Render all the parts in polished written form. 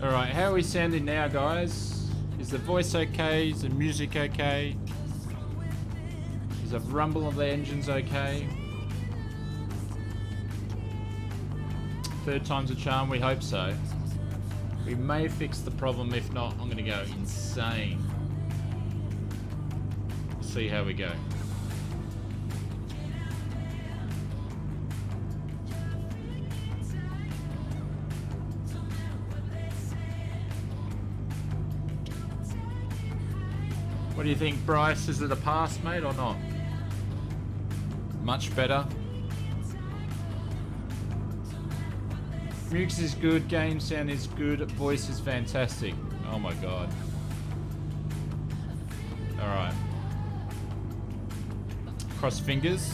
Alright, how are we sounding now, guys? Is the voice okay? Is the music okay? Is the rumble of the engines okay? Third time's a charm, we hope so. We may fix the problem, if not, I'm gonna go insane. See how we go. What do you think, Bryce? Is it a pass, mate, or not? Much better. Mux is good, game sound is good, voice is fantastic. Oh my god. Alright. Cross fingers.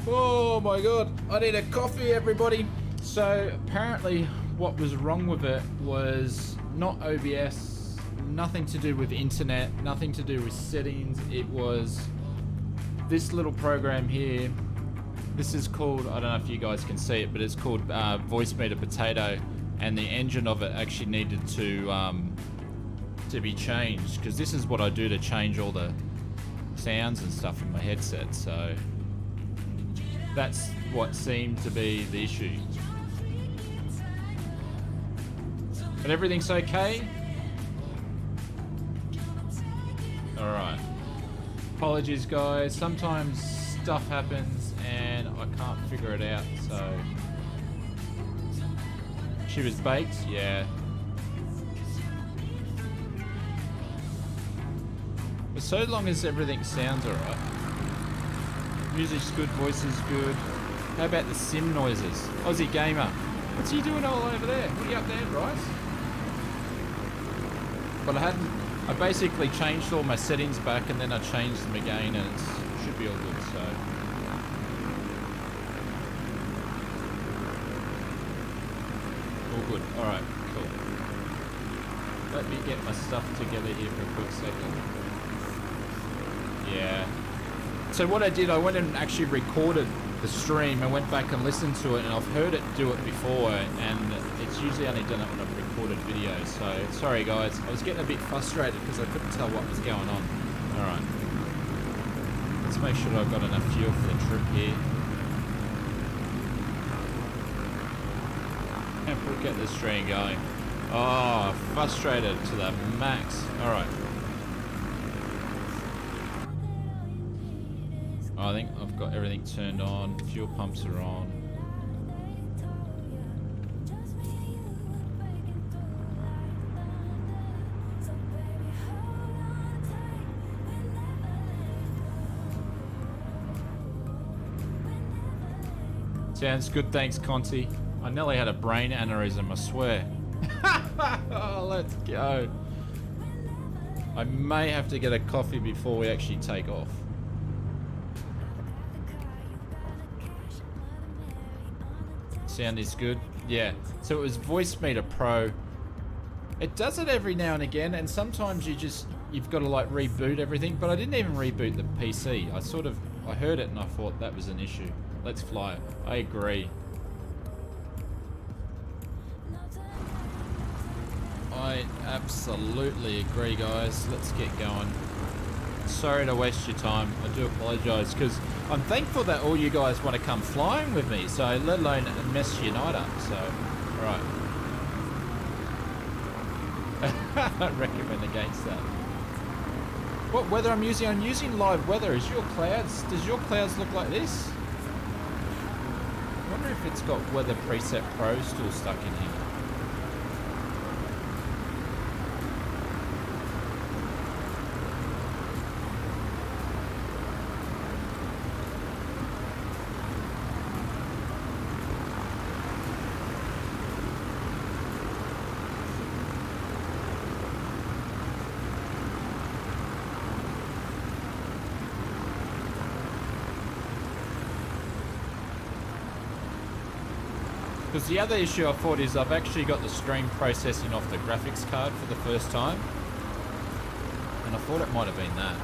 Oh my god, I need a coffee, everybody. So apparently what was wrong with it was not OBS, nothing to do with internet, nothing to do with settings. It was this little program here. This is called, I don't know if you guys can see it, but it's called Voice Meter Potato, and the engine of it actually needed to be changed, because this is what I do to change all the sounds and stuff in my headset. So that's what seemed to be the issue. But everything's okay? Alright. Apologies, guys. Sometimes stuff happens and I can't figure it out, so... She was baked? Yeah. But so long as everything sounds alright. Music's good, voice is good. How about the sim noises? Aussie Gamer. What's he doing all over there? What are you up there, Bryce? But I basically changed all my settings back and then I changed them again and it should be all good, so. All good, alright, cool. Let me get my stuff together here for a quick second. Yeah. So what I did, I went and actually recorded the stream and went back and listened to it, and I've heard it do it before, and it's usually only done it when I've recorded videos, so sorry guys. I was getting a bit frustrated because I couldn't tell what was going on. Alright. Let's make sure I've got enough fuel for the trip here. And we'll get the stream going. Oh, frustrated to the max. Alright. I think I've got everything turned on. Fuel pumps are on. Sounds good, thanks, Conti. I nearly had a brain aneurysm, I swear. Oh, let's go. I may have to get a coffee before we actually take off. Sound is good. Yeah. So it was Voice Meter Pro. It does it every now and again, and sometimes you've got to like reboot everything, but I didn't even reboot the PC. I heard it and I thought that was an issue. Let's fly it. I agree. I absolutely agree, guys. Let's get going. Sorry to waste your time. I do apologise, because I'm thankful that all you guys want to come flying with me, so let alone mess your night up, so, alright. I recommend against that. What weather I'm using? I'm using live weather. Does your clouds look like this? I wonder if it's got Weather Preset Pro still stuck in here. Because the other issue I thought is I've actually got the stream processing off the graphics card for the first time. And I thought it might have been that.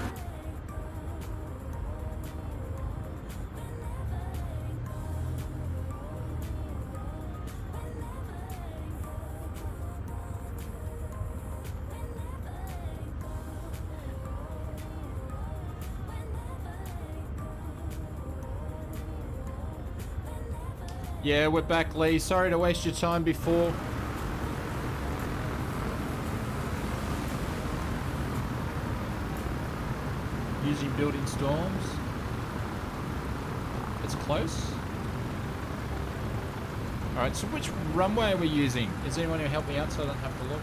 Yeah, we're back, Lee. Sorry to waste your time before. Using building storms. It's close. Alright, so which runway are we using? Is anyone who help me out so I don't have to look?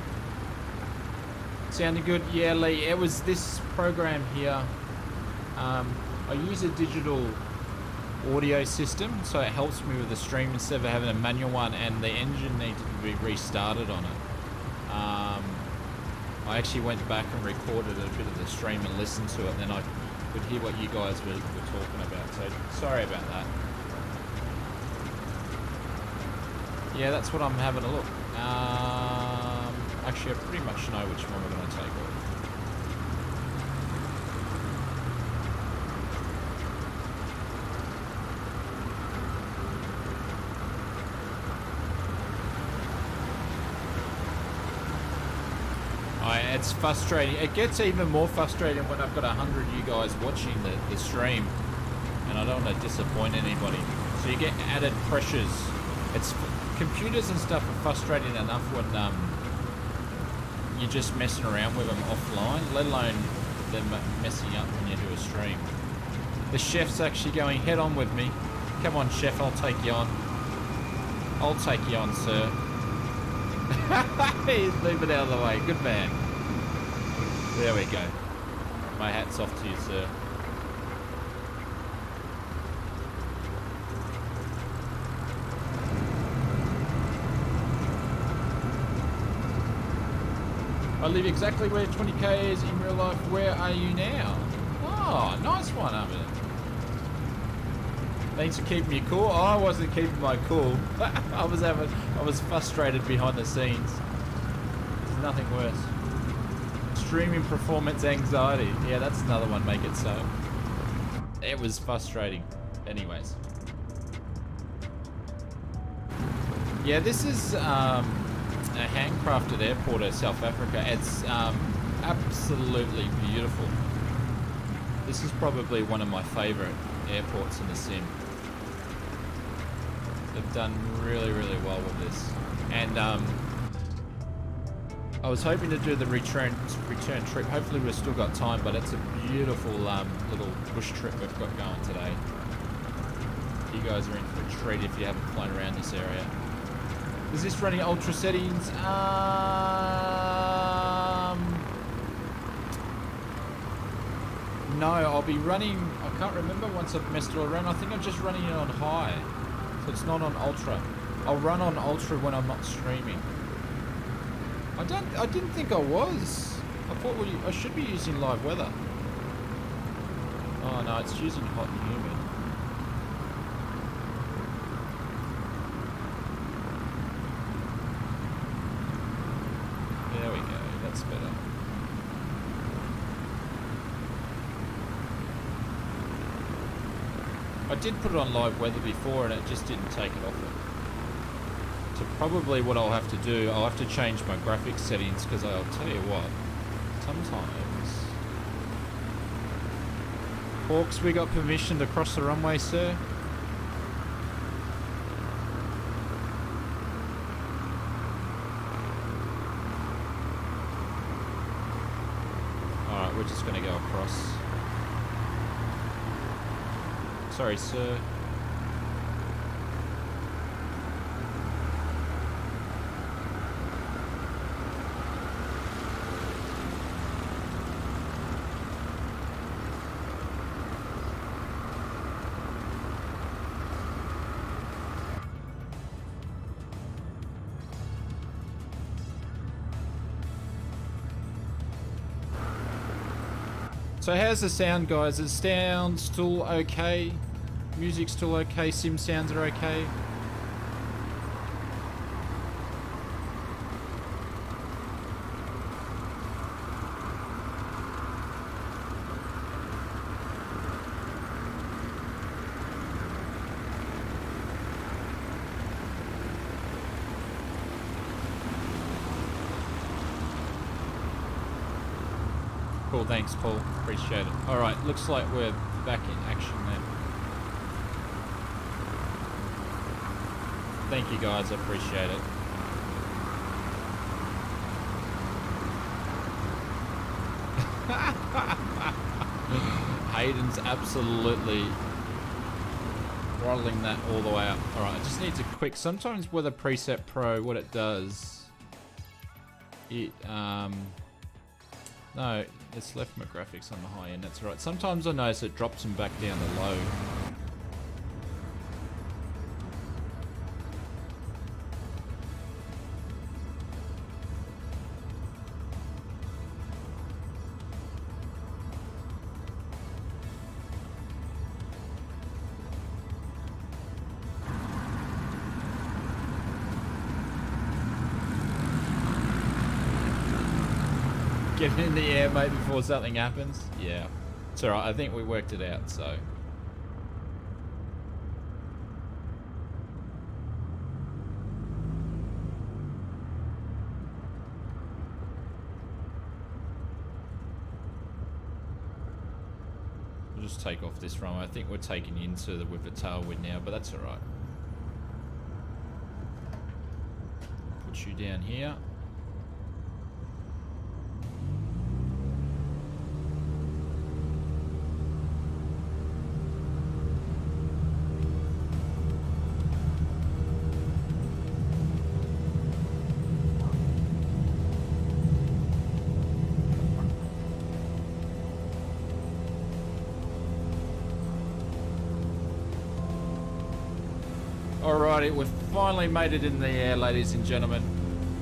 Sounding good? Yeah, Lee. It was this program here. I use a digital audio system, so it helps me with the stream instead of having a manual one, and the engine needed to be restarted on it. I actually went back and recorded a bit of the stream and listened to it, and then I could hear what you guys were talking about, so sorry about that. Yeah, that's what I'm having a look. Actually, I pretty much know which one we're going to take off. It's frustrating. It gets even more frustrating when I've got 100 you guys watching the stream, and I don't want to disappoint anybody. So you get added pressures. It's computers and stuff are frustrating enough when you're just messing around with them offline, let alone them messing up when you do a stream. The chef's actually going head on with me. Come on, chef, I'll take you on. I'll take you on, sir. He's moving out of the way. Good man. There we go. My hat's off to you, sir. I live exactly where 20k is in real life. Where are you now? Oh, nice one, Ahmed. Thanks for keeping me cool. Oh, I wasn't keeping my cool. I was frustrated behind the scenes. There's nothing worse. Streaming performance anxiety. Yeah, that's another one. Make it so. It was frustrating. Anyways. Yeah, this is a handcrafted airport at South Africa. It's absolutely beautiful. This is probably one of my favorite airports in the sim. They've done really, really well with this. And I was hoping to do the return trip. Hopefully we've still got time, but it's a beautiful little bush trip we've got going today. You guys are in for a treat if you haven't flown around this area. Is this running ultra settings? No, I'll be running, I can't remember once I've messed it all around. I think I'm just running it on high. So it's not on ultra. I'll run on ultra when I'm not streaming. I didn't think I was. I thought I should be using live weather. Oh no, it's using hot and humid. There we go, that's better. I did put it on live weather before and it just didn't take it off it. So probably what I'll have to do, I'll have to change my graphics settings, because I'll tell you what, sometimes... Hawks, we got permission to cross the runway, sir? Alright, we're just going to go across. Sorry, sir. So how's the sound, guys? Is sound still okay? Music's still okay? Sim sounds are okay? Cool, thanks Paul, appreciate it. Alright, looks like we're back in action then. Thank you guys, I appreciate it. Hayden's absolutely throttling that all the way up. Alright, I just need to quick, sometimes with a preset pro, what it does, it, no, it's left my graphics on the high end, that's right. Sometimes I notice it drops them back down to low. Get in the air, mate, before something happens. Yeah. It's alright, I think we worked it out, so. We'll just take off this runway. I think we're taking into the with a tailwind now, but that's alright. Put you down here. Alrighty, we've finally made it in the air, ladies and gentlemen.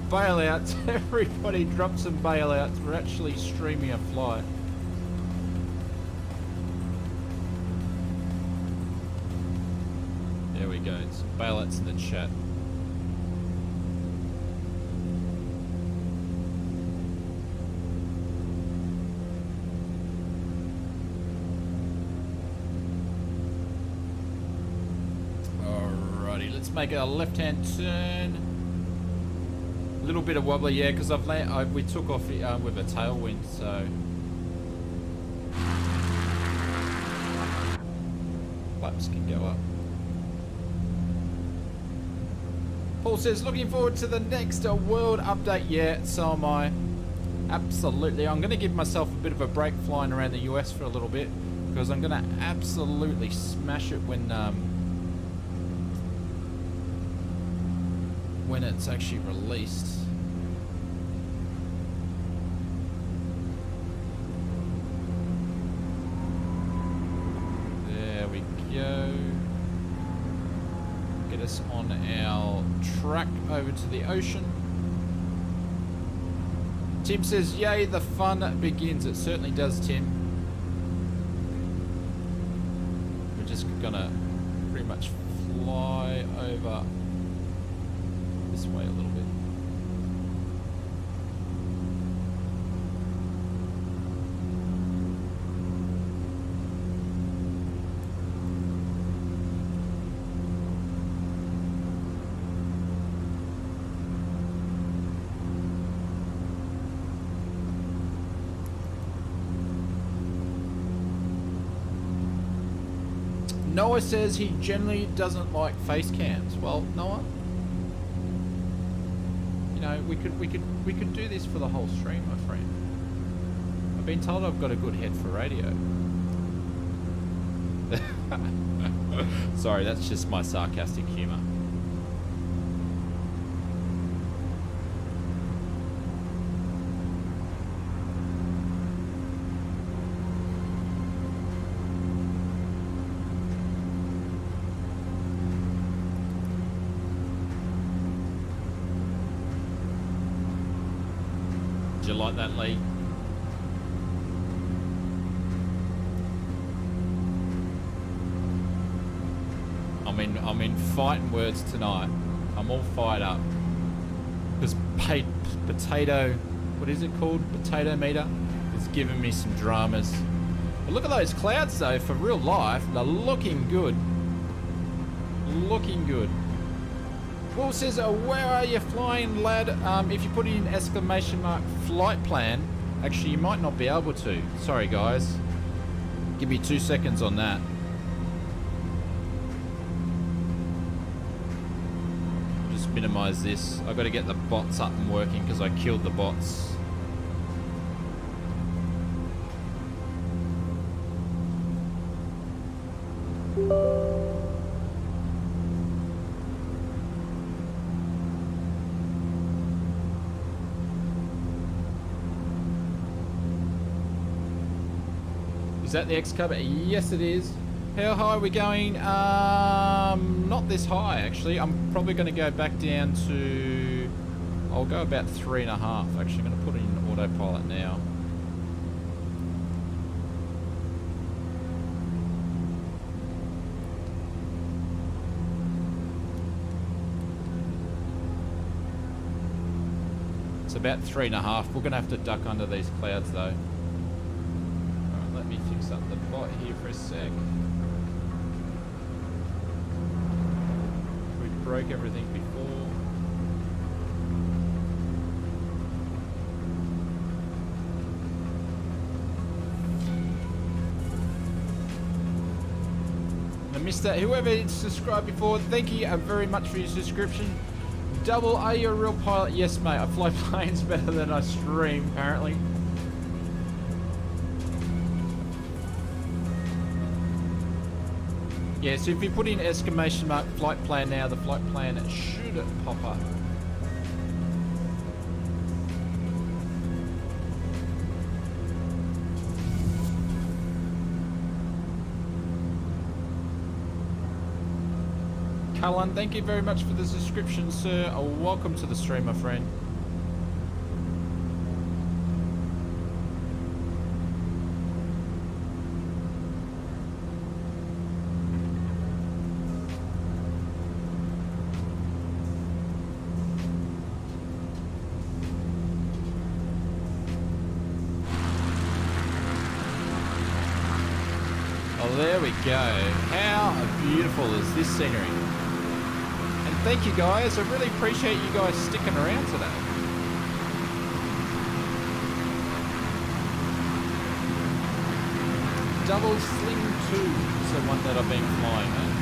Bailouts, everybody drop some bailouts. We're actually streaming a flight. There we go, some bailouts in the chat. Make a left-hand turn. A little bit of wobbly, yeah, because we took off with a tailwind, so. Flaps can go up. Paul says, looking forward to the next world update. Yeah, so am I. Absolutely. I'm going to give myself a bit of a break flying around the US for a little bit, because I'm going to absolutely smash it when it's actually released. There we go. Get us on our track over to the ocean. Tim says, yay, the fun begins. It certainly does, Tim. We're just gonna pretty much fly over this way a little bit. Noah says he generally doesn't like face cams. Well, Noah, you know, we could do this for the whole stream, my friend. I've been told I've got a good head for radio. Sorry, that's just my sarcastic humor. Did you like that, Lee? I'm in fighting words tonight. I'm all fired up. Because potato, what is it called? Potato meter is giving me some dramas. But look at those clouds though, for real life. They're looking good. Looking good. Will says, where are you flying, lad? If you put in exclamation mark flight plan, actually you might not be able to. Sorry guys. Give me 2 seconds on that. minimize this. I've got to get the bots up and working because I killed the bots. Is that the excavator? Yes, it is. How high are we going? Not this high, actually. I'm probably going to go back down to... I'll go about 3.5. Actually, I'm going to put it in autopilot now. It's about 3.5. We're going to have to duck under these clouds, though. Alright, let me fix up the bot here for a sec. We broke everything before. I missed that. Whoever subscribed before, thank you very much for your subscription. Double, are you a real pilot? Yes, mate. I fly planes better than I stream, apparently. Yeah, so if you put in exclamation mark flight plan now, the flight plan should pop up. Cullen, thank you very much for the subscription, sir. Welcome to the stream, my friend. Oh, there we go. How beautiful is this scenery? Thank you guys, I really appreciate you guys sticking around today. Double Sling 2 is the one that I've been flying, eh?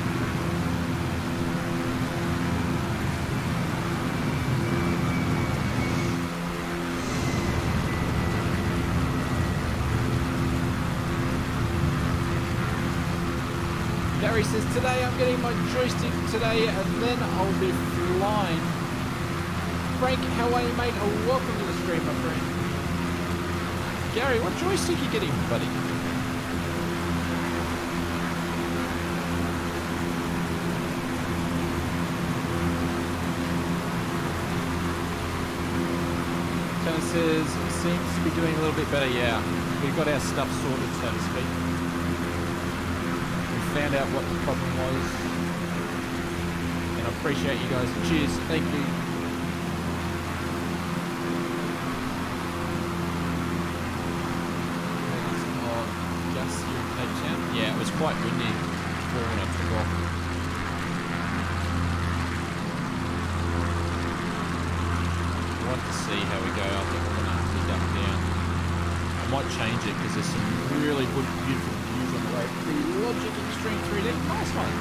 Gary says, today I'm getting my joystick today and then I'll be flying. Frank, how are you, mate? Welcome to the stream, my friend. Gary, what joystick are you getting, buddy? Tanner says, seems to be doing a little bit better, yeah. We've got our stuff sorted, so to speak. Found out what the problem was, and I appreciate you guys. Cheers, thank you. Just here in Cape Town. Yeah, it was quite windy before when I took off. We'll have to see how we go. I think we're going to have to duck down. I might change it because there's some really good, beautiful views on the way. The Logic Xstreme 3D, nice one.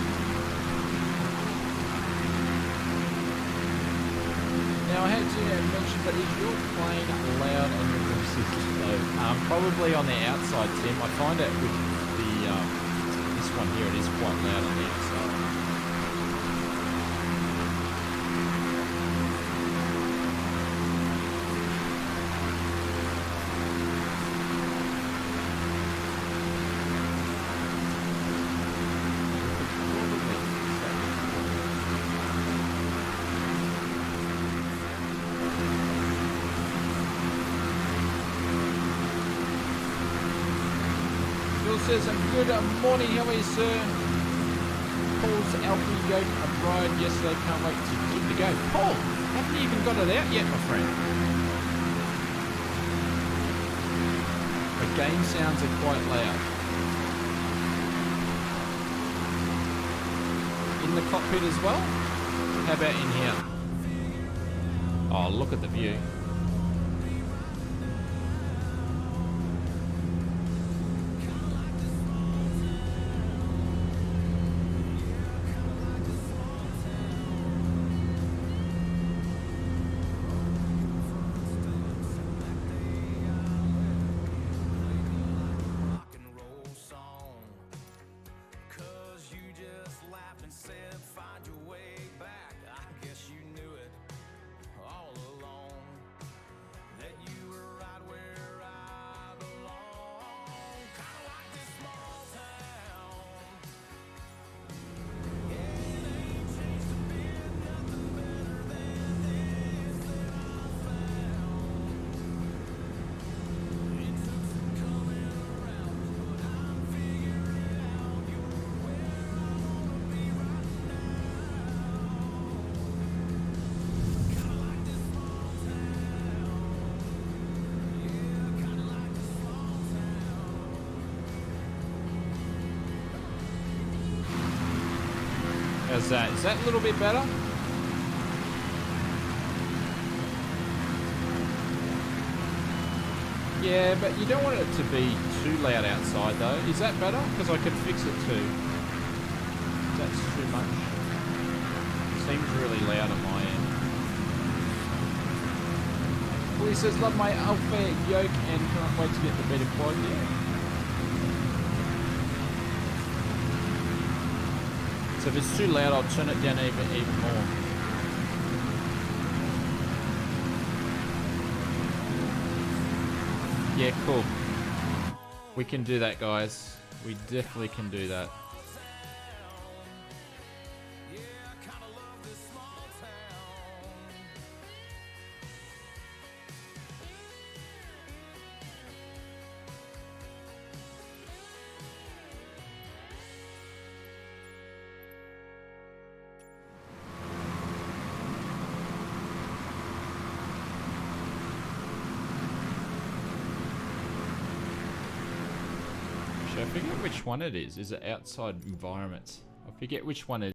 Now I had to mention, but is your plane loud and your voice is low? Probably on the outside, Tim. I find it with the this one here, it is quite loud on the outside. Says, good morning, how are you, sir? Paul's Alfie Yoke I yesterday, can't wait to go. Paul, haven't you even got it out yet, my friend? The game sounds are quite loud. In the cockpit as well? How about in here? Oh, look at the view. How's that? Is that a little bit better? Yeah, but you don't want it to be too loud outside though. Is that better? Because I could fix it too. That's too much. Seems really loud on my end. Well, he says, love my Alpha Yoke and can't wait to get the beta quad. Yeah. So if it's too loud, I'll turn it down even more. Yeah, cool. We can do that, guys. We definitely can do that. I forget which one it is. Is it outside environment? I forget which one it is.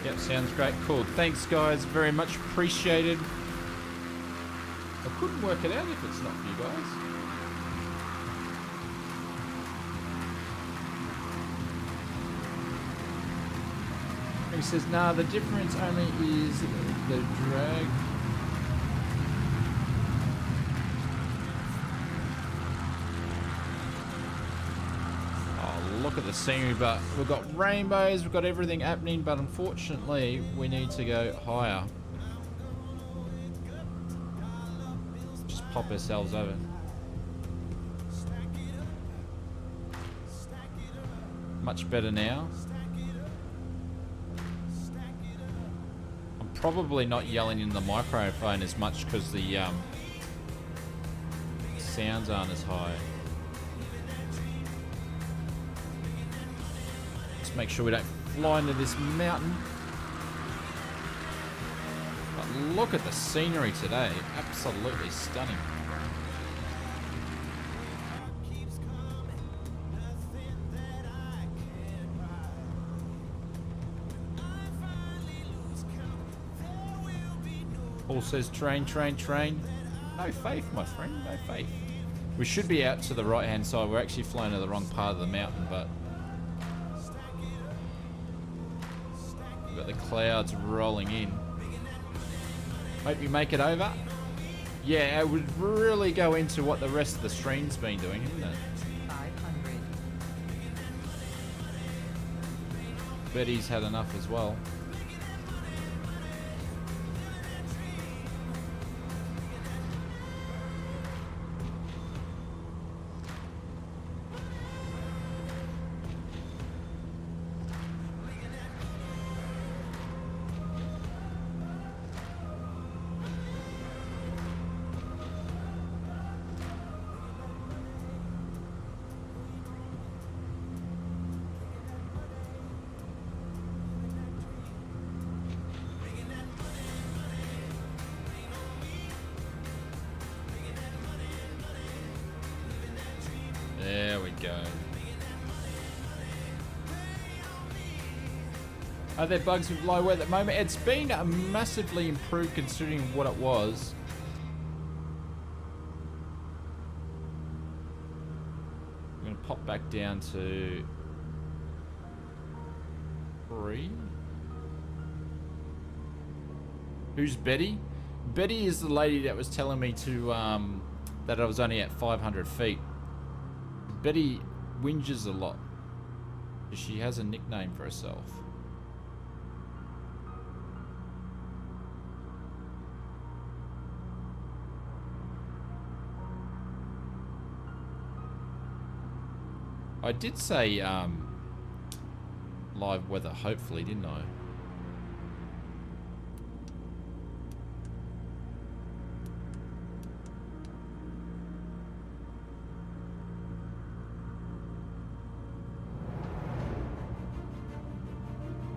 Yep, sounds great. Cool. Thanks, guys. Very much appreciated. I couldn't work it out if it's not for you guys. He says, nah, the difference only is the drag. Look at the scenery, but we've got rainbows, we've got everything happening, but unfortunately we need to go higher. Just pop ourselves over. Much better now. I'm probably not yelling in the microphone as much because the sounds aren't as high. Let's make sure we don't fly into this mountain. But look at the scenery today. Absolutely stunning. Paul says train, train, train. No faith, my friend, no faith. We should be out to the right hand side. We're actually flying to the wrong part of the mountain, but we've got the clouds rolling in. Hope you make it over. Yeah, it would really go into what the rest of the stream's been doing, isn't it? 500. Betty's had enough as well. There we go. Are there bugs with low weather at the moment? It's been massively improved considering what it was. I'm going to pop back down to 3. Who's Betty? Betty is the lady that was telling me to that I was only at 500 feet. Betty whinges a lot. She has a nickname for herself. I did say live weather, hopefully, didn't I?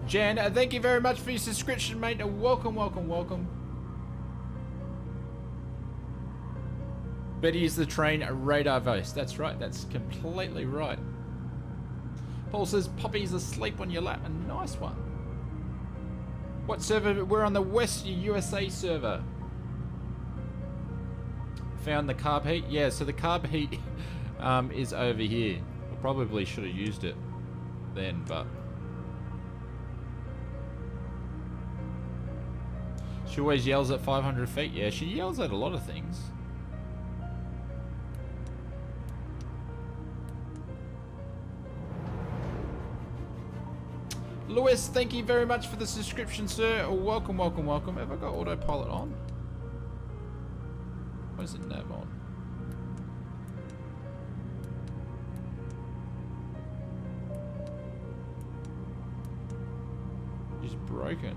Jan, thank you very much for your subscription, mate. Welcome, welcome, welcome. Betty is the train radar voice. That's right. That's completely right. Paul says, Poppy's asleep on your lap. A nice one. What server? We're on the West USA server. Found the carb heat? Yeah, so the carb heat is over here. I probably should have used it then, but... She always yells at 500 feet. Yeah, she yells at a lot of things. Lewis, thank you very much for the subscription, sir. Welcome, welcome, welcome. Have I got autopilot on? Why is it nav on? It's broken.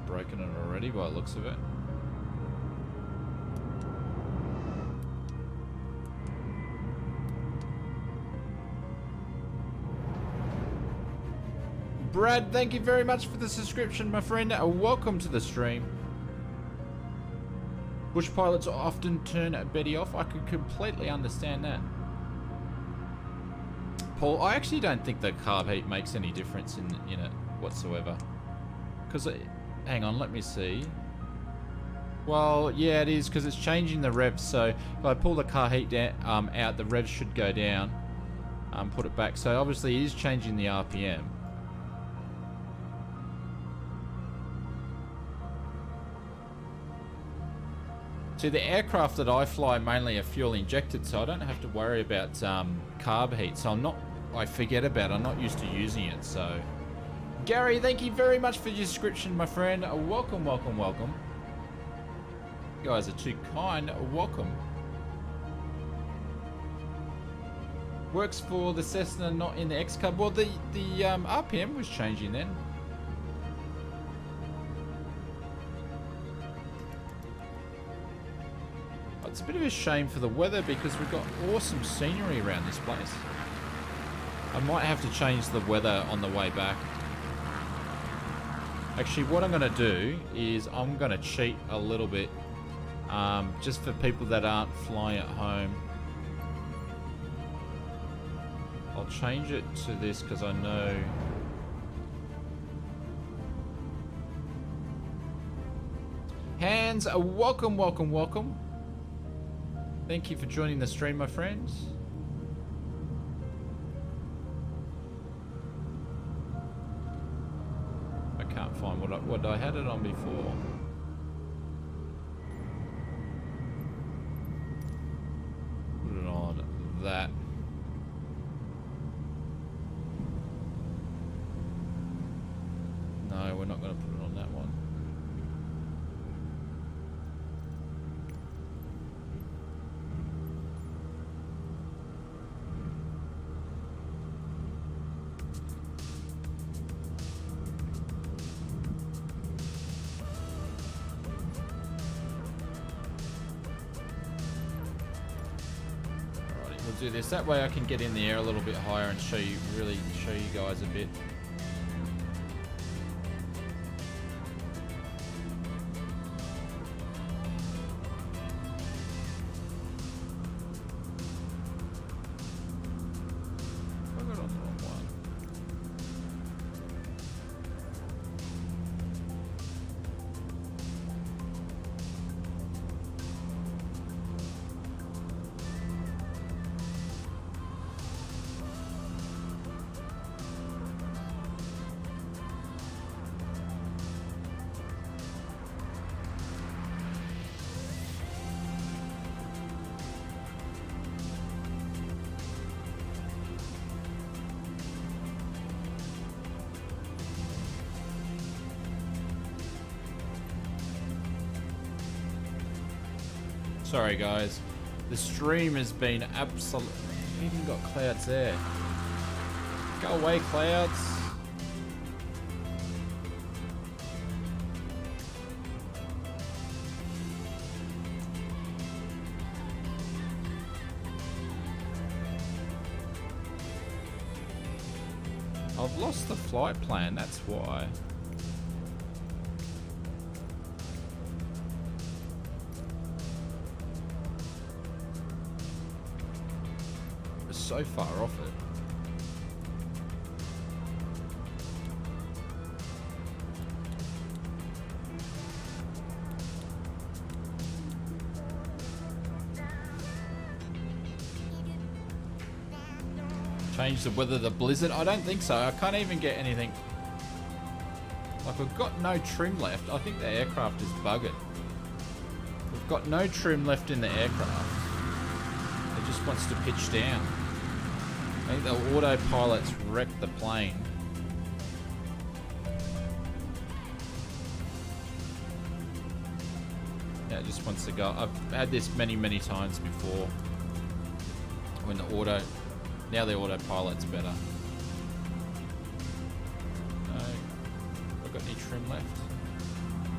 Broken it already by the looks of it. Brad, thank you very much for the subscription, my friend. Welcome to the stream. Bush pilots often turn Betty off. I could completely understand that. Paul, I actually don't think the carb heat makes any difference in it whatsoever. Because hang on, let me see. Well, yeah, it is because it's changing the revs. So if I pull the car heat down, out, the revs should go down. Put it back. So obviously it is changing the RPM. See, the aircraft that I fly mainly are fuel injected, so I don't have to worry about carb heat. So I'm not I forget about it. I'm not used to using it, so. Gary, thank you very much for your subscription, my friend. Welcome, welcome, welcome. You guys are too kind. Welcome. Works for the Cessna, not in the X Cub. Well, the RPM was changing then. It's a bit of a shame for the weather because we've got awesome scenery around this place. I might have to change the weather on the way back. Actually, what I'm going to do is I'm going to cheat a little bit. Just for people that aren't flying at home. I'll change it to this because I know... Hands, welcome, welcome, welcome. Thank you for joining the stream, my friends. I can't find what I had it on before. Put it on that. No, we're not going to put it on that one. Do this that way I can get in the air a little bit higher and really show you guys a bit. I got on the wrong one. Sorry guys, the stream has been absolute. Even got clouds there. Go away, clouds. I've lost the flight plan, that's why. So far off it. Change the weather, the blizzard? I don't think so. I can't even get anything. Like, we've got no trim left. I think the aircraft is buggered. We've got no trim left in the aircraft. It just wants to pitch down. I think the autopilot's wrecked the plane. Yeah, it just wants to go. I've had this many, many times before. When the now the autopilot's better. No. Have I got any trim left?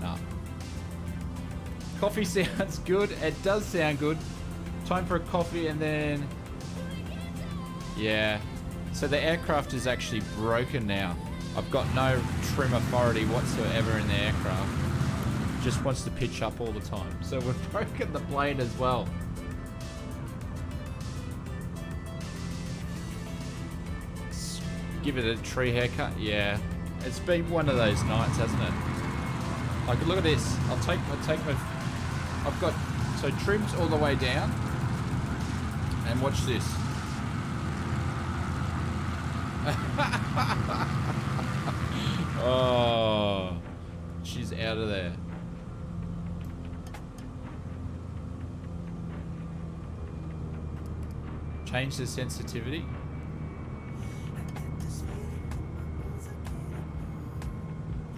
No. Coffee sounds good. It does sound good. Time for a coffee and then... Yeah. So the aircraft is actually broken now. I've got no trim authority whatsoever in the aircraft. Just wants to pitch up all the time. So we've broken the plane as well. Let's give it a tree haircut. Yeah. It's been one of those nights, hasn't it? Like, look at this. I'll take my... I've got... So trim's all the way down. And watch this. Oh, she's out of there. Change the sensitivity.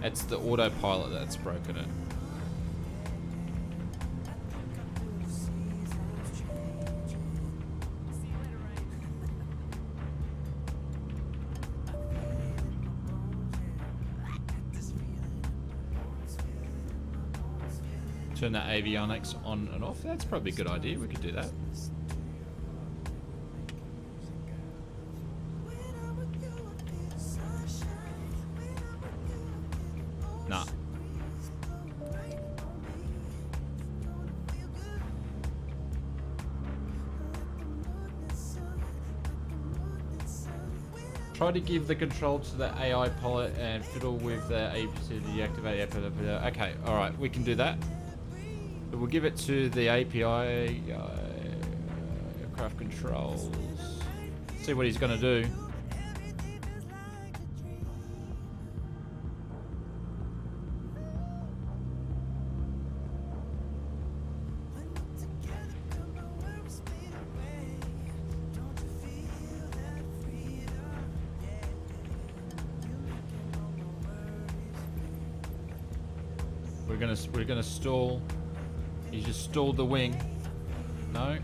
It's the autopilot that's broken it. Turn the avionics on and off. That's probably a good idea. We could do that. Nah. Try to give the control to the AI pilot and fiddle with the AP to deactivate. Okay, alright, we can do that. But we'll give it to the API aircraft controls. See what he's going to do. We're gonna stall. He just stalled the wing. No.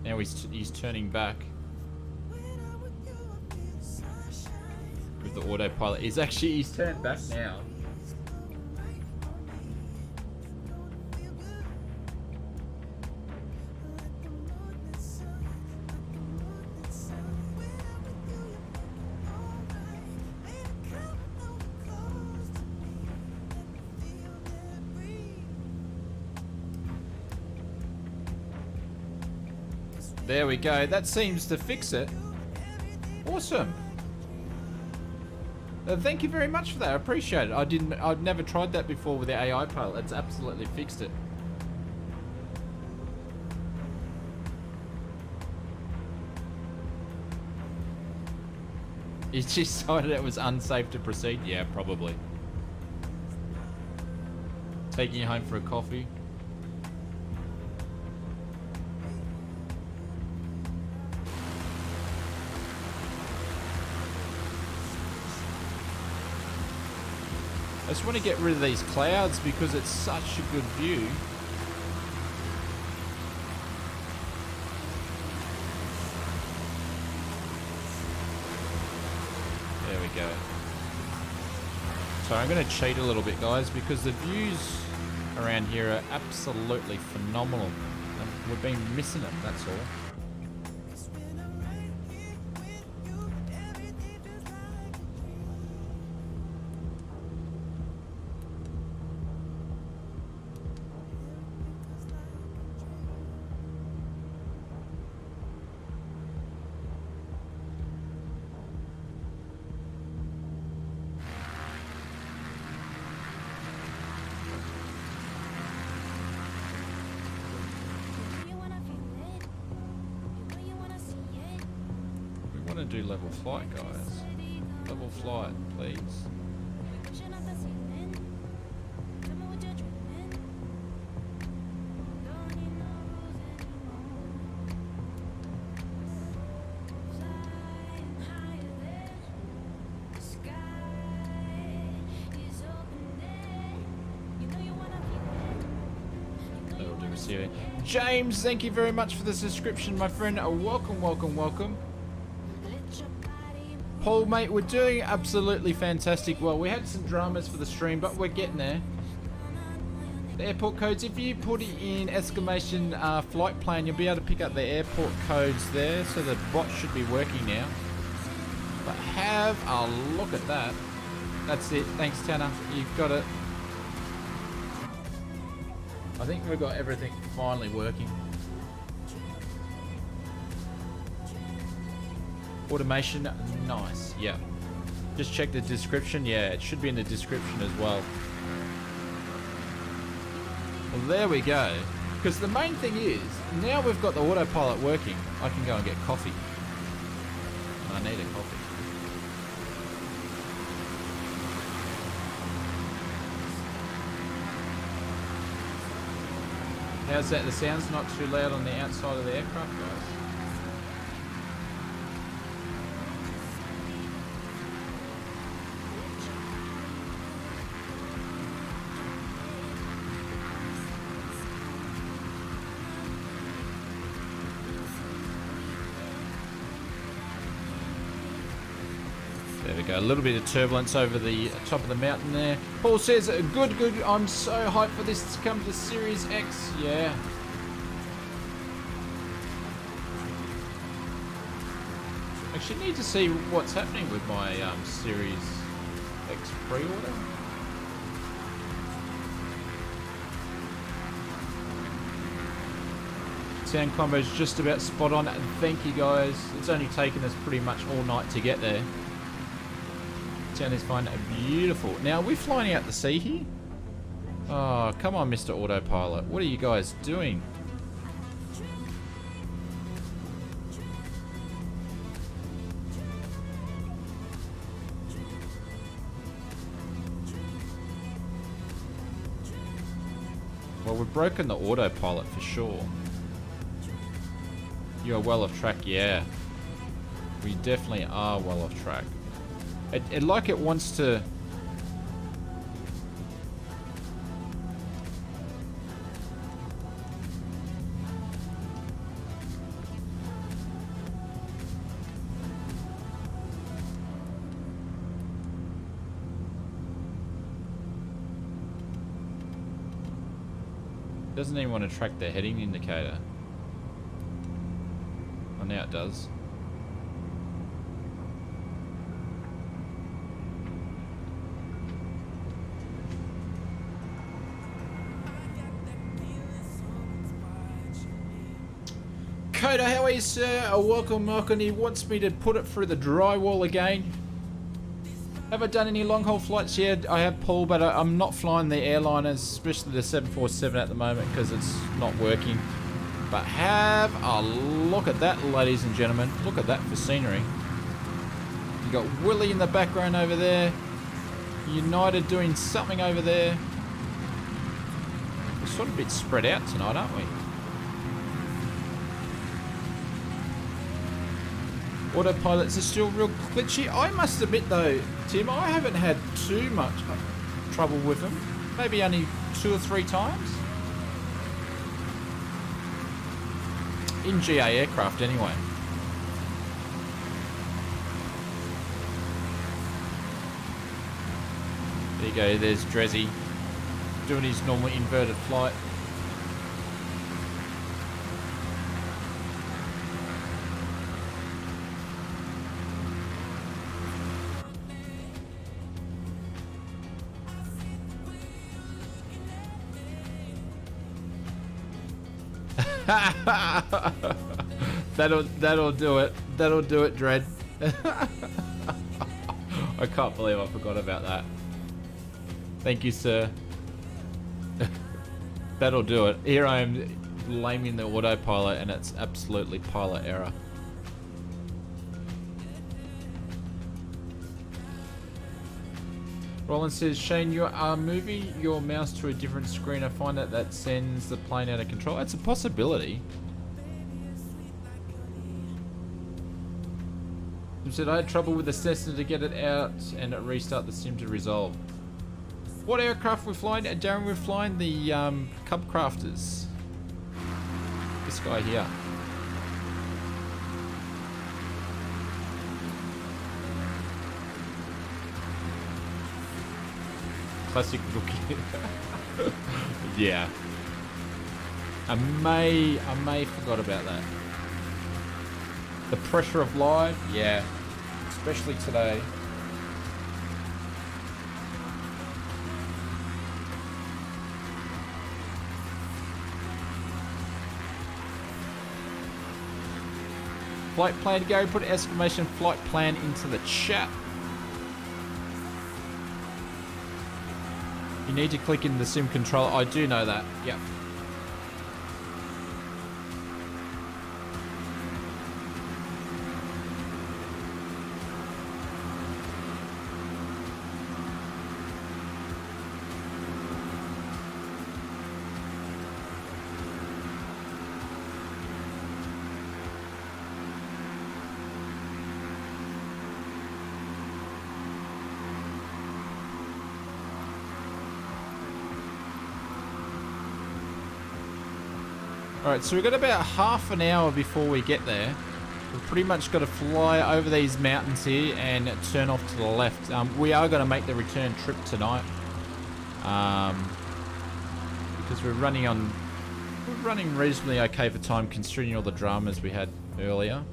Now he's turning back with the autopilot. He's turned back now. There we go. That seems to fix it. Awesome. Thank you very much for that. I appreciate it. I'd never tried that before with the AI pilot. It's absolutely fixed it. He decided it was unsafe to proceed. Yeah, probably. Taking you home for a coffee. I just want to get rid of these clouds because it's such a good view. There we go. So I'm going to cheat a little bit, guys, because the views around here are absolutely phenomenal. And we've been missing it, that's all. Do level flight, guys. Level flight, please. That'll do us here. James, thank you very much for the subscription, my friend. Welcome, welcome, welcome. Paul, mate, we're doing absolutely fantastic. Well, we had some dramas for the stream, but we're getting there. The airport codes, if you put it in exclamation flight plan, you'll be able to pick up the airport codes there. So the bot should be working now. But have a look at that. That's it. Thanks, Tanner. You've got it. I think we've got everything finally working. Automation, nice. Yeah. Just check the description. Yeah, it should be in the description as well. Well, there we go. Because the main thing is, now we've got the autopilot working, I can go and get coffee. I need a coffee. How's that? The sound's not too loud on the outside of the aircraft, guys. There we go, a little bit of turbulence over the top of the mountain there. Paul says, good, I'm so hyped for this to come to Series X. Yeah. Actually need to see what's happening with my Series X pre-order. Sound combo's just about spot on. Thank you guys. It's only taken us pretty much all night to get there. Sound is fine, beautiful. Now, are we flying out to sea here? Oh, come on, Mr. Autopilot. What are you guys doing? Well, we've broken the autopilot for sure. You are well off track, yeah. We definitely are well off track. It like it wants to... Doesn't even want to track the heading indicator. Oh, now it does. Coda, how are you, sir? Welcome, Malcolm. He wants me to put it through the drywall again. Have I done any long haul flights yet? I have, Paul, but I'm not flying the airliners, especially the 747 at the moment because it's not working. But have a look at that, ladies and gentlemen. Look at that for scenery. You got Willie in the background over there. United doing something over there. We're sort of a bit spread out tonight, aren't we? Autopilots are still real glitchy. I must admit though, Tim, I haven't had too much trouble with them. Maybe only 2 or 3 times. In GA aircraft anyway. There you go, there's Drezzy doing his normal inverted flight. That'll do it. That'll do it, Dread. I can't believe I forgot about that. Thank you, sir. That'll do it. Here I am blaming the autopilot and it's absolutely pilot error. Roland says, Shane, you are moving your mouse to a different screen. I find that sends the plane out of control. It's a possibility. He said, I had trouble with the Cessna to get it out and it restart the sim to resolve. What aircraft we're flying? Darren, we're flying the Cub Crafters. This guy here. Classic looking. Yeah. I may forgot about that. The pressure of live, yeah. Especially today. Flight plan, Gary, put exclamation flight plan into the chat. You need to click in the sim controller. I do know that. Yep. Alright, so we've got about half an hour before we get there. We've pretty much got to fly over these mountains here and turn off to the left. We are going to make the return trip tonight. Because we're running reasonably okay for time considering all the dramas we had earlier.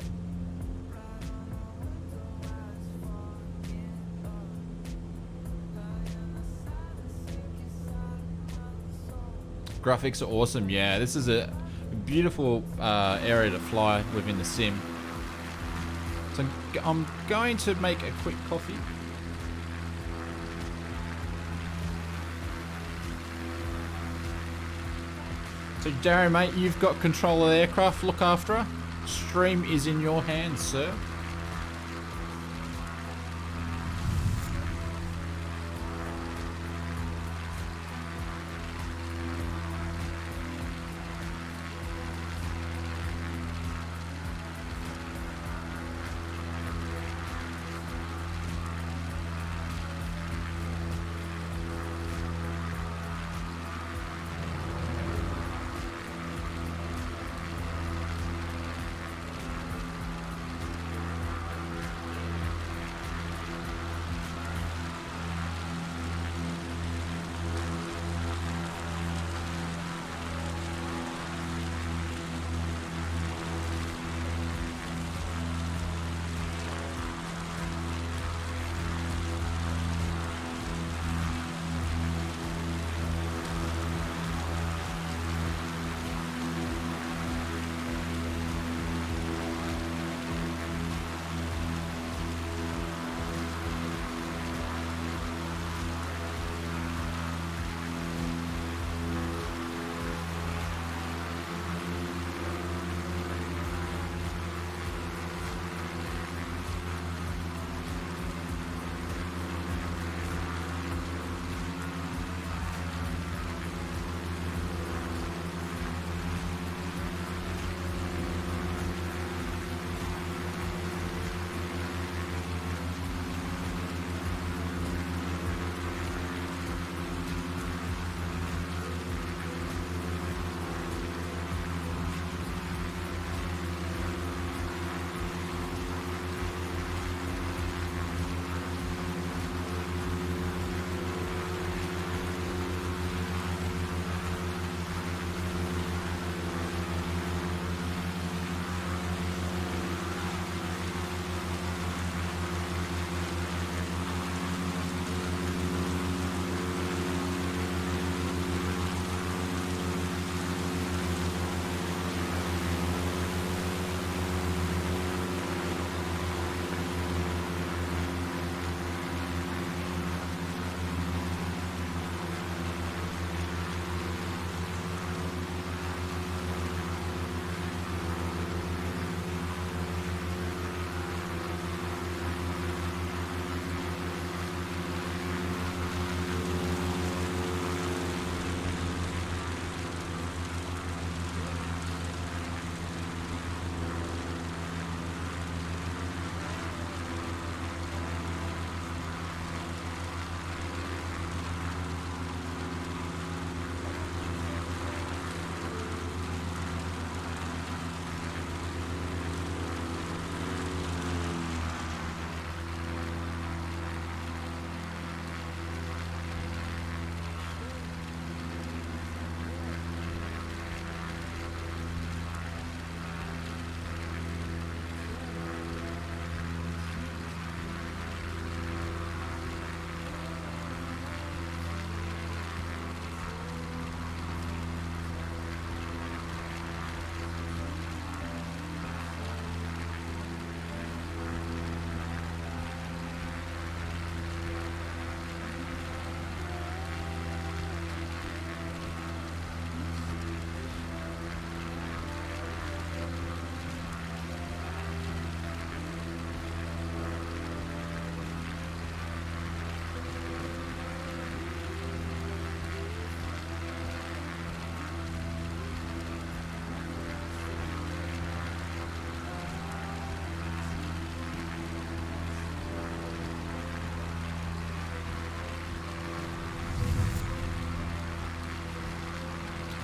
Graphics are awesome. Yeah, this is a beautiful area to fly within the sim. So I'm going to make a quick coffee. So Darren, mate, you've got control of the aircraft. Look after her. Stream is in your hands, sir.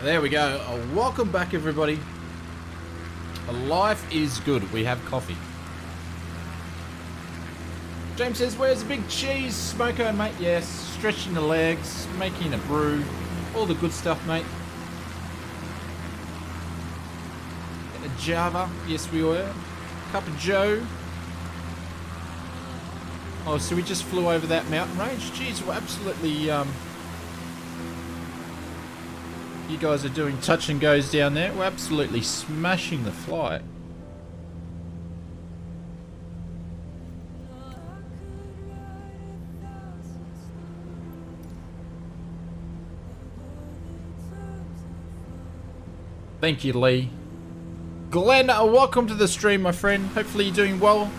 There we go. Welcome back, everybody. Life is good. We have coffee. James says, where's the big cheese? Smoko, mate. Yes. Stretching the legs, making a brew. All the good stuff, mate. And a Java. Yes, we were. Cup of Joe. Oh, so we just flew over that mountain range. Jeez, we're absolutely... You guys are doing touch and goes down there. We're absolutely smashing the flight. Thank you, Lee. Glenn, welcome to the stream, my friend. Hopefully you're doing well.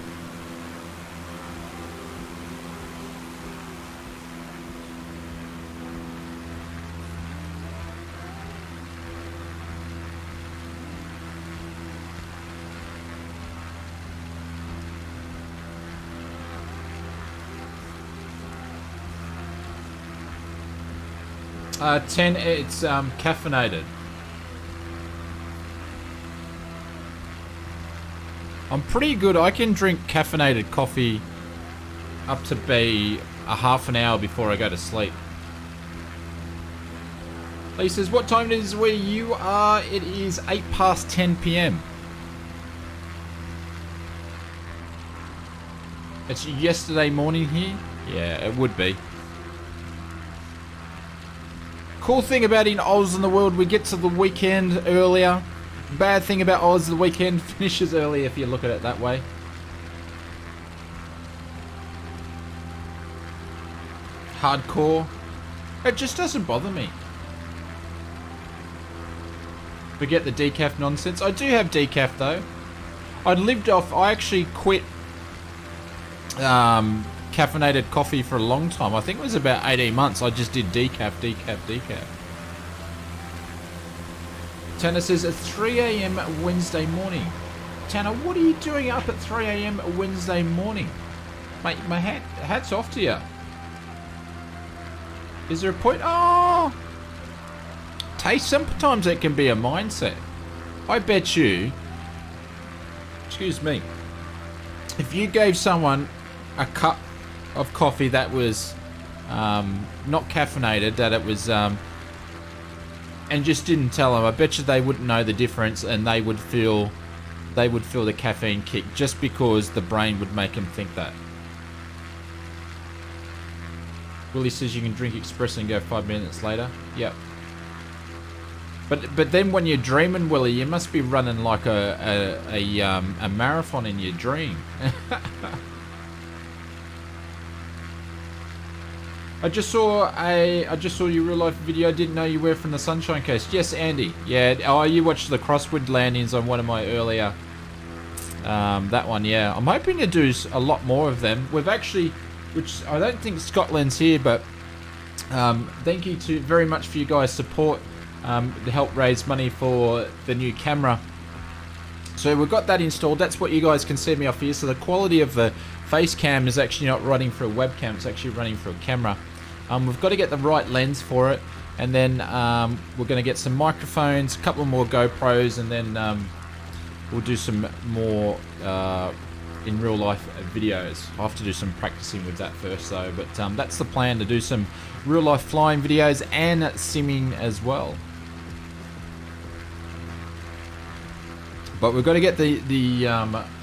Uh, 10, it's caffeinated. I'm pretty good. I can drink caffeinated coffee up to be a half an hour before I go to sleep. Lee says, what time it is where you are? It is 8 past 10 p.m. It's yesterday morning here? Yeah, it would be. Cool thing about in Oz in the world, we get to the weekend earlier. Bad thing about Oz, the weekend finishes early if you look at it that way. Hardcore. It just doesn't bother me. Forget the decaf nonsense. I do have decaf though. I actually quit caffeinated coffee for a long time. I think it was about 18 months. I just did decaf. Tanner says at 3 a.m. Wednesday morning. Tanner, what are you doing up at 3 a.m. Wednesday morning? Mate, my hat's off to you. Is there a point? Oh! Taste, sometimes it can be a mindset. I bet you, excuse me, if you gave someone a cup of coffee that was not caffeinated, that it was and just didn't tell them, I bet you they wouldn't know the difference, and they would feel the caffeine kick just because the brain would make them think that. Willie says you can drink espresso and go 5 minutes later. Yep. But then when you're dreaming, Willie, you must be running like a marathon in your dream. I just saw your real life video. I didn't know you were from the Sunshine Coast. Yes, Andy. Yeah. Oh, you watched the crosswind landings on one of my earlier. That one. Yeah. I'm hoping to do a lot more of them. We've actually, which I don't think Scotland's here, but thank you very much for you guys' support to help raise money for the new camera. So we've got that installed. That's what you guys can see me off here. So the quality of the face cam is actually not running for a webcam. It's actually running for a camera. We've got to get the right lens for it, and then we're going to get some microphones, a couple more GoPros, and then we'll do some more in real life videos. I'll have to do some practicing with that first though, but that's the plan, to do some real life flying videos and simming as well. But we've got to get the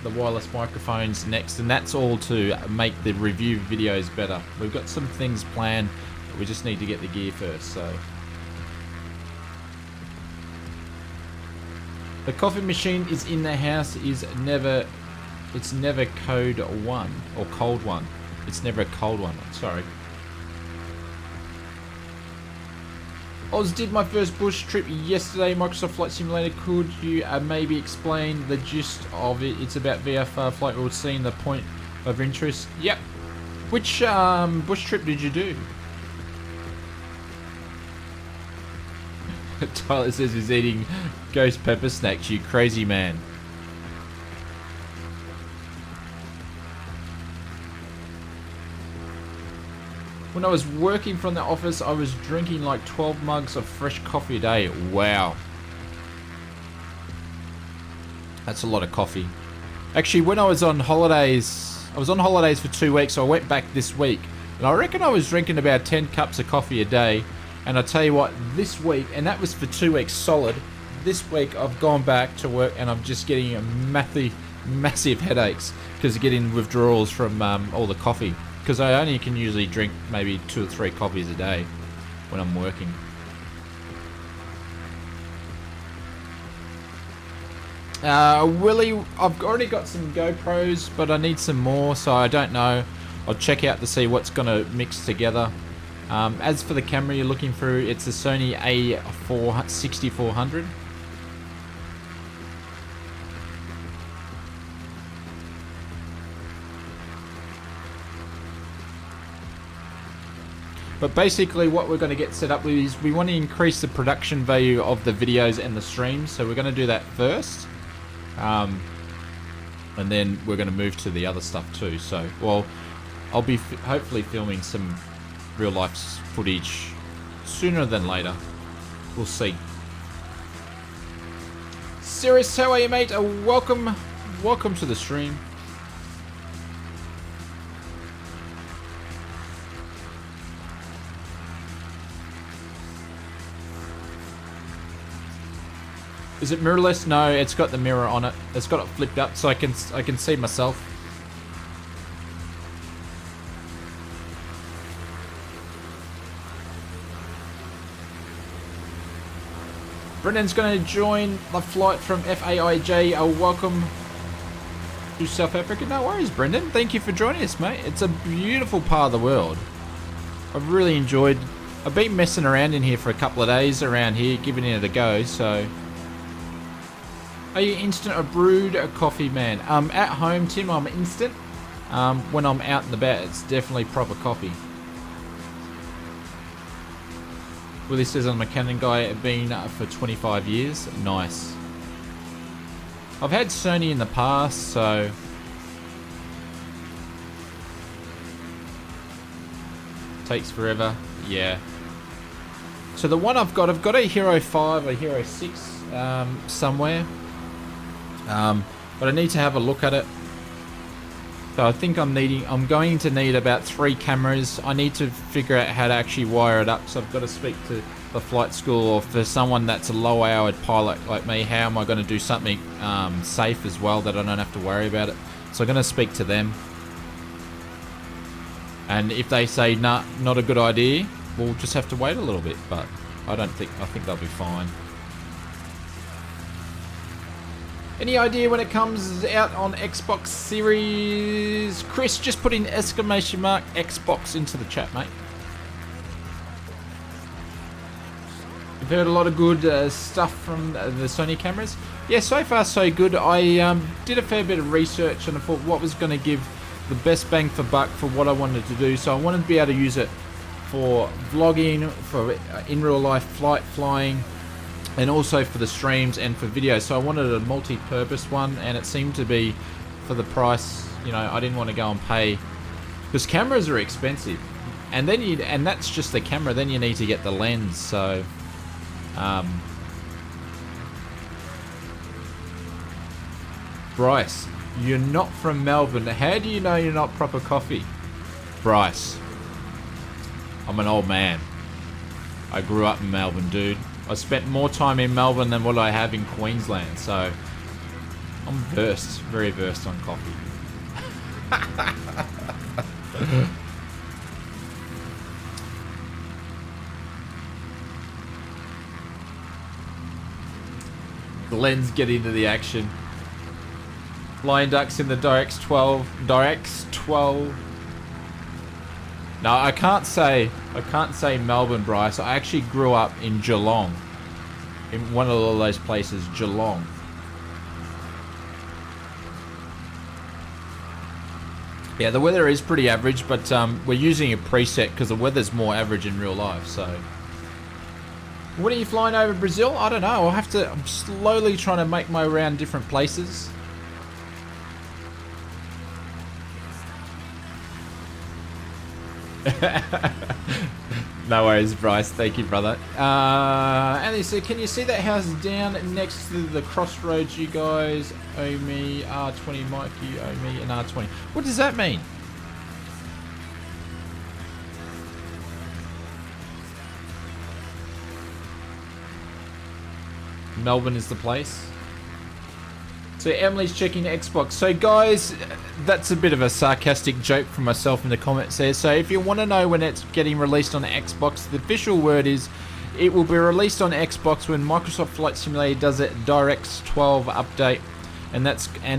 wireless microphones next, and that's all to make the review videos better. We've got some things planned, but we just need to get the gear first. So the coffee machine is in the house. It's never code one or cold one. It's never a cold one. Sorry. Oz did my first bush trip yesterday, Microsoft Flight Simulator. Could you maybe explain the gist of it? It's about VFR flight rules, seeing the point of interest. Yep. Which bush trip did you do? Tyler says he's eating ghost pepper snacks, you crazy man. When I was working from the office, I was drinking like 12 mugs of fresh coffee a day. Wow. That's a lot of coffee. Actually, when I was on holidays, for 2 weeks, so I went back this week. And I reckon I was drinking about 10 cups of coffee a day. And I tell you what, this week, and that was for 2 weeks solid, this week I've gone back to work and I'm just getting a massive headaches because of getting withdrawals from all the coffee. Because I only can usually drink maybe 2 or 3 coffees a day when I'm working. Willie, I've already got some GoPros, but I need some more, so I don't know. I'll check out to see what's going to mix together. As for the camera you're looking through, it's a Sony A6400. But basically what we're going to get set up with is we want to increase the production value of the videos and the streams. So we're going to do that first. And then we're going to move to the other stuff too. So, well, I'll be hopefully filming some real life footage sooner than later. We'll see. Sirius, how are you, mate? Welcome to the stream. Is it mirrorless? No, it's got the mirror on it. It's got it flipped up so I can see myself. Brendan's going to join the flight from FAIJ. Welcome to South Africa. No worries, Brendan. Thank you for joining us, mate. It's a beautiful part of the world. I've really enjoyed. I've been messing around in here for a couple of days around here, giving it a go. So, are you instant or brewed coffee, man? At home, Tim, I'm instant. When I'm out and about, it's definitely proper coffee. Willie says I'm a Canon guy, been for 25 years. Nice. I've had Sony in the past, so takes forever. Yeah. So the one I've got a Hero 5 or Hero 6 somewhere. But I need to have a look at it. So I think I'm going to need about 3 cameras. I need to figure out how to actually wire it up. So I've got to speak to the flight school, or for someone that's a low-houred pilot like me, how am I going to do something safe as well that I don't have to worry about it. So I'm going to speak to them. And if they say, nah, not a good idea, we'll just have to wait a little bit. But I think they'll be fine. Any idea when it comes out on Xbox Series? Chris, just put in exclamation mark Xbox into the chat, mate. I've heard a lot of good stuff from the Sony cameras. Yeah, so far so good. I did a fair bit of research and I thought what was going to give the best bang for buck for what I wanted to do. So I wanted to be able to use it for vlogging, for in real life flying, and also for the streams and for videos. So I wanted a multi-purpose one, and it seemed to be for the price. You know, I didn't want to go and pay, because cameras are expensive, and then and that's just the camera. Then you need to get the lens. So, Bryce, you're not from Melbourne. How do you know you're not proper coffee, Bryce? I'm an old man. I grew up in Melbourne, dude. I spent more time in Melbourne than what I have in Queensland, so I'm versed, very versed on coffee. Glenn's getting into the action. Flying Ducks in the Directs 12. No, I can't say Melbourne, Bryce. I actually grew up in Geelong, in one of all those places, Geelong. Yeah, the weather is pretty average, but we're using a preset because the weather's more average in real life. So, when are you flying over Brazil? I don't know. I'm slowly trying to make my way around different places. No worries, Bryce. Thank you, brother. And they said, can you see that house down next to the crossroads? You guys owe me R20, Mike. You owe me an R20. What does that mean? Melbourne is the place. So Emily's checking Xbox. So guys, that's a bit of a sarcastic joke from myself in the comments there. So if you want to know when it's getting released on Xbox, the official word is it will be released on Xbox when Microsoft Flight Simulator does it DirectX 12 update, and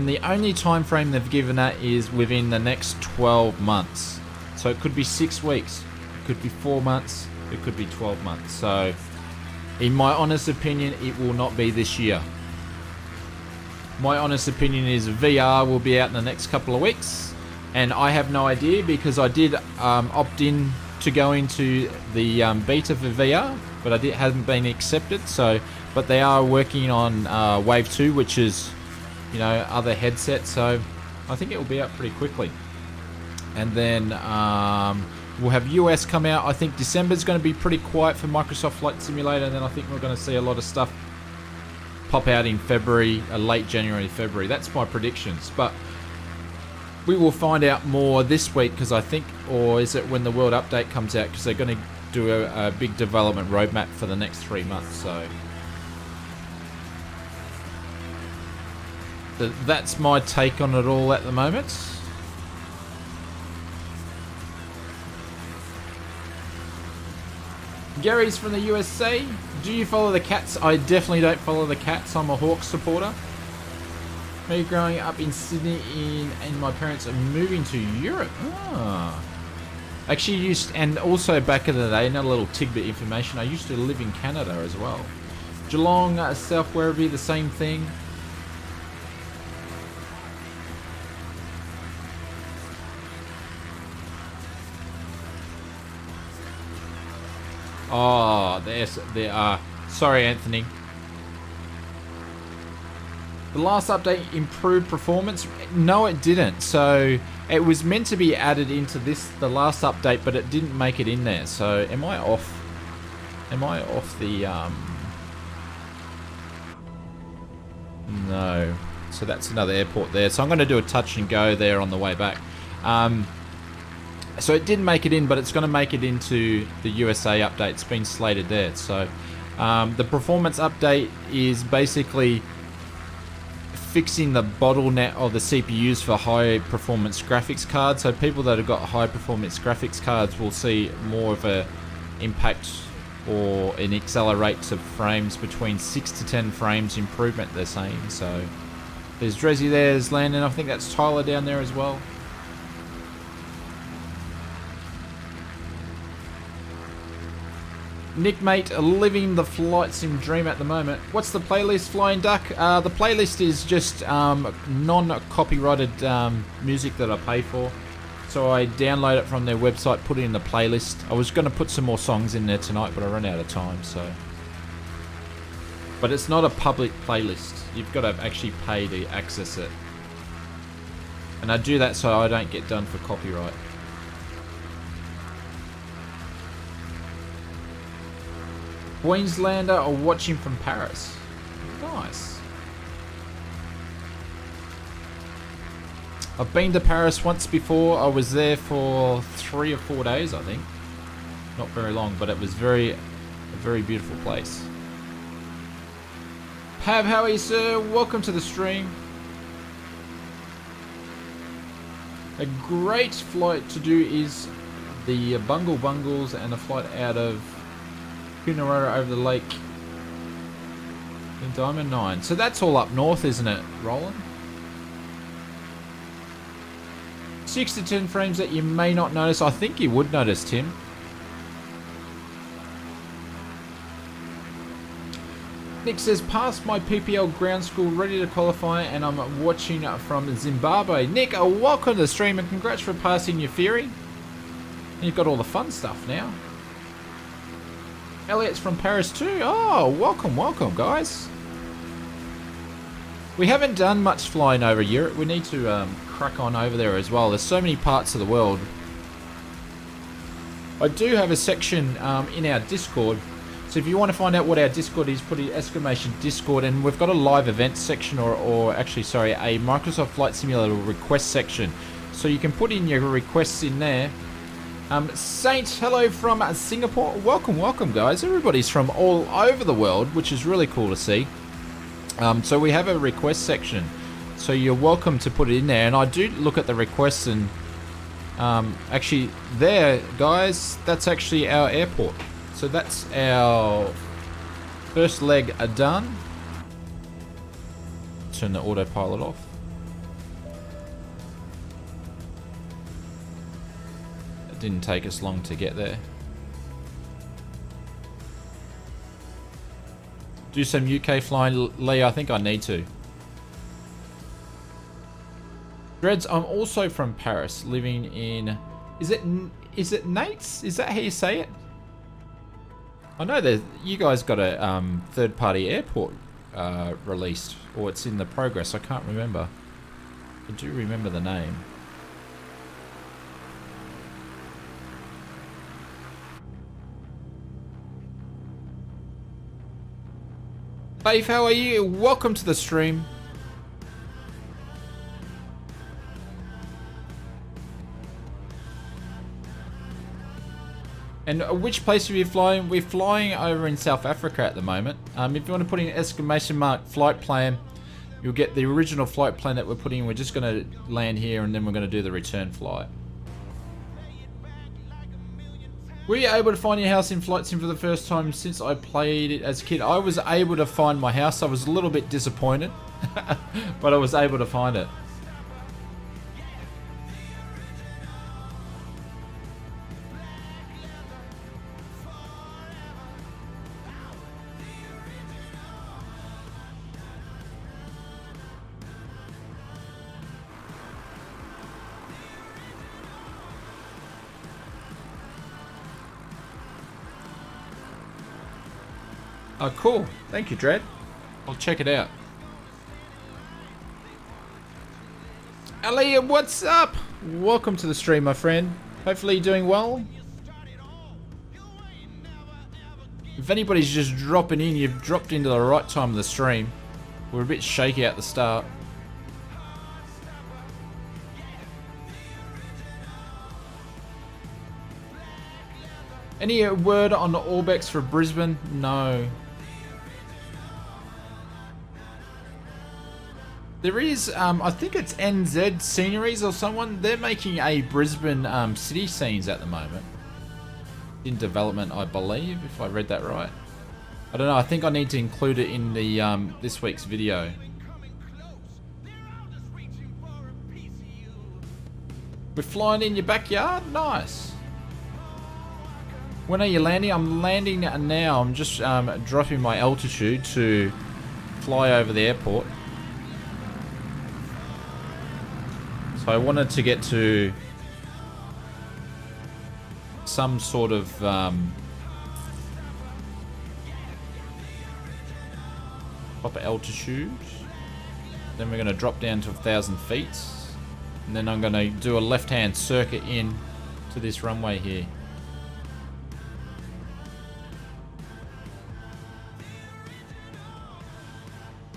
the only time frame they've given that is within the next 12 months. So it could be 6 weeks, it could be 4 months, it could be 12 months. So in my honest opinion, it will not be this year. My honest opinion is VR will be out in the next couple of weeks, and I have no idea because I did opt in to go into the beta for VR, but I haven't been accepted. So, but they are working on Wave 2, which is, you know, other headsets. So I think it will be out pretty quickly, and then we'll have US come out. I think December's going to be pretty quiet for Microsoft Flight Simulator, and then I think we're going to see a lot of stuff pop out in February, late January, February. That's my predictions, but we will find out more this week because I think, or is it when the World Update comes out, because they're going to do a big development roadmap for the next 3 months. So that's my take on it all at the moment. Gary's from the USA. Do you follow the Cats? I definitely don't follow the Cats. I'm a Hawks supporter. Me growing up in Sydney and my parents are moving to Europe. Actually and also back in the day, another little tidbit information, I used to live in Canada as well. Geelong, South Werribee, the same thing. Oh, there are. Sorry, Anthony. The last update improved performance? No, it didn't. So it was meant to be added into the last update, but it didn't make it in there. So am I off? Am I off the No. So that's another airport there. So I'm going to do a touch and go there on the way back. So it didn't make it in, but it's going to make it into the USA update. It's been slated there. So the performance update is basically fixing the bottleneck of the CPUs for high performance graphics cards. So people that have got high performance graphics cards will see more of a impact or an accelerate of frames between 6 to 10 frames improvement, they're saying. So there's Dreszy, there's Landon. I think that's Tyler down there as well. Nick, mate, living the flight sim dream at the moment. What's the playlist, Flying Duck? The playlist is just non-copyrighted music that I pay for. So I download it from their website, put it in the playlist. I was going to put some more songs in there tonight, but I ran out of time, so. But it's not a public playlist. You've got to actually pay to access it. And I do that so I don't get done for copyright. Queenslander are watching from Paris. Nice. I've been to Paris once before. I was there for 3 or 4 days, I think. Not very long, but it was a very beautiful place. Pav, how are you, sir? Welcome to the stream. A great flight to do is the Bungles and a flight out of Coonawarra over the lake in Diamond 9. So that's all up north, isn't it, Roland? 6 to 10 frames that you may not notice. I think you would notice, Tim. Nick says, passed my PPL ground school, ready to qualify, and I'm watching from Zimbabwe. Nick, welcome to the stream, and congrats for passing your theory. You've got all the fun stuff now. Elliot's from Paris too. Oh, welcome, guys. We haven't done much flying over Europe. We need to crack on over there as well. There's so many parts of the world. I do have a section in our Discord. So if you want to find out what our Discord is, put in exclamation Discord, and we've got a live events section, or actually, sorry, a Microsoft Flight Simulator request section. So you can put in your requests in there. Saint, hello from Singapore. Welcome, welcome, guys. Everybody's from all over the world, which is really cool to see. So we have a request section. So you're welcome to put it in there. And I do look at the requests, and actually there, guys, that's actually our airport. So that's our first leg done. Turn the autopilot off. It didn't take us long to get there. Do some UK flying, Lee. I think I need to. Dreads, I'm also from Paris, living in... Is it Nates? Is that how you say it? I know that you guys got a third-party airport released, or it's in the progress. I can't remember. I do remember the name. FAIF, how are you? Welcome to the stream. And which place are you flying? We're flying over in South Africa at the moment. If you want to put in exclamation mark flight plan, you'll get the original flight plan that we're putting in. We're just going to land here, and then we're going to do the return flight. Were you able to find your house in Flight Sim for the first time since I played it as a kid? I was able to find my house. I was a little bit disappointed, but I was able to find it. Oh, cool. Thank you, Dread. I'll check it out. Ali, what's up? Welcome to the stream, my friend. Hopefully you're doing well. If anybody's just dropping in, you've dropped into the right time of the stream. We're a bit shaky at the start. Any word on the Orbex for Brisbane? No. There is, I think it's NZ Sceneries or someone. They're making a Brisbane city scenes at the moment. In development, I believe, if I read that right. I don't know, I think I need to include it in the this week's video. We're flying in your backyard? Nice. When are you landing? I'm landing now. I'm just dropping my altitude to fly over the airport. So I wanted to get to some sort of proper altitude. Then we're going to drop down to 1,000 feet. And then I'm going to do a left-hand circuit in to this runway here.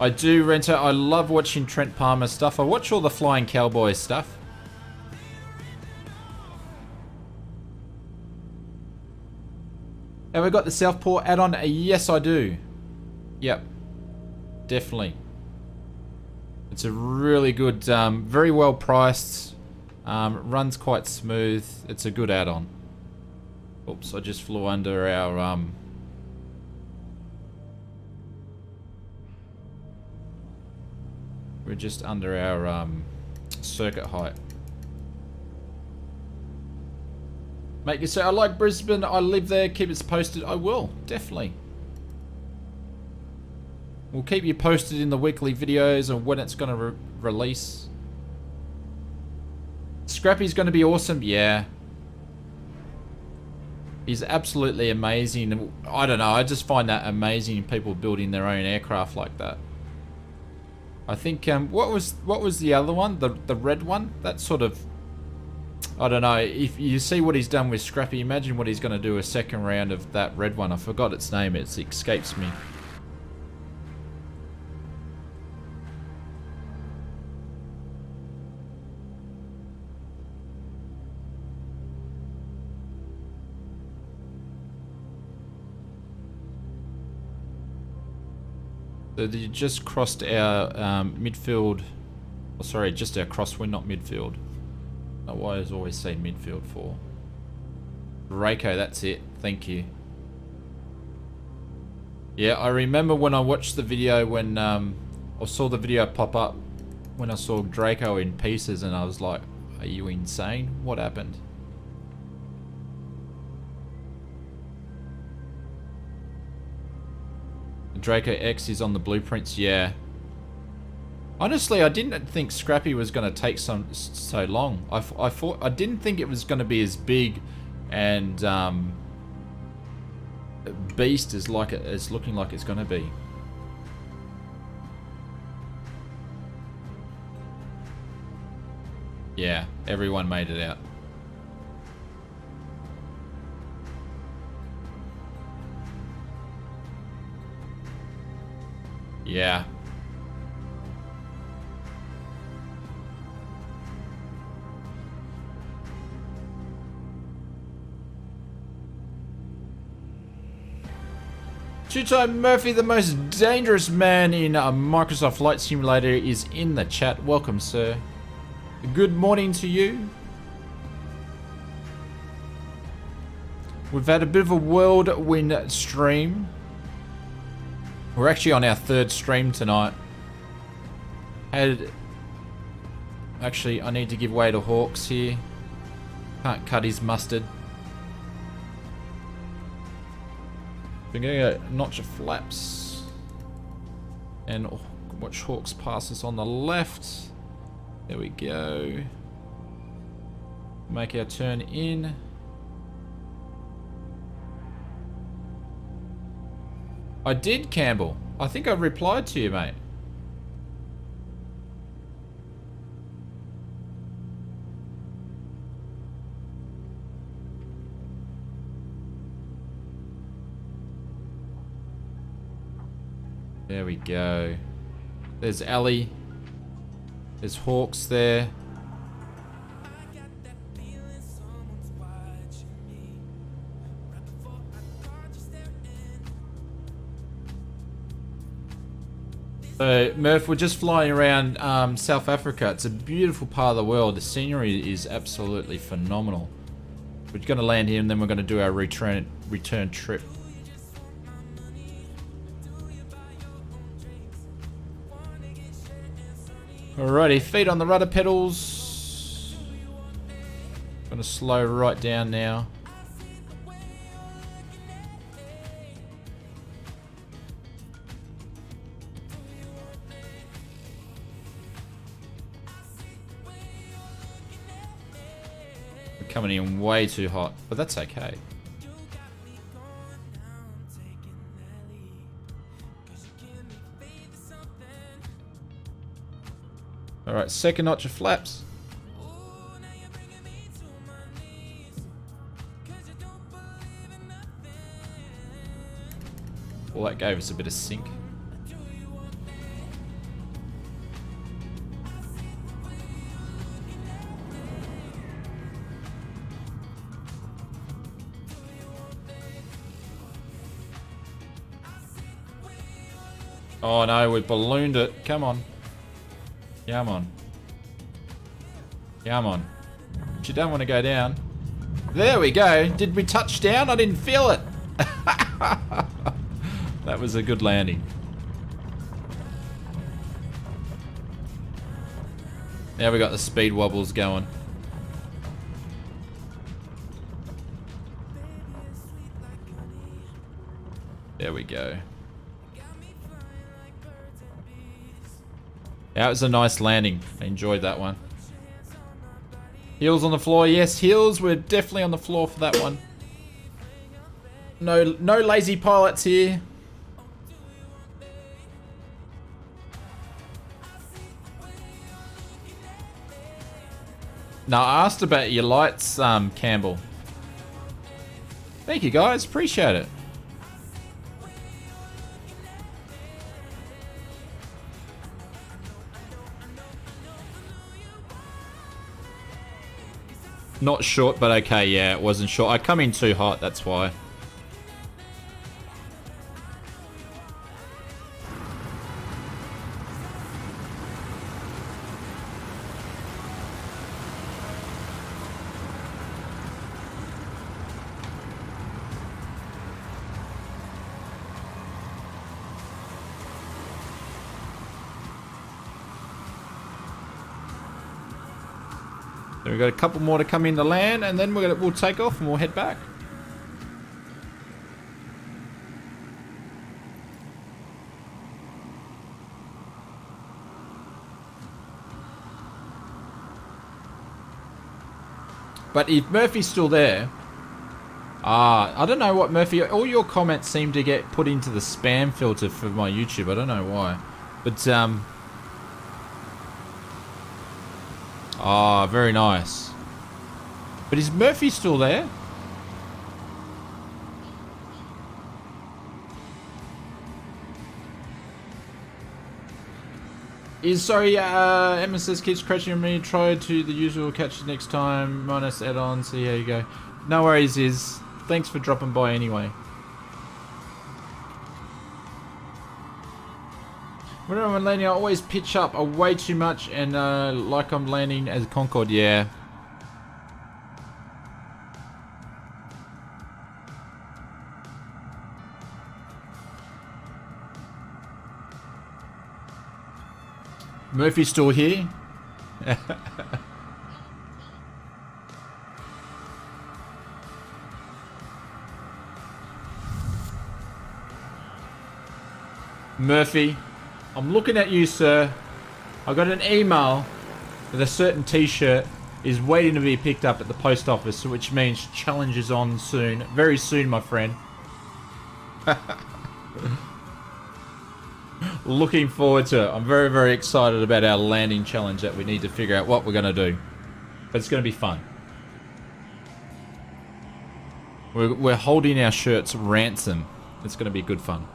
I do, Renter. I love watching Trent Palmer stuff. I watch all the Flying Cowboy stuff. Have I got the Southport add-on? Yes, I do. Yep. Definitely. It's a really good, very well priced. Runs quite smooth. It's a good add-on. Oops, I just flew under our... We're just under our circuit height. Mate, you say, I like Brisbane, I live there, keep us posted. I will, definitely. We'll keep you posted in the weekly videos and when it's going to release. Scrappy's going to be awesome, yeah. He's absolutely amazing. I don't know, I just find that amazing, people building their own aircraft like that. I think what was the other one? The red one? That sort of I don't know. If you see what he's done with Scrappy, imagine what he's going to do a second round of that red one. I forgot its name. It escapes me. So you just crossed our midfield. Oh, sorry, just our crosswind, not midfield. Why does always say midfield for? Draco, that's it. Thank you. Yeah, I remember when I watched the video when I saw the video pop up when I saw Draco in pieces, and I was like, "Are you insane? What happened?" Draco X is on the blueprints, yeah. Honestly, I didn't think Scrappy was going to take so long. I didn't think it was going to be as big and beast as it's looking like it's going to be. Yeah, everyone made it out. Yeah. Two-time Murphy, the most dangerous man in a Microsoft Flight Simulator, is in the chat. Welcome, sir. Good morning to you. We've had a bit of a whirlwind stream. We're actually on our third stream tonight. Actually, I need to give way to Hawks here. Can't cut his mustard. We're going to go notch of flaps. And watch Hawks pass us on the left. There we go. Make our turn in. I did, Campbell. I think I replied to you, mate. There we go. There's Ellie. There's Hawks there. So, Murph, we're just flying around South Africa. It's a beautiful part of the world. The scenery is absolutely phenomenal. We're going to land here and then we're going to do our return trip. Alrighty, feet on the rudder pedals. Gonna slow right down now. We're coming in way too hot, but that's okay. Alright, second notch of flaps. Well, that gave us a bit of sink. Oh no, we ballooned it. Come on. Come on. Come on. But you don't want to go down. There we go. Did we touch down? I didn't feel it. That was a good landing. Now we got the speed wobbles going. There we go. That was a nice landing. I enjoyed that one. Heels on the floor. Yes, heels. We're definitely on the floor for that one. No lazy pilots here. No, I asked about your lights, Campbell. Thank you, guys. Appreciate it. Not short, but okay, yeah, it wasn't short. I come in too hot, that's why. We've got a couple more to come into land, and then we'll take off and we'll head back. But if Murphy's still there, I don't know what Murphy. All your comments seem to get put into the spam filter for my YouTube. I don't know why, but ah, very nice. But is Murphy still there? Emma says keeps crashing on me. Try to the usual, catch you next time. Minus add-on, see how you go. No worries, thanks for dropping by anyway. Whenever I'm landing, I always pitch up way too much and like I'm landing as Concorde, yeah. Murphy's still here. Murphy, I'm looking at you, sir. I got an email that a certain t-shirt is waiting to be picked up at the post office, which means challenge is on soon. Very soon, my friend. Looking forward to it. I'm very, very excited about our landing challenge that we need to figure out what we're going to do. But it's going to be fun. We're holding our shirts ransom. It's going to be good fun.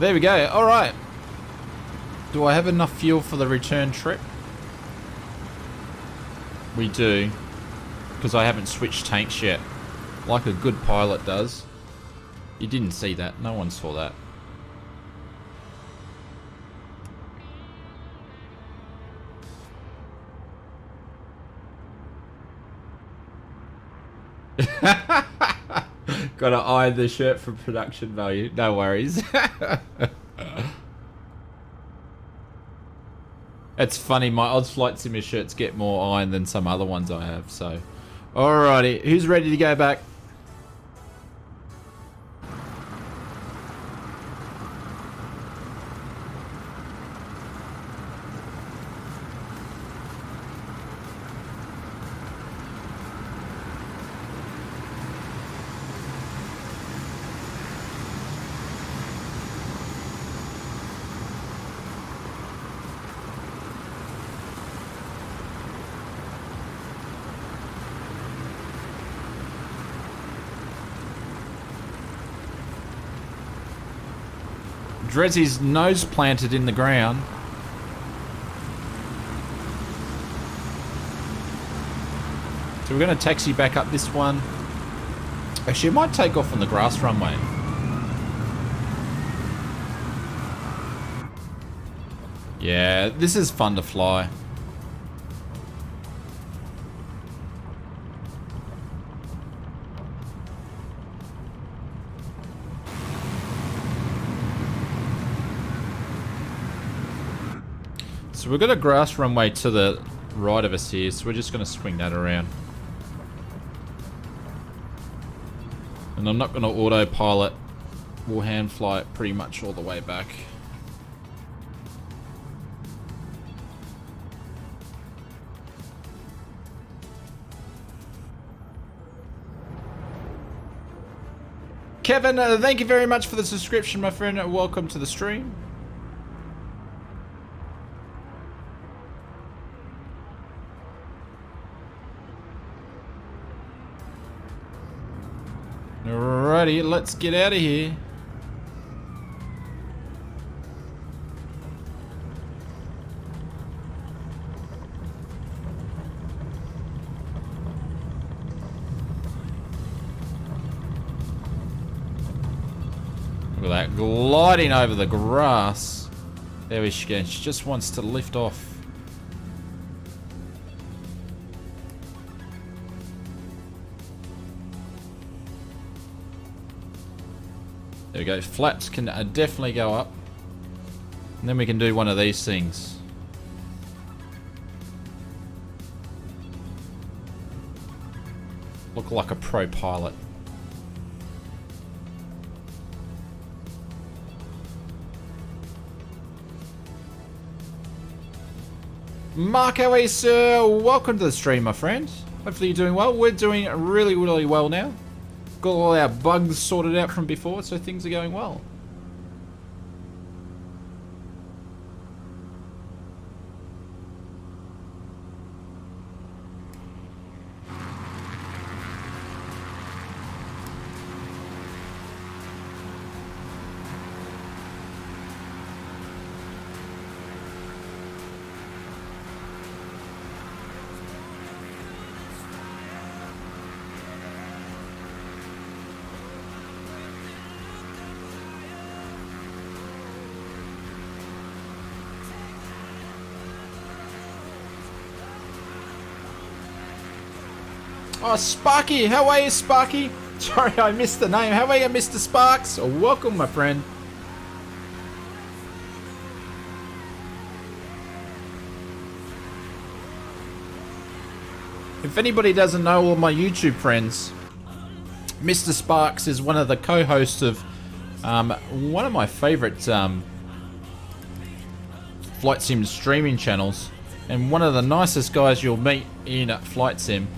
There we go. All right. Do I have enough fuel for the return trip? We do. Because I haven't switched tanks yet. Like a good pilot does. You didn't see that. No one saw that. Gotta eye the shirt for production value. No worries. It's funny, my Odds Flight Simmer shirts get more iron than some other ones I have, so. Alrighty, who's ready to go back? Dressy's nose planted in the ground. So we're going to taxi back up this one. Actually, it might take off on the grass runway. Yeah, this is fun to fly. So we've got a grass runway to the right of us here, so we're just going to swing that around. And I'm not going to autopilot we'll hand fly it pretty much all the way back. Kevin, thank you very much for the subscription, my friend. Welcome to the stream. Alrighty, let's get out of here. Look at that, gliding over the grass. There she goes. She just wants to lift off. There we go. Flaps can definitely go up. And then we can do one of these things. Look like a pro pilot. Mark, how are you, sir? Welcome to the stream, my friend. Hopefully you're doing well. We're doing really, really well now. Got all our bugs sorted out from before, so things are going well. Oh, Sparky, how are you, Sparky? Sorry, I missed the name. How are you, Mr. Sparks? Oh, welcome, my friend. If anybody doesn't know, all my YouTube friends, Mr. Sparks is one of the co-hosts of one of my favorite flight sim streaming channels, and one of the nicest guys you'll meet in flight sim.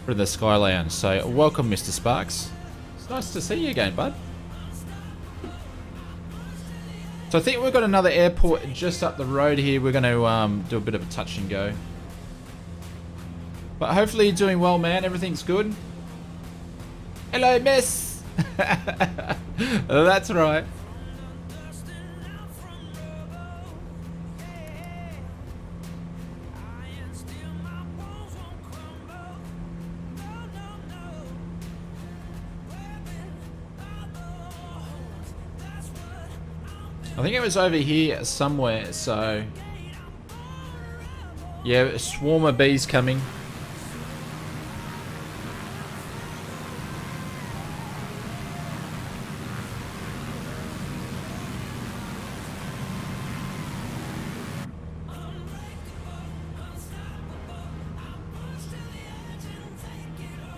For the Sky Lounge. So welcome, Mr. Sparks. It's nice to see you again, bud. So I think we've got another airport just up the road here. We're going to do a bit of a touch and go. But hopefully you're doing well, man. Everything's good. Hello, miss. That's right. I think it was over here somewhere, so yeah, a swarm of bees coming.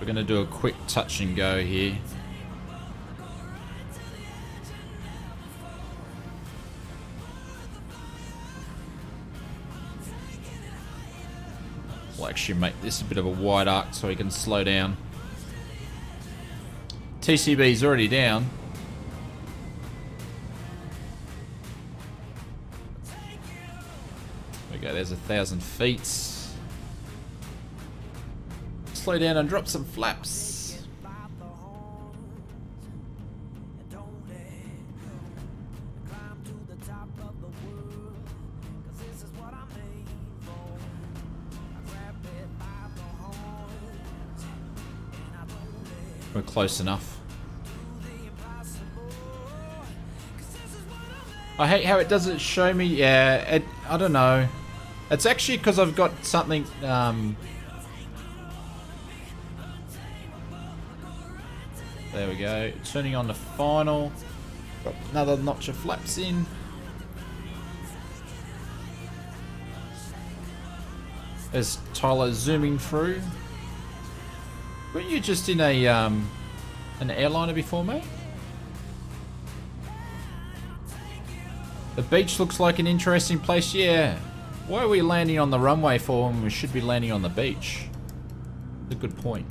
We're going to do a quick touch and go here. We'll actually make this a bit of a wide arc so we can slow down. TCB's already down. There we go, there's 1,000 feet. Slow down and drop some flaps. We're close enough. I hate how it doesn't show me. Yeah, I don't know. It's actually because I've got something. There we go. Turning on the final. Got another notch of flaps in. There's Tyler zooming through. Weren't you just in a an airliner before, mate? The beach looks like an interesting place. Yeah. Why are we landing on the runway for when we should be landing on the beach? That's a good point.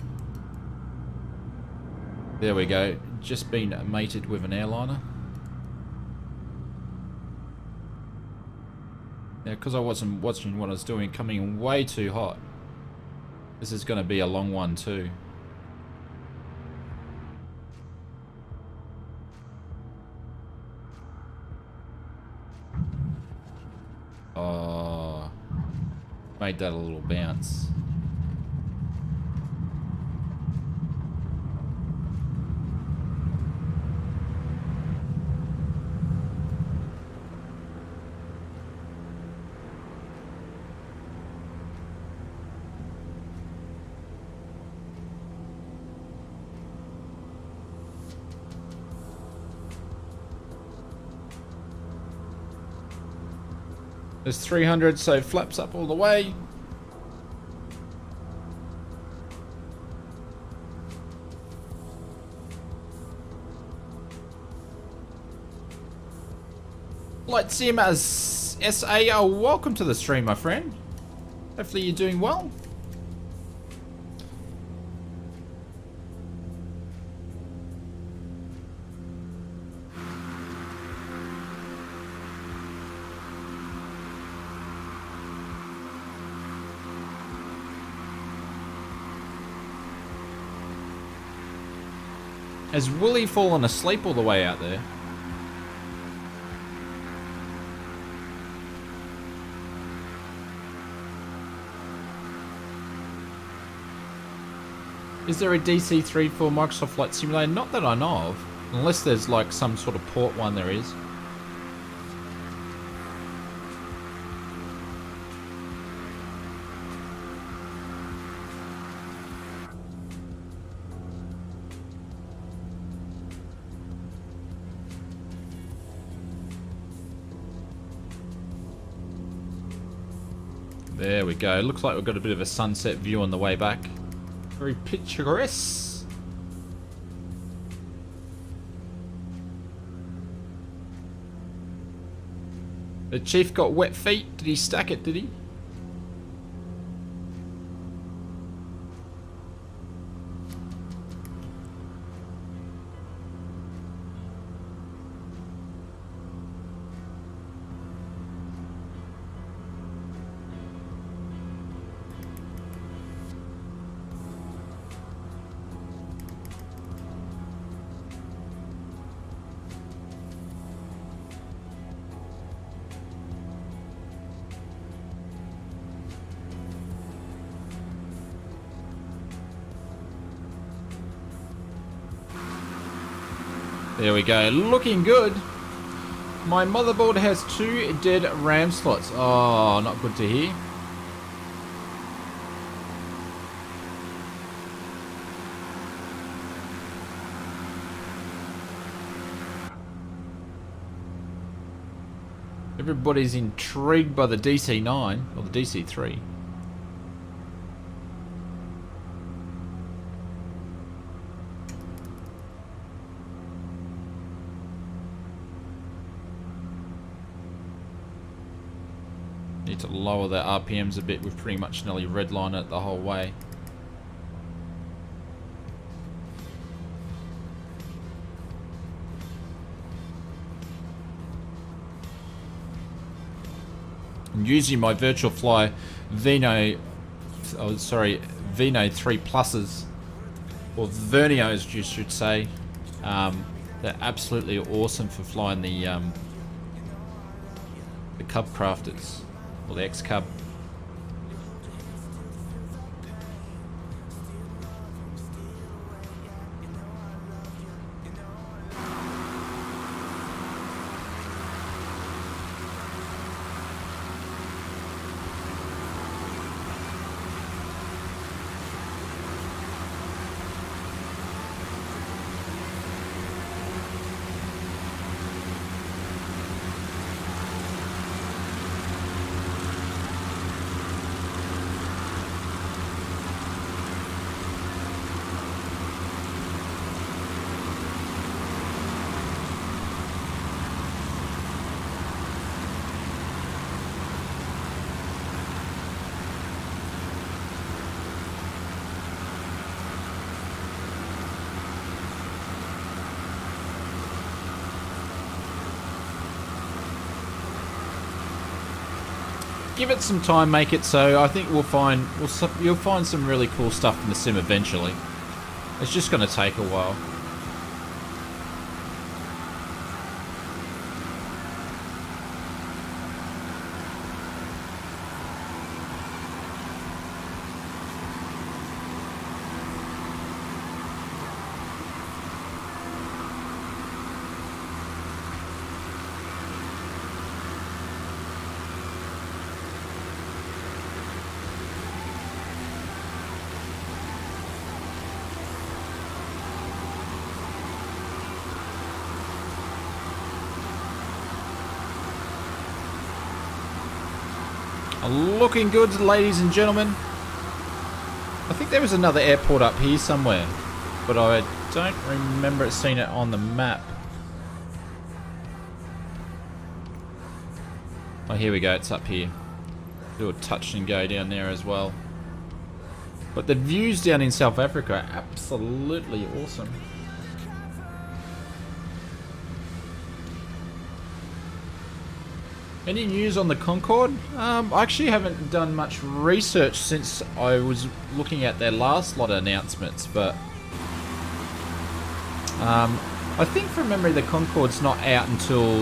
There we go. Just been mated with an airliner. Yeah, because I wasn't watching what I was doing, coming in way too hot. This is going to be a long one too. Oh, made that a little bounce. There's 300, so flaps up all the way. Let's see him as SA. Welcome to the stream, my friend. Hopefully you're doing well. Has Willie fallen asleep all the way out there? Is there a DC3 for Microsoft Flight Simulator? Not that I know of. Unless there's like some sort of port one there is. There we go. Looks like we've got a bit of a sunset view on the way back. Very picturesque. The chief got wet feet. Did he stack it, did he? There we go, looking good. My motherboard has 2 dead RAM slots. Oh, not good to hear. Everybody's intrigued by the DC9 or the DC3. Need to lower the RPMs a bit. We've pretty much nearly redlined it the whole way. I'm using my Virtual Fly Vino 3 Pluses, or Vernios you should say. They're absolutely awesome for flying the Cub Crafters. Or the X-Cub. give it some time, make it so. I think you'll find some really cool stuff in the sim eventually. It's just going to take a while. Looking good, ladies and gentlemen. I think there was another airport up here somewhere, but I don't remember seeing it on the map. Oh, here we go. It's up here. Do a touch and go down there as well. But the views down in South Africa are absolutely awesome. Any news on the Concorde? I actually haven't done much research since I was looking at their last lot of announcements, but I think from memory the Concorde's not out until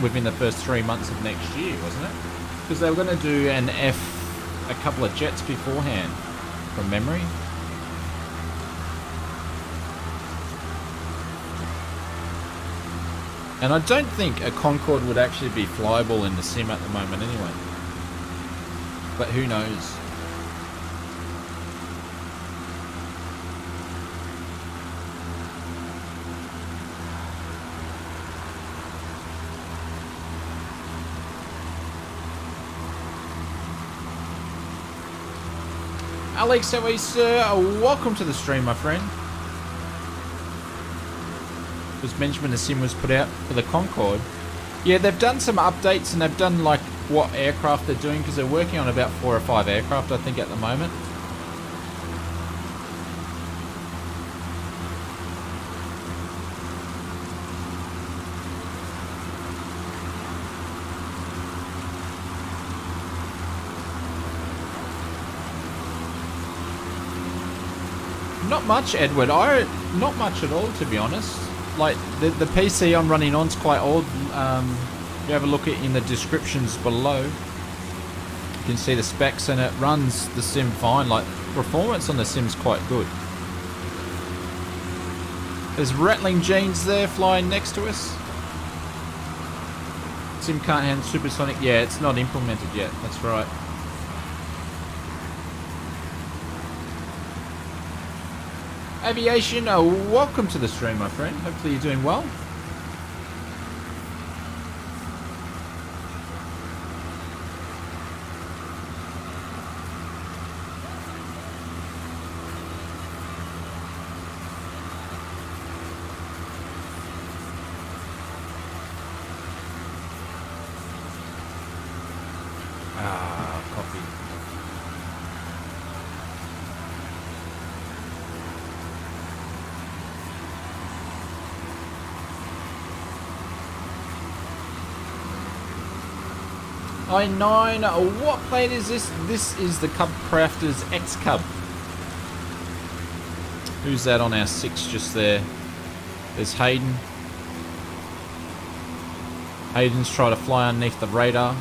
within the first 3 months of next year, wasn't it? Because they were going to do a couple of jets beforehand, from memory. And I don't think a Concorde would actually be flyable in the sim at the moment anyway. But who knows? Alex, how are you, sir? Welcome to the stream, my friend. Was mentioned when the sim was put out for the Concorde. Yeah, they've done some updates and they've done like what aircraft they're doing, because they're working on about 4 or 5 aircraft I think at the moment. Not much, Edward. Not much at all, to be honest. Like, the PC I'm running on's quite old. You have a look in the descriptions below. You can see the specs and it runs the sim fine. Like, performance on the sim's quite good. There's Rattling Jeans there flying next to us. Sim can't handle supersonic. Yeah, it's not implemented yet. That's right. Aviation, welcome to the stream, my friend. Hopefully you're doing well. Coffee. I9, what plane is this? This is the Cub Crafters X Cub. Who's that on our 6 just there? There's Hayden. Hayden's trying to fly underneath the radar.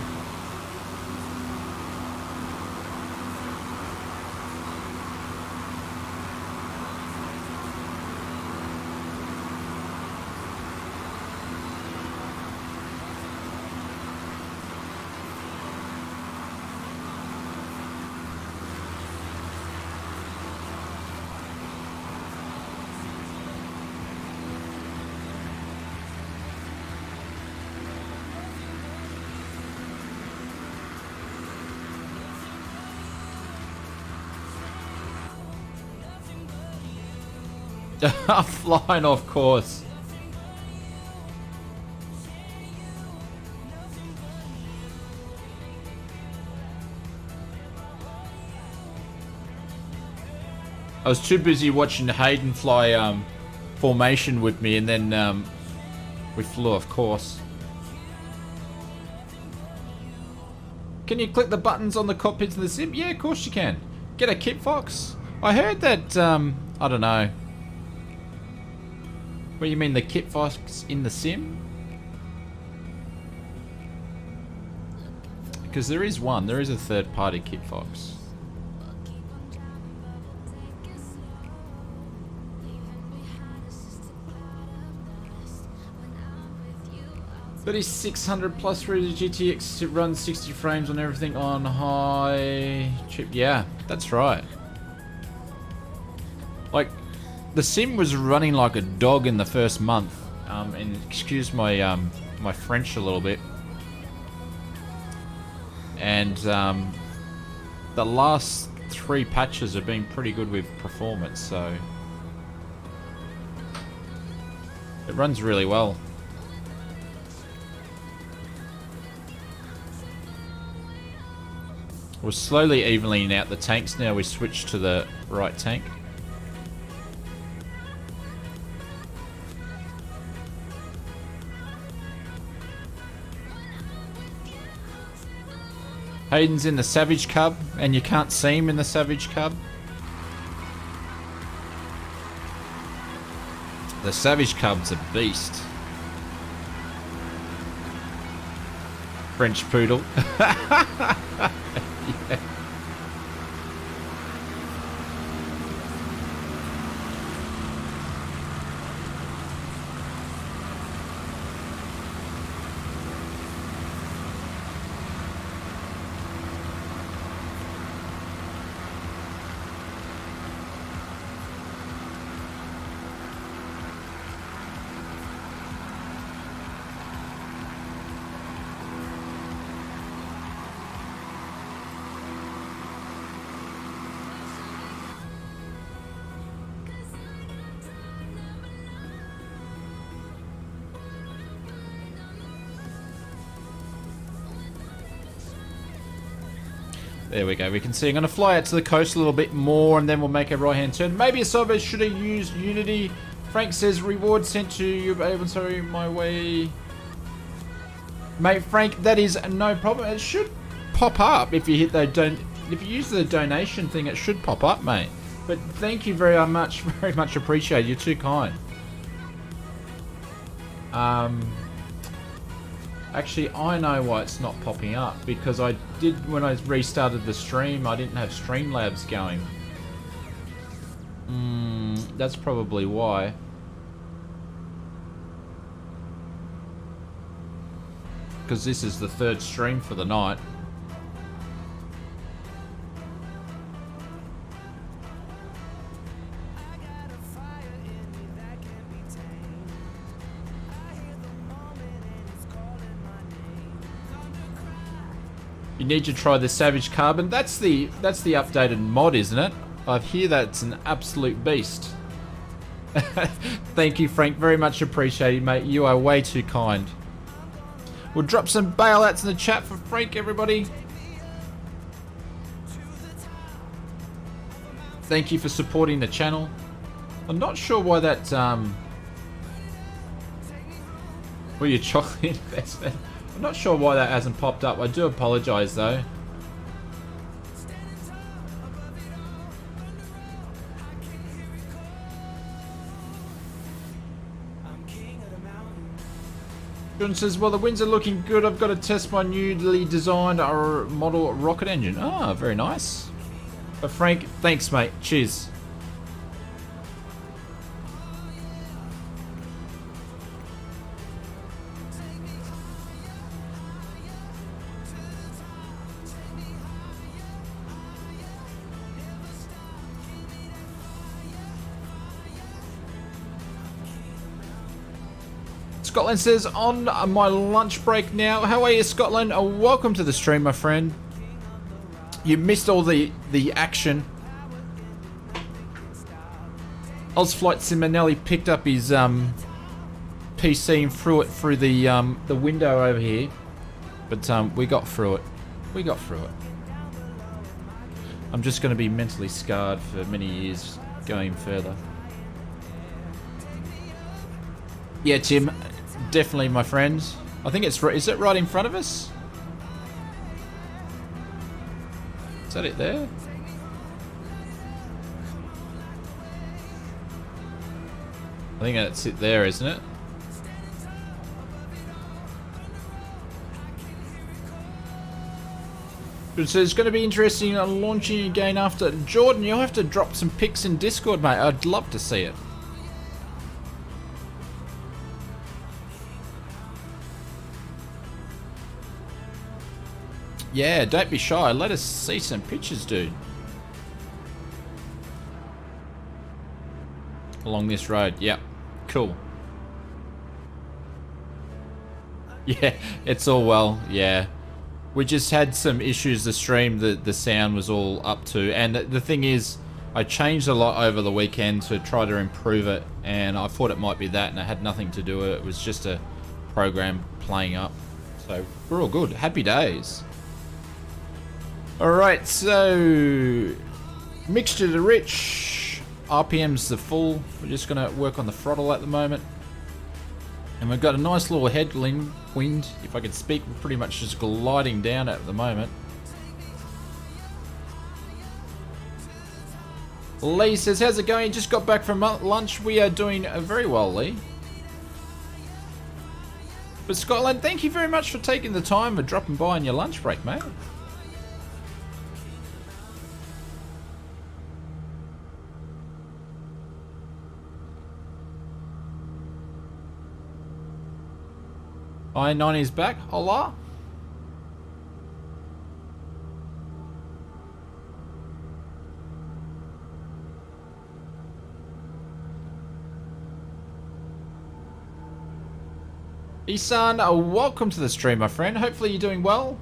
Flying off course. I was too busy watching Hayden fly formation with me, and then we flew off course. Can you click the buttons on the cockpits of the sim? Yeah, of course you can. Get a kit fox. I heard that, I don't know. What do you mean, the kit fox in the sim? Because there is one. There is a third-party kit fox. But is 600 plus through the GTX, it runs 60 frames on everything on high chip. Yeah, that's right. Like, the sim was running like a dog in the first month. And excuse my my French a little bit. And the last 3 patches have been pretty good with performance, so it runs really well. We're slowly evening out the tanks now. We switch to the right tank. Hayden's in the Savage Cub, and you can't see him in the Savage Cub. The Savage Cub's a beast. French poodle. Yeah. There we go. We can see I'm going to fly out to the coast a little bit more, and then we'll make a right-hand turn. Maybe a server should have used Unity. Frank says reward sent to you. I'm sorry, my way. Mate, Frank, that is no problem. It should pop up if you hit the if you use the donation thing. It should pop up, mate. But thank you very much appreciated. You're too kind. Actually, I know why it's not popping up, because I did, when I restarted the stream, I didn't have Streamlabs going. That's probably why. Because this is the 3rd stream for the night. You need to try the Savage Carbon. That's the updated mod, isn't it? I hear that's an absolute beast. Thank you, Frank. Very much appreciated, mate. You are way too kind. We'll drop some bailouts in the chat for Frank, everybody. Thank you for supporting the channel. I'm not sure why that well, your chocolate investment. I'm not sure why that hasn't popped up. I do apologise though. John says, well, the winds are looking good. I've got to test my newly designed model rocket engine. Ah, very nice. But Frank, thanks, mate. Cheers. Scotland says, on my lunch break now. How are you, Scotland? Welcome to the stream, my friend. You missed all the action. Ozflight Simonelli picked up his PC and threw it through the window over here. But we got through it. We got through it. I'm just going to be mentally scarred for many years going further. Yeah, Tim. Definitely, my friends. I think it's... Is it right in front of us? Is that it there? I think that's it there, isn't it? So it's going to be interesting launching again after. Jordan, you'll have to drop some pics in Discord, mate. I'd love to see it. Yeah, don't be shy. Let us see some pictures, dude. Along this road. Yep. Cool. Yeah, it's all well. Yeah. We just had some issues, the stream, the sound was all up to. And the thing is, I changed a lot over the weekend to try to improve it. And I thought it might be that, and it had nothing to do with it. It was just a program playing up. So, we're all good. Happy days. Alright, so... Mixture to rich. RPM's the full. We're just going to work on the throttle at the moment. And we've got a nice little headwind. If I could speak, we're pretty much just gliding down at the moment. Lee says, how's it going? Just got back from lunch. We are doing very well, Lee. But Scotland, thank you very much for taking the time for dropping by on your lunch break, mate. I-90's back. Hola. Isan, welcome to the stream, my friend. Hopefully you're doing well.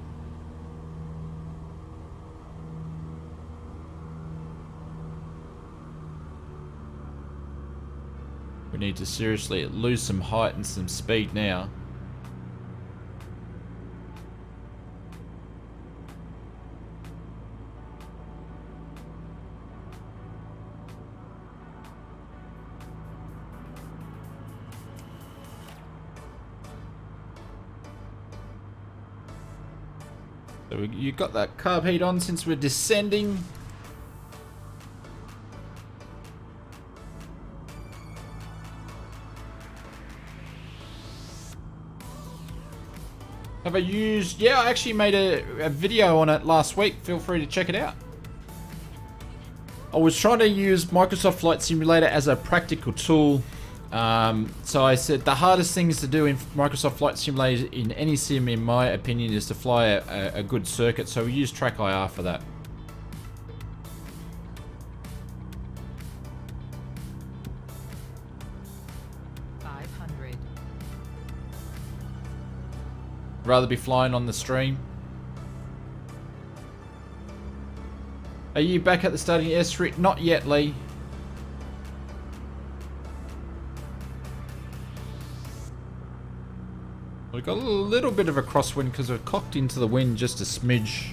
We need to seriously lose some height and some speed now. So you got that carb heat on since we're descending. Have I used... Yeah, I actually made a video on it last week. Feel free to check it out. I was trying to use Microsoft Flight Simulator as a practical tool. So I said the hardest things to do in Microsoft Flight Simulator in any sim, in my opinion, is to fly a good circuit. So we use Track IR for that. Rather be flying on the stream. Are you back at the starting airstrip? Not yet, Lee. We've got a little bit of a crosswind because we're cocked into the wind just a smidge.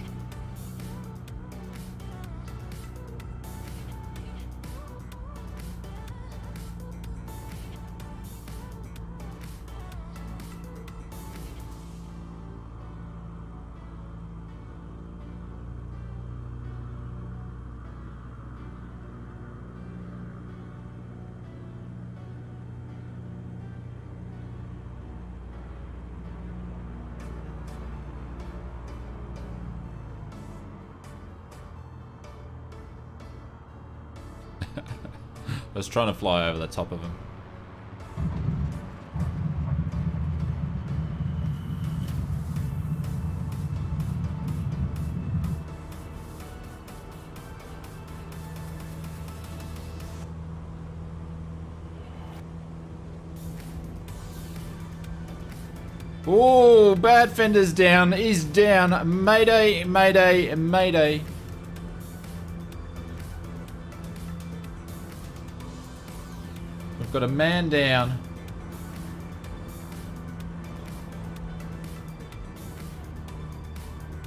I was trying to fly over the top of him. Oh, bad fender's down. He's down. Mayday, mayday, mayday. We've got a man down.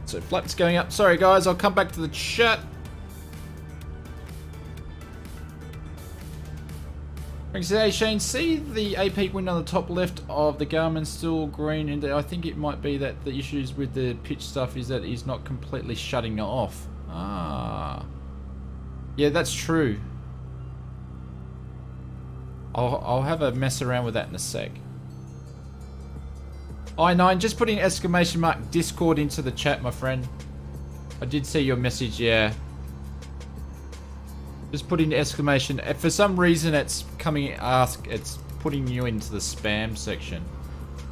So flaps going up. Sorry guys, I'll come back to the chat. Hey Shane, see the AP window on the top left of the Garmin still green, and I think it might be that the issues with the pitch stuff is that he's not completely shutting it off. Ah. Yeah, that's true. I'll have a mess around with that in a sec. I9, just putting exclamation mark Discord into the chat, my friend. I did see your message, yeah. Just putting exclamation. If for some reason it's it's putting you into the spam section.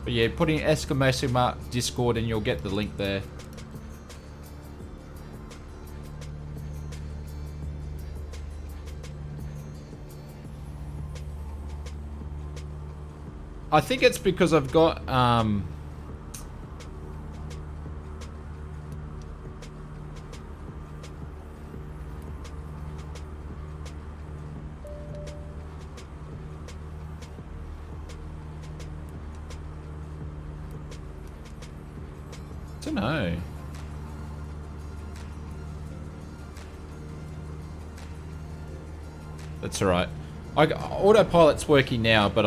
But yeah, putting exclamation mark Discord and you'll get the link there. I think it's because I've got don't know. That's alright. Autopilot's working now, but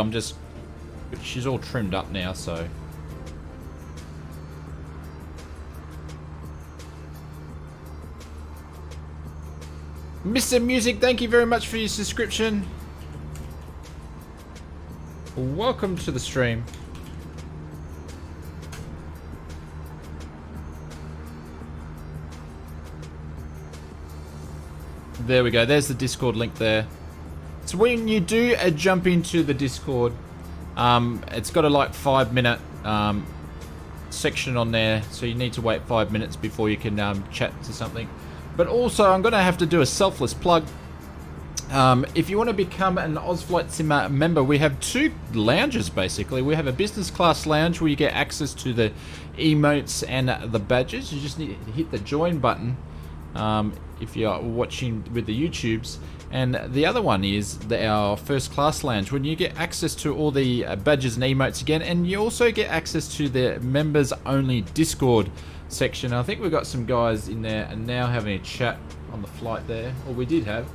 she's all trimmed up now, so. Mr. Music, thank you very much for your subscription. Welcome to the stream. There we go. There's the Discord link there. So when you do jump into the Discord, it's got a like 5-minute section on there, so you need to wait 5 minutes before you can chat to something. But also, I'm going to have to do a selfless plug. If you want to become an OzFlight Simmer member, we have 2 lounges basically. We have a business class lounge where you get access to the emotes and the badges. You just need to hit the join button if you're watching with the YouTubes. And the other one is our first class lounge, when you get access to all the badges and emotes again, and you also get access to the members only Discord section. I think we've got some guys in there and now having a chat on the flight there, or we did have.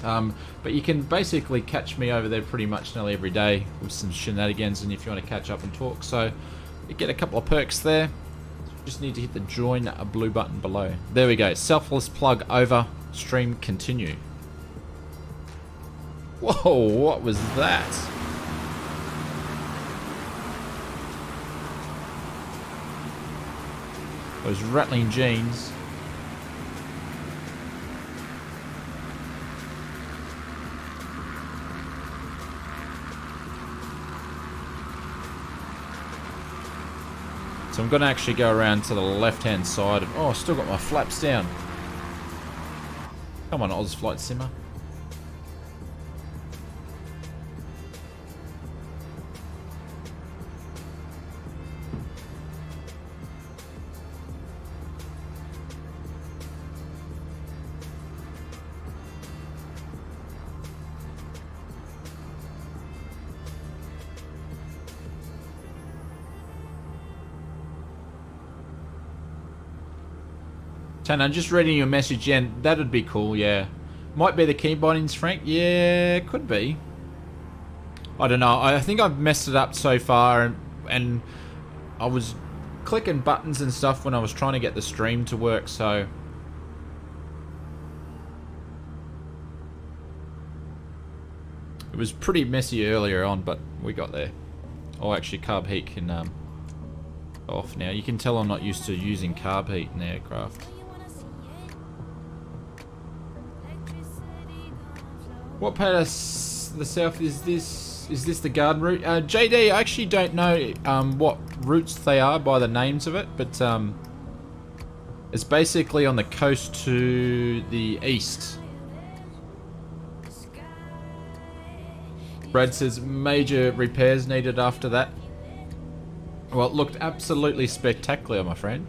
But you can basically catch me over there pretty much nearly every day with some shenanigans, and if you want to catch up and talk, so you get a couple of perks there. Just need to hit the join blue button below. There we go. Selfless plug over. Stream continue. Whoa, what was that? Those rattling jeans. So I'm going to actually go around to the left-hand side of... Oh, I still got my flaps down. Come on, OzFlight Simmer. Tan, I'm just reading your message, yeah, that'd be cool, yeah. Might be the key bindings, Frank. Yeah, could be. I don't know. I think I've messed it up so far, and I was clicking buttons and stuff when I was trying to get the stream to work, so... It was pretty messy earlier on, but we got there. Oh, actually, carb heat can off now. You can tell I'm not used to using carb heat in the aircraft. What part of the south is this? Is this the garden route? JD, I actually don't know what routes they are by the names of it, but it's basically on the coast to the east. Brad says major repairs needed after that. Well, it looked absolutely spectacular, my friend.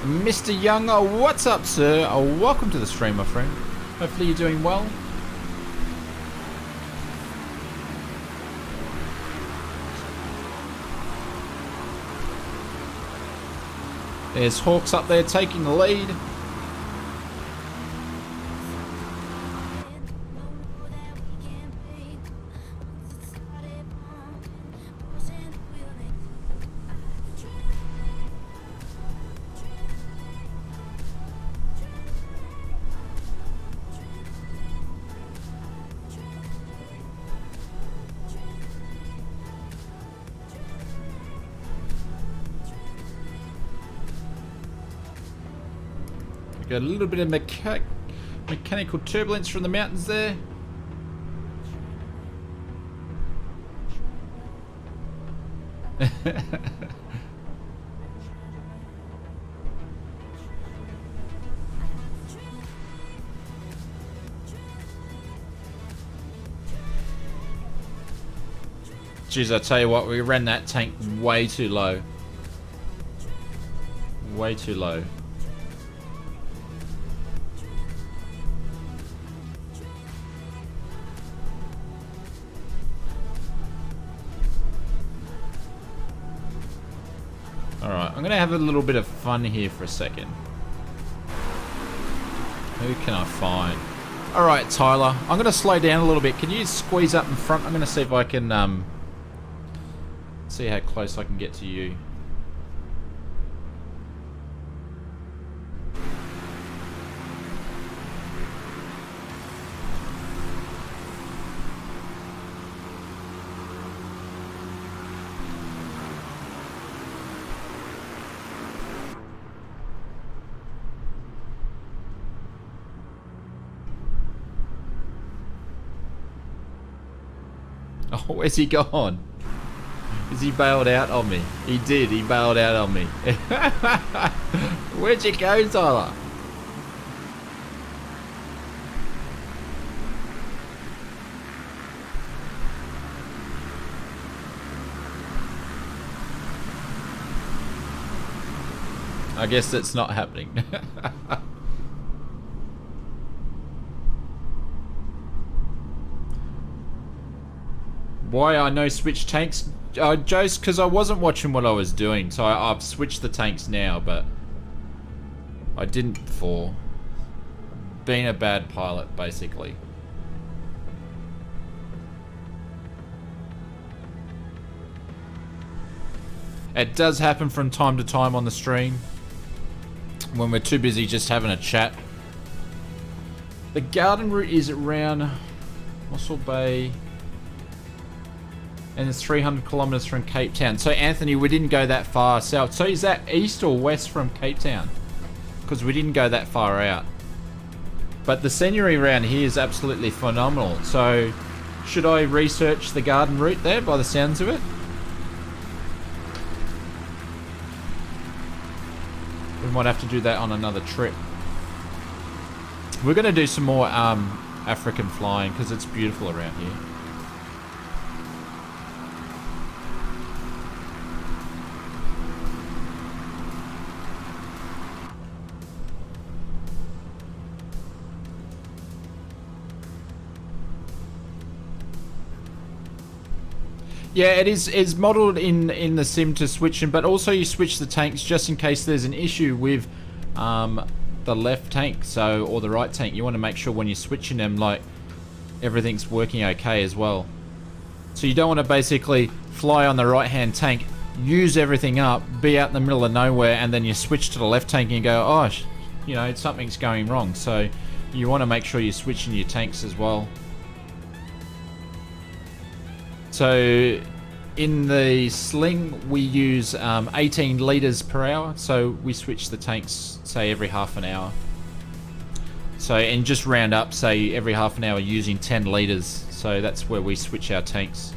Mr. Young, what's up, sir? Welcome to the stream, my friend. Hopefully you're doing well. There's Hawks up there taking the lead. Got a little bit of mechanical turbulence from the mountains there. Jeez, I tell you what, we ran that tank way too low. Way too low. Alright, I'm going to have a little bit of fun here for a second. Who can I find? Alright, Tyler, I'm going to slow down a little bit. Can you squeeze up in front? I'm going to see if I can, see how close I can get to you. Oh, where's he gone? Is he bailed out on me? He did, he bailed out on me. Where'd you go, Tyler? I guess that's not happening. Why I no switch tanks? Joe's because I wasn't watching what I was doing, so I've switched the tanks now, but I didn't before. Being a bad pilot, basically. It does happen from time to time on the stream when we're too busy just having a chat. The garden route is around Mossel Bay. And it's 300 kilometers from Cape Town. So Anthony, we didn't go that far south. So is that east or west from Cape Town? Because we didn't go that far out. But the scenery around here is absolutely phenomenal. So should I research the garden route there by the sounds of it? We might have to do that on another trip. We're going to do some more African flying because it's beautiful around here. Yeah, it's modelled in the sim to switch them, but also you switch the tanks just in case there's an issue with the left tank, or the right tank. You want to make sure when you're switching them, like, everything's working okay as well. So you don't want to basically fly on the right-hand tank, use everything up, be out in the middle of nowhere, and then you switch to the left tank and you go, oh, you know, something's going wrong. So you want to make sure you're switching your tanks as well. So in the sling we use 18 litres per hour, so we switch the tanks say every half an hour. So, and just round up, say every half an hour using 10 litres, so that's where we switch our tanks.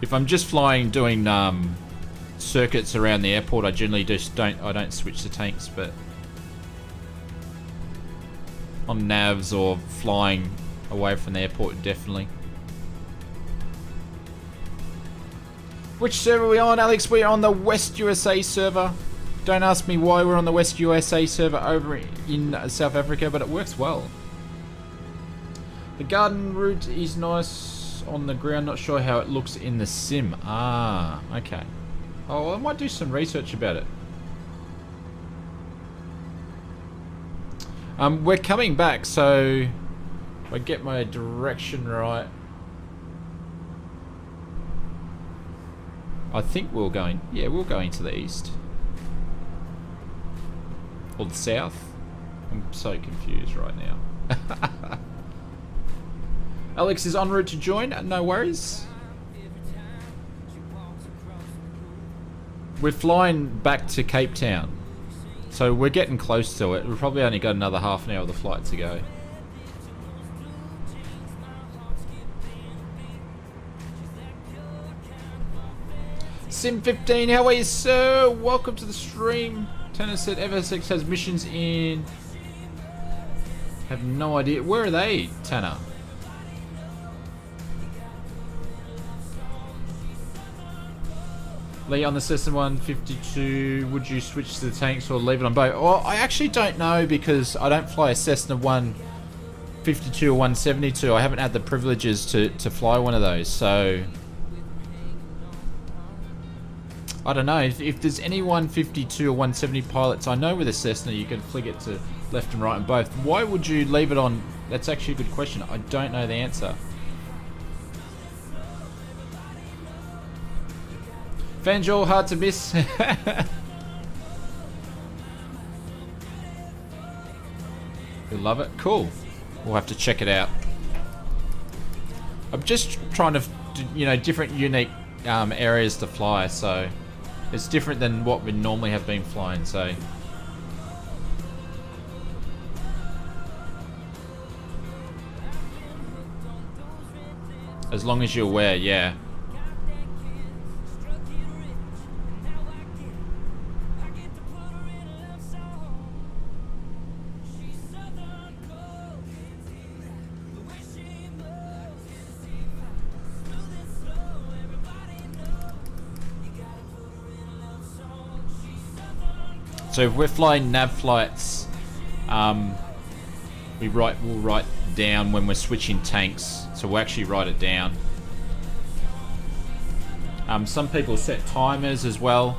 If I'm just flying doing circuits around the airport, I generally just don't switch the tanks, but on navs or flying away from the airport, definitely. Which server are we on, Alex? We're on the West USA server. Don't ask me why we're on the West USA server over in South Africa, but it works well. The garden route is nice on the ground. Not sure how it looks in the sim. Ah, okay. Oh, well, I might do some research about it. We're coming back, so if I get my direction right, I think we're going, yeah, we're going to the east. Or the south. I'm so confused right now. Alex is en route to join, no worries. We're flying back to Cape Town. So we're getting close to it. We've probably only got another half an hour of the flight to go. Sim15, how are you, sir? Welcome to the stream. Tanner said FSX has missions in... Have no idea. Where are they, Tanner? Lee, on the Cessna 152, would you switch to the tanks or leave it on both? Well, I actually don't know because I don't fly a Cessna 152 or 172. I haven't had the privileges to fly one of those, so... I don't know. If there's any 152 or 170 pilots I know with a Cessna, you can flick it to left and right on both. Why would you leave it on? That's actually a good question. I don't know the answer. FAIJ, hard to miss. You love it? Cool. We'll have to check it out. I'm just trying to, you know, different unique areas to fly, so it's different than what we normally have been flying, so. As long as you're aware, yeah. So if we're flying nav flights, we'll write down when we're switching tanks. So we'll actually write it down. Some people set timers as well,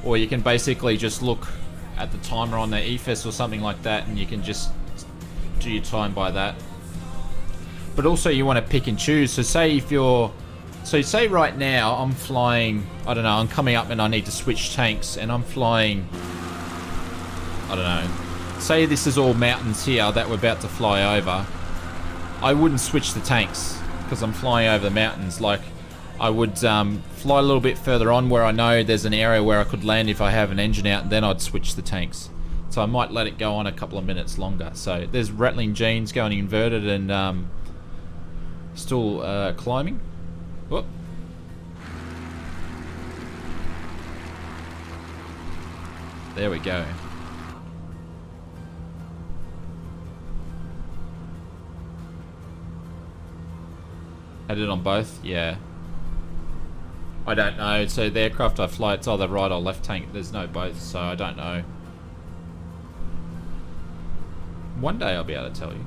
or you can basically just look at the timer on the EFS or something like that, and you can just do your time by that. But also you want to pick and choose. So say if you're, say right now I'm flying, I don't know, I'm coming up and I need to switch tanks, and I'm flying, I don't know, say this is all mountains here that we're about to fly over. I wouldn't switch the tanks because I'm flying over the mountains. Like, I would fly a little bit further on where I know there's an area where I could land if I have an engine out, and then I'd switch the tanks. So I might let it go on a couple of minutes longer. So there's rattling jeans going inverted and still climbing. Whoop. There we go. Had it on both? Yeah. I don't know. So the aircraft I fly, it's either right or left tank. There's no both, so I don't know. One day I'll be able to tell you.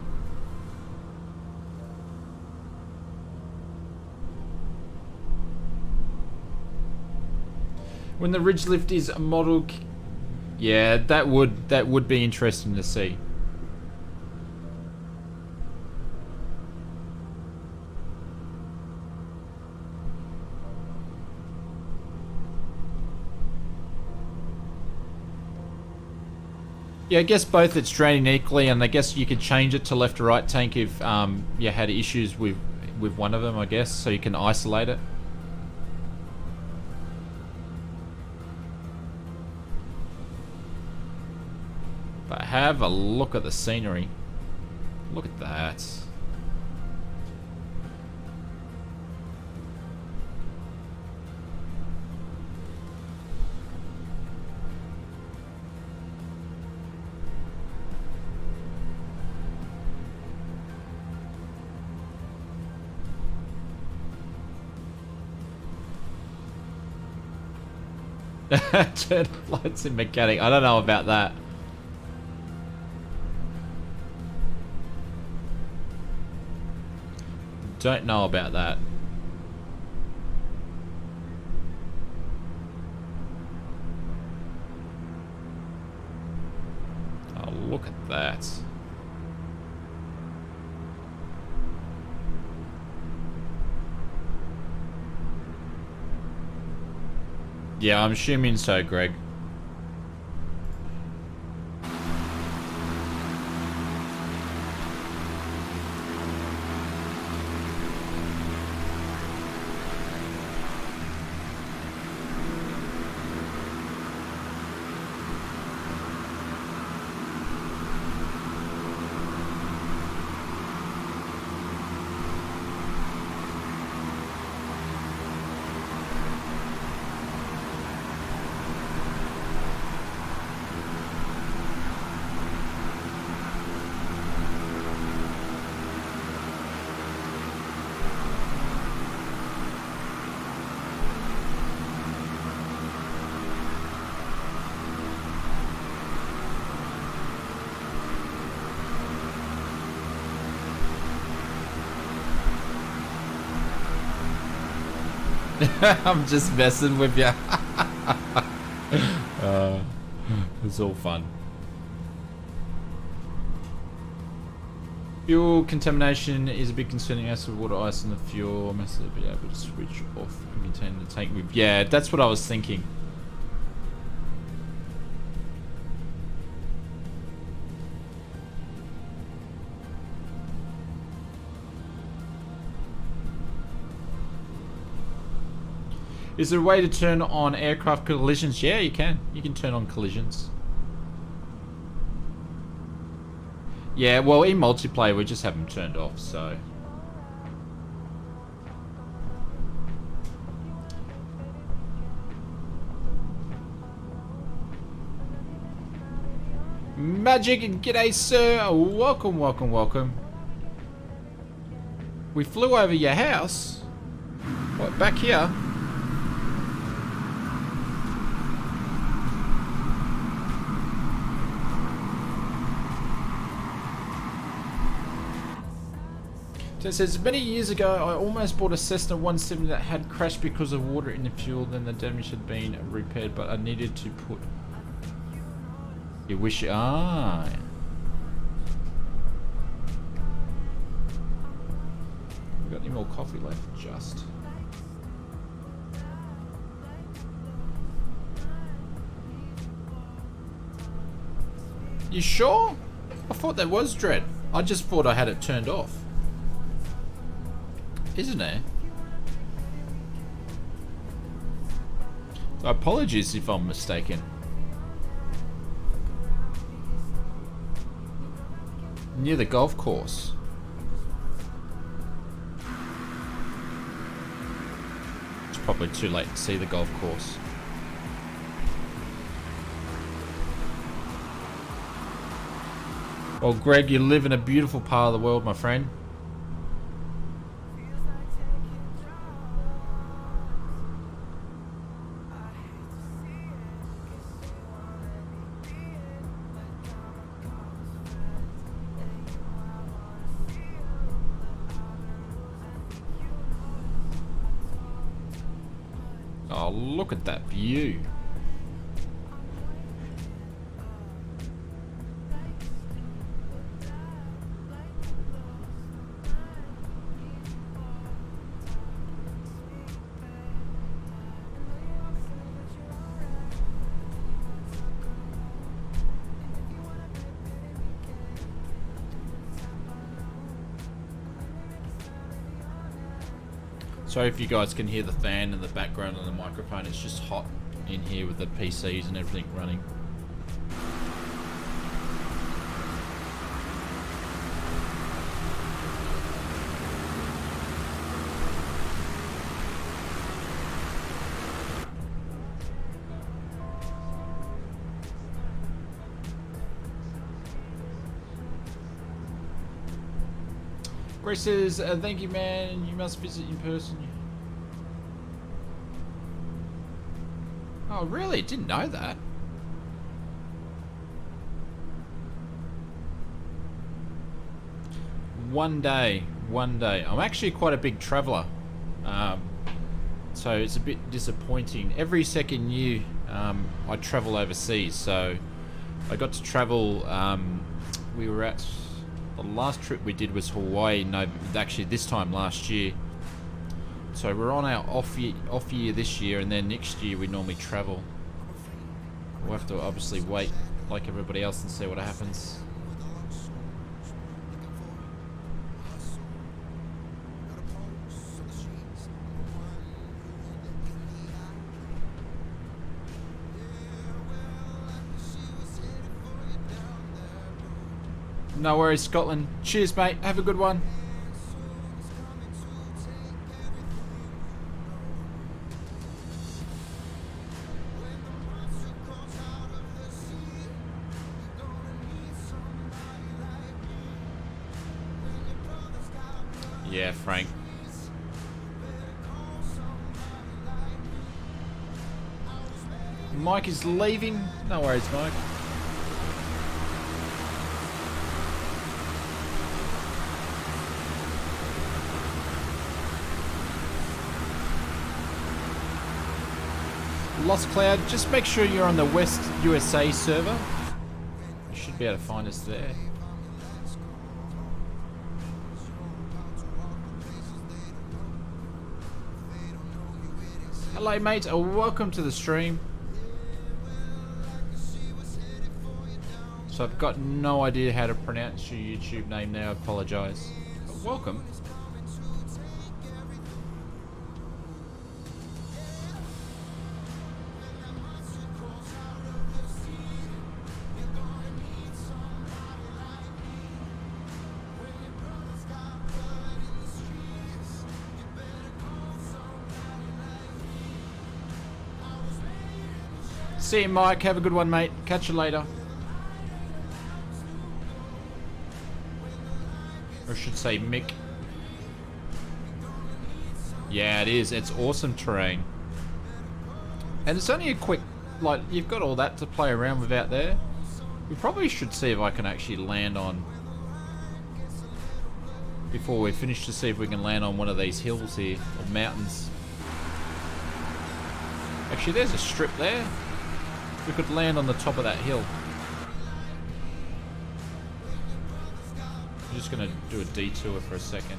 When the ridge lift is a model... Yeah, that would be interesting to see. Yeah, I guess both it's draining equally, and I guess you could change it to left or right tank if you had issues with one of them, I guess, so you can isolate it. But have a look at the scenery. Look at that. Turn lights in mechanic. I don't know about that. Don't know about that. Oh, look at that. Yeah, I'm assuming so, Greg. I'm just messing with you. It's all fun. Fuel contamination is a big concerning acid, water, ice in the fuel. Method to be able to switch off and contain the tank with. Yeah, that's what I was thinking. Is there a way to turn on aircraft collisions? Yeah, you can. You can turn on collisions. Yeah, well, in multiplayer, we just have them turned off, so... Magic and g'day, sir. Welcome, welcome, welcome. We flew over your house. What, back here? So it says, many years ago, I almost bought a Cessna 170 that had crashed because of water in the fuel. Then the damage had been repaired, but I needed to put... You wish... Ah. Got any more coffee left? Just. You sure? I thought there was dread. I just thought I had it turned off. Isn't it? Apologies if I'm mistaken. Near the golf course. It's probably too late to see the golf course. Well, Greg, you live in a beautiful part of the world, my friend. Oh, look at that view. Sorry if you guys can hear the fan in the background and the microphone. It's just hot in here with the PCs and everything running. Grace says, thank you, man. You must visit in person. Oh, Oh, really? Didn't know that. One day. I'm actually quite a big traveller. So it's a bit disappointing. Every second year, I travel overseas. So I got to travel, we were at, the last trip we did was Hawaii, no, actually this time last year. So we're on our off year this year, and then next year we normally travel. We'll have to obviously wait like everybody else and see what happens. No worries, Scotland. Cheers, mate. Have a good one. Yeah, Frank. Mike is leaving. No worries, Mike. Lost Cloud, just make sure you're on the West USA server. You should be able to find us there. Hello mate, welcome to the stream. So I've got no idea how to pronounce your YouTube name now, I apologise. Welcome. See you, Mike. Have a good one, mate. Catch you later. Or I should say Mick. Yeah, it is. It's awesome terrain. And it's only a quick, like, you've got all that to play around with out there. We probably should see if I can actually land on, before we finish, to see if we can land on one of these hills here, or mountains. Actually, there's a strip there. We could land on the top of that hill. I'm just going to do a detour for a second.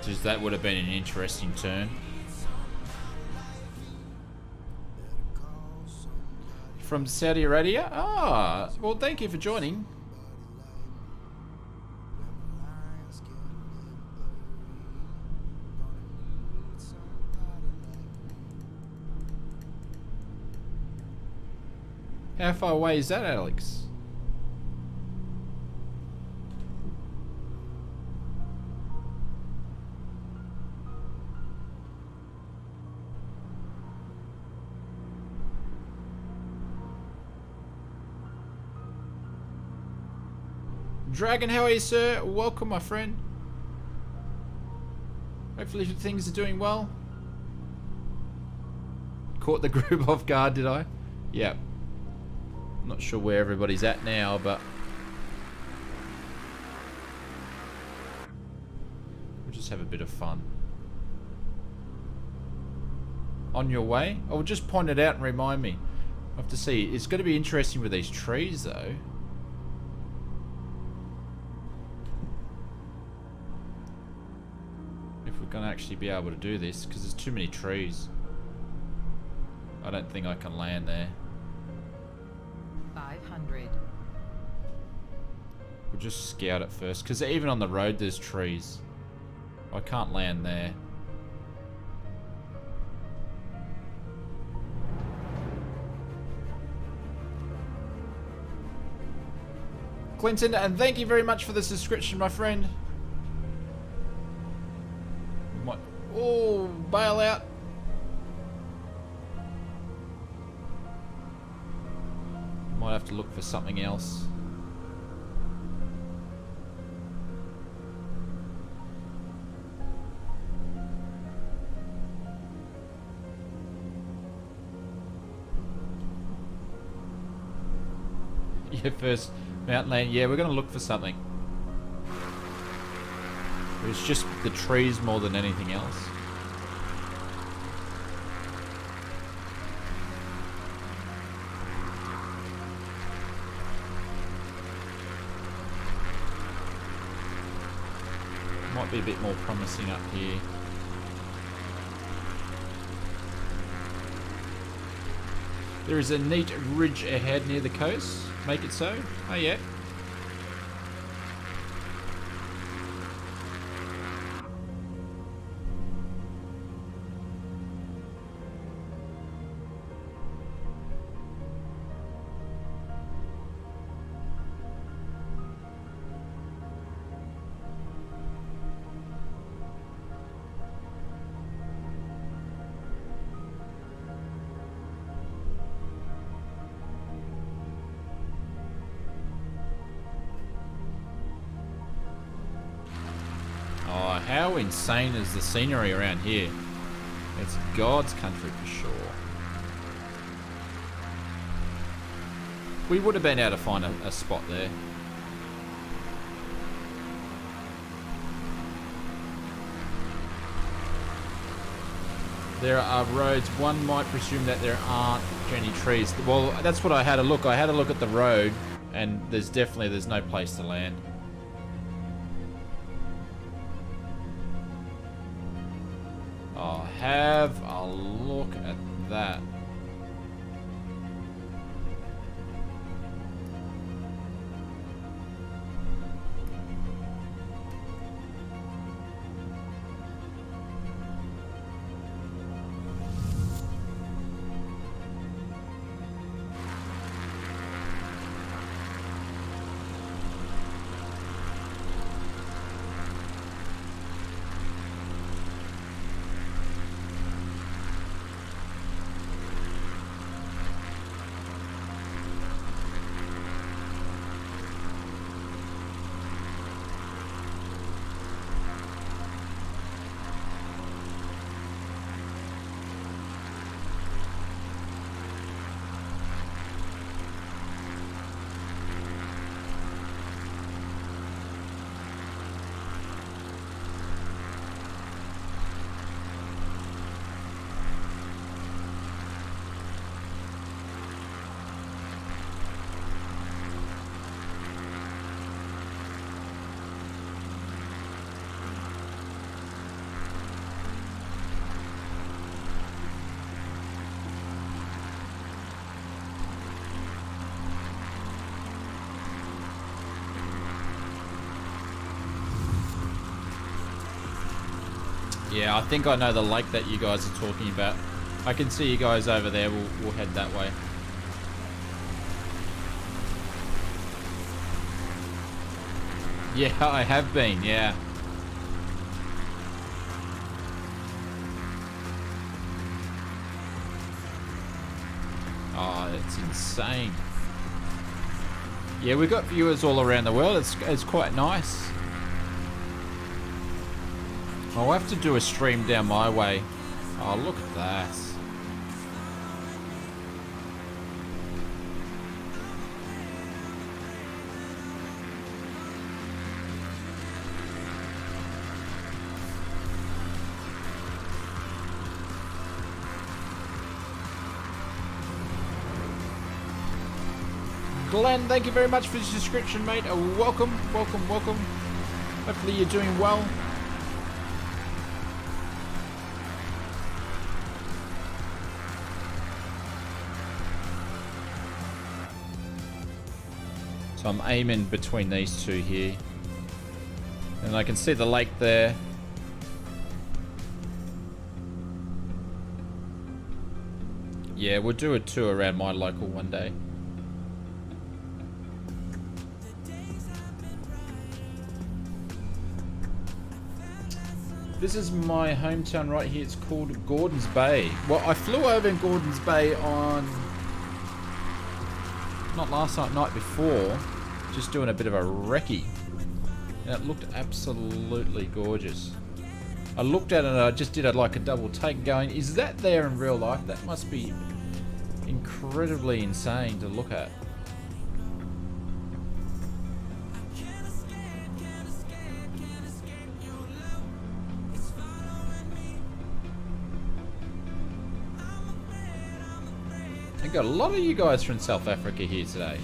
Just that would have been an interesting turn. From Saudi Arabia? Ah, well, thank you for joining. How far away is that, Alex? Dragon, how are you, sir? Welcome, my friend. Hopefully things are doing well. Caught the group off guard, did I? Yeah. Not sure where everybody's at now, but we'll just have a bit of fun. On your way? I'll just point it out and remind me. I have to see. It's going to be interesting with these trees, though. Gonna actually be able to do this, because there's too many trees. I don't think I can land there. 500. We'll just scout it first, because even on the road there's trees. I can't land there. Clinton, and thank you very much for the subscription, my friend. Oh, bail out. Might have to look for something else. Yeah, first mountain land. Yeah, we're going to look for something. It's just the trees more than anything else. Might be a bit more promising up here. There is a neat ridge ahead near the coast. Make it so? Oh yeah. How insane is the scenery around here? It's God's country for sure. We would have been able to find a spot there. There are roads. One might presume that there aren't any trees. Well, that's what I had a look. I had a look at the road, and there's no place to land. Have a look at that. Yeah, I think I know the lake that you guys are talking about. I can see you guys over there. We'll head that way. Yeah, I have been, yeah. Oh, it's insane. Yeah, we've got viewers all around the world. It's quite nice. I'll have to do a stream down my way. Oh, look at that. Glenn, thank you very much for the subscription, mate. Welcome, welcome, welcome. Hopefully you're doing well. So I'm aiming between these two here. And I can see the lake there. Yeah, we'll do a tour around my local one day. This is my hometown right here. It's called Gordons Bay. Well, I flew over in Gordons Bay on Not last night, night before. Just doing a bit of a recce. And it looked absolutely gorgeous. I looked at it and I just did like a double take going, is that there in real life? That must be incredibly insane to look at. I got a lot of you guys from South Africa here today.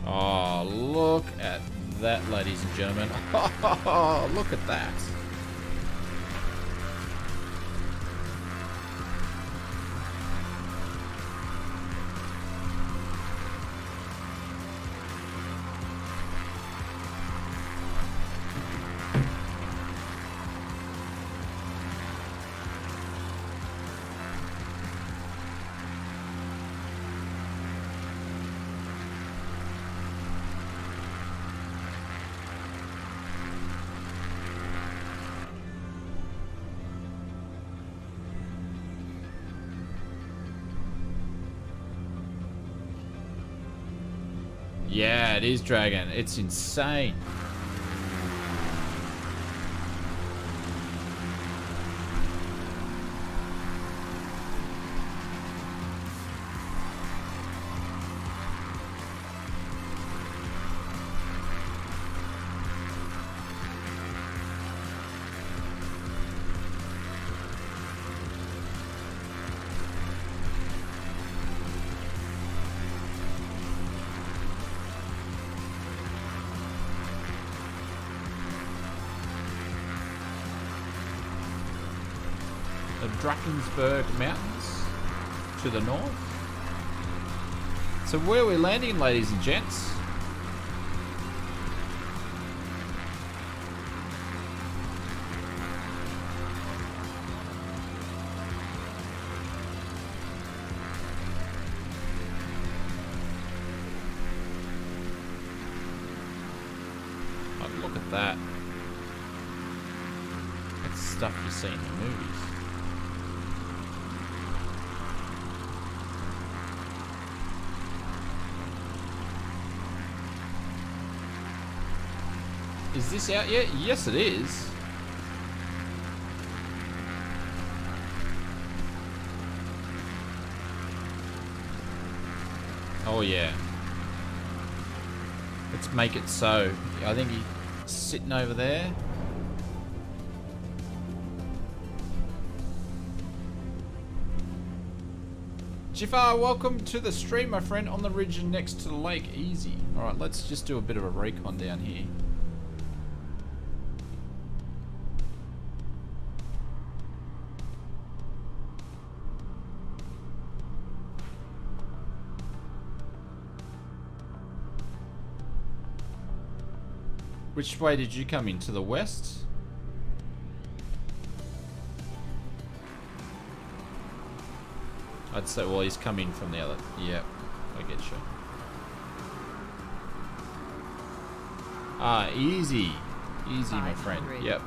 Oh, look at that, ladies and gentlemen. Oh, look at that. Yeah, it is Dragon. It's insane. The Drakensberg Mountains to the north. So where are we landing, ladies and gents? Oh, look at that. That's stuff you see in the movies. Is this out yet? Yes, it is. Oh, yeah. Let's make it so. I think he's sitting over there. Jafar, welcome to the stream, my friend, on the ridge next to the lake. Easy. Alright, let's just do a bit of a recon down here. Which way did you come in? To the west? I'd say, well, he's come in from the other. Yep, I get you. Ah, easy. Easy, my friend. Yep.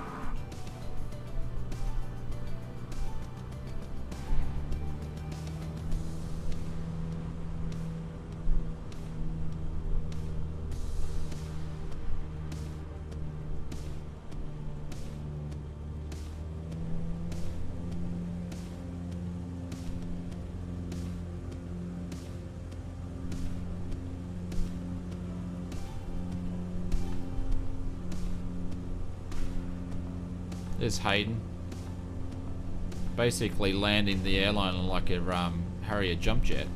There's Hayden. Basically landing the airline like a Harrier jump jet.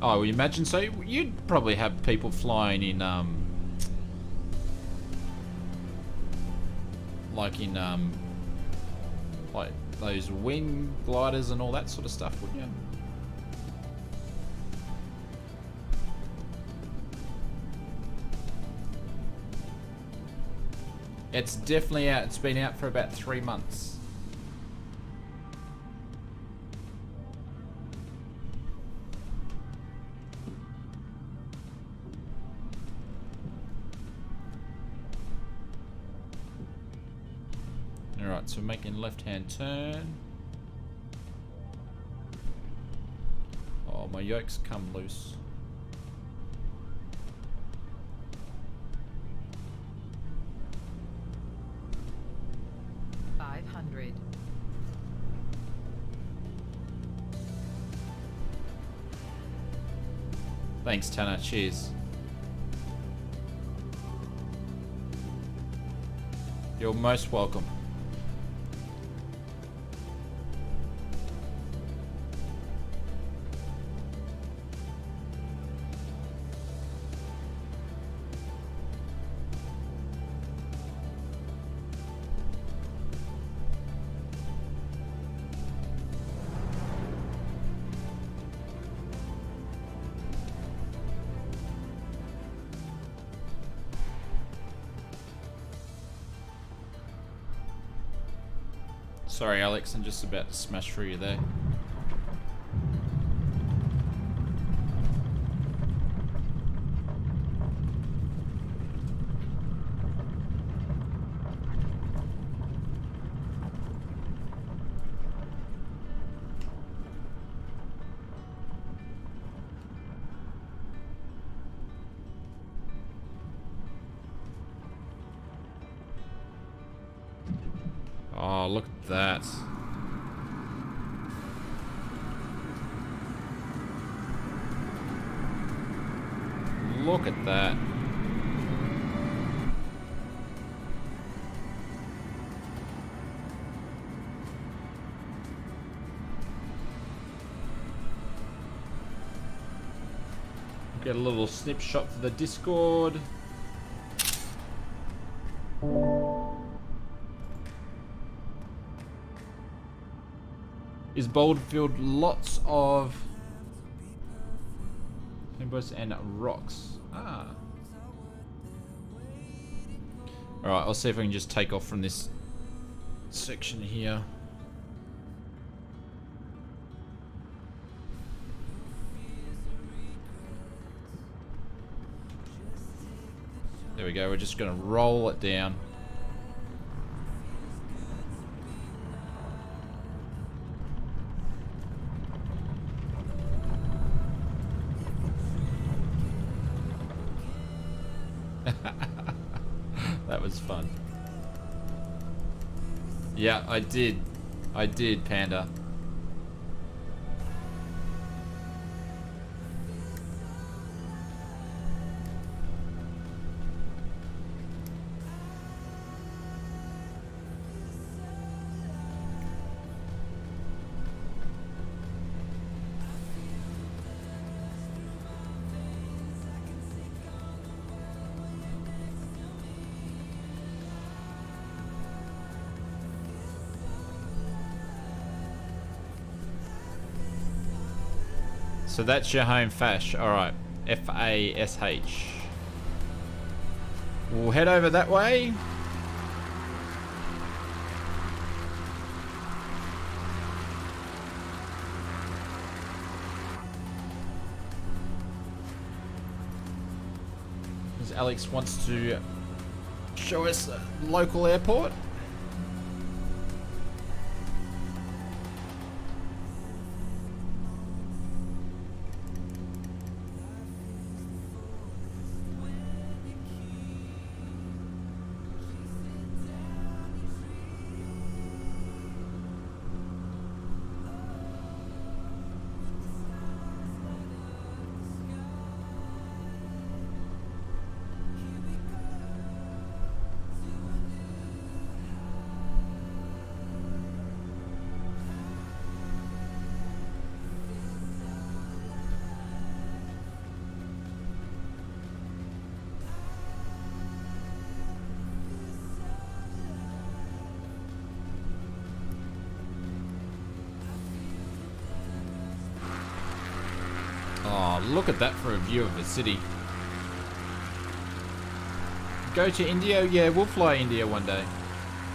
Oh, you imagine so? You'd probably have people flying in like in like those wing gliders and all that sort of stuff, wouldn't you? It's definitely out. It's been out for about 3 months. Alright, so making left-hand turn. Oh, my yoke's come loose. Thanks, Tanner. Cheers. You're most welcome. Sorry, Alex, I'm just about to smash through you there. Oh, look at that. Look at that. Get a little snapshot for the Discord. Is Boldfield lots of timbers and rocks? Ah. Alright, I'll see if I can just take off from this section here. There we go, we're just gonna roll it down. That was fun. Yeah, I did. I did, Panda. So that's your home FAIJ. Alright. FASH. We'll head over that way. As Alex wants to show us a local airport. Oh, look at that for a view of the city. Go to India? Yeah, we'll fly India one day.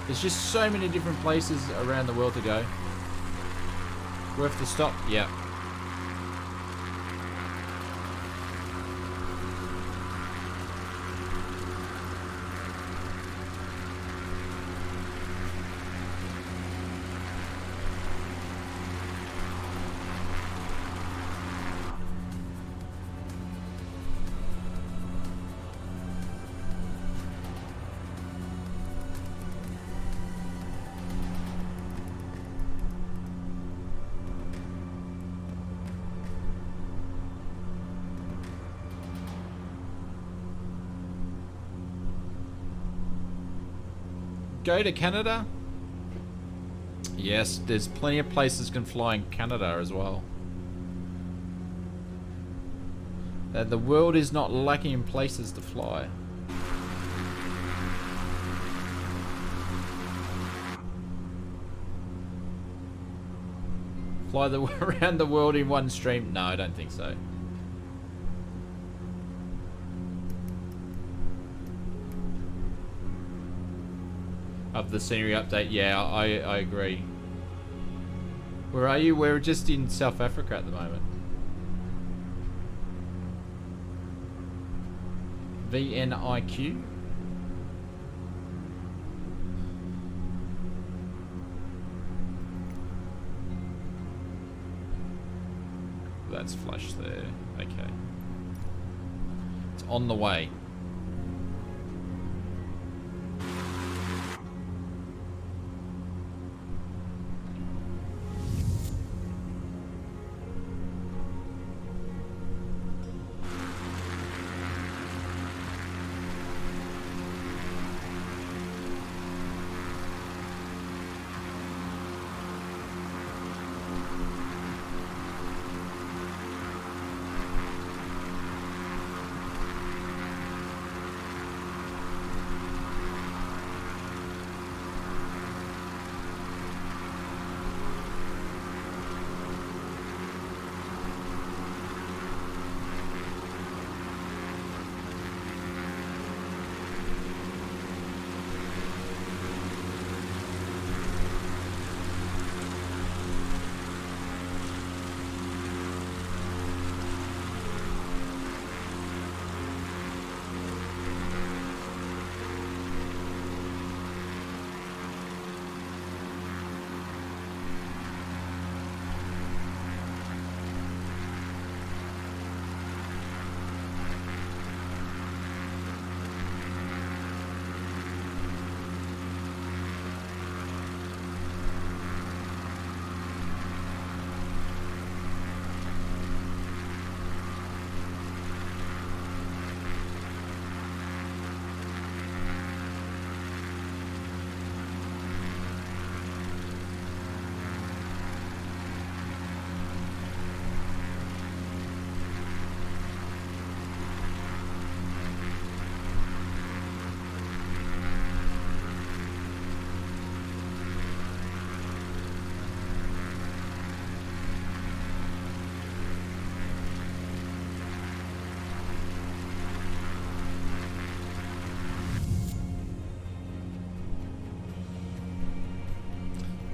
There's just so many different places around the world to go. Worth the stop? Yeah. Go to Canada? Yes, there's plenty of places can fly in Canada as well. The world is not lacking in places to fly. Fly around the world in one stream? No, I don't think so. Of the scenery update, yeah, I agree. Where are you? We're just in South Africa at the moment. VNIQ. That's flashed there. Okay. It's on the way.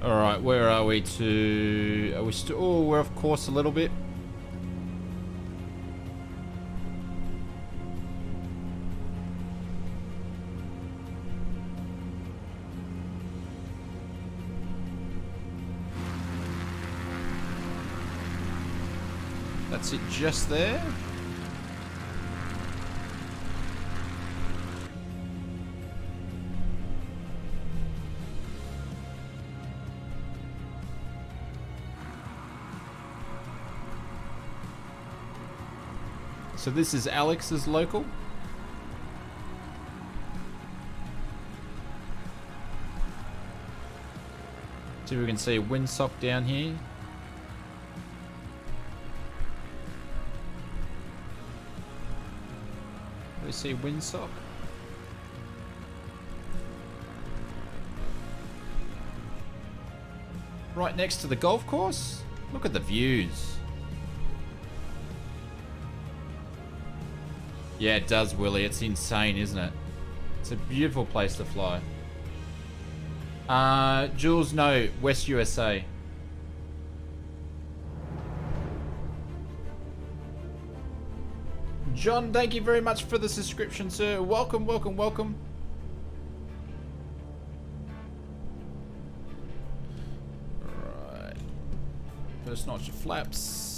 Alright, where are we to... Are we still... Oh, we're off course a little bit. That's it just there. So this is Alex's local. See if we can see a windsock down here. Do we see windsock? Right next to the golf course? Look at the views. Yeah, it does, Willie. It's insane, isn't it? It's a beautiful place to fly. Jules, no. West USA. John, thank you very much for the subscription, sir. Welcome, welcome, welcome. Alright. First notch of flaps.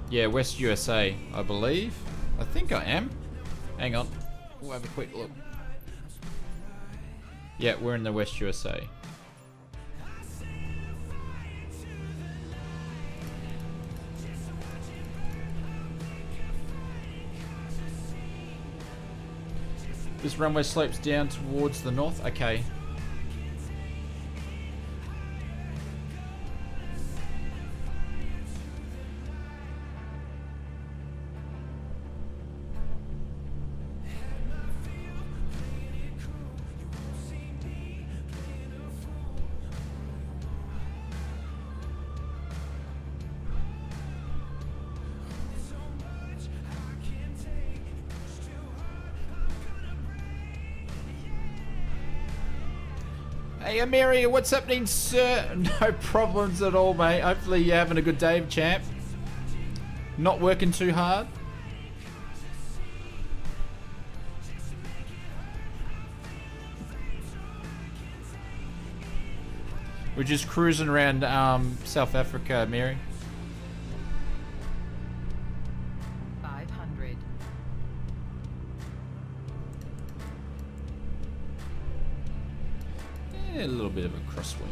Yeah, West USA, I believe. I think I am. Hang on. We'll have a quick look. Yeah, we're in the West USA. This runway slopes down towards the north. Okay. Hey Amiri, what's happening, sir? No problems at all, mate. Hopefully you're having a good day, champ. Not working too hard. We're just cruising around South Africa, Mary. 500. Yeah, a little bit of a crosswind.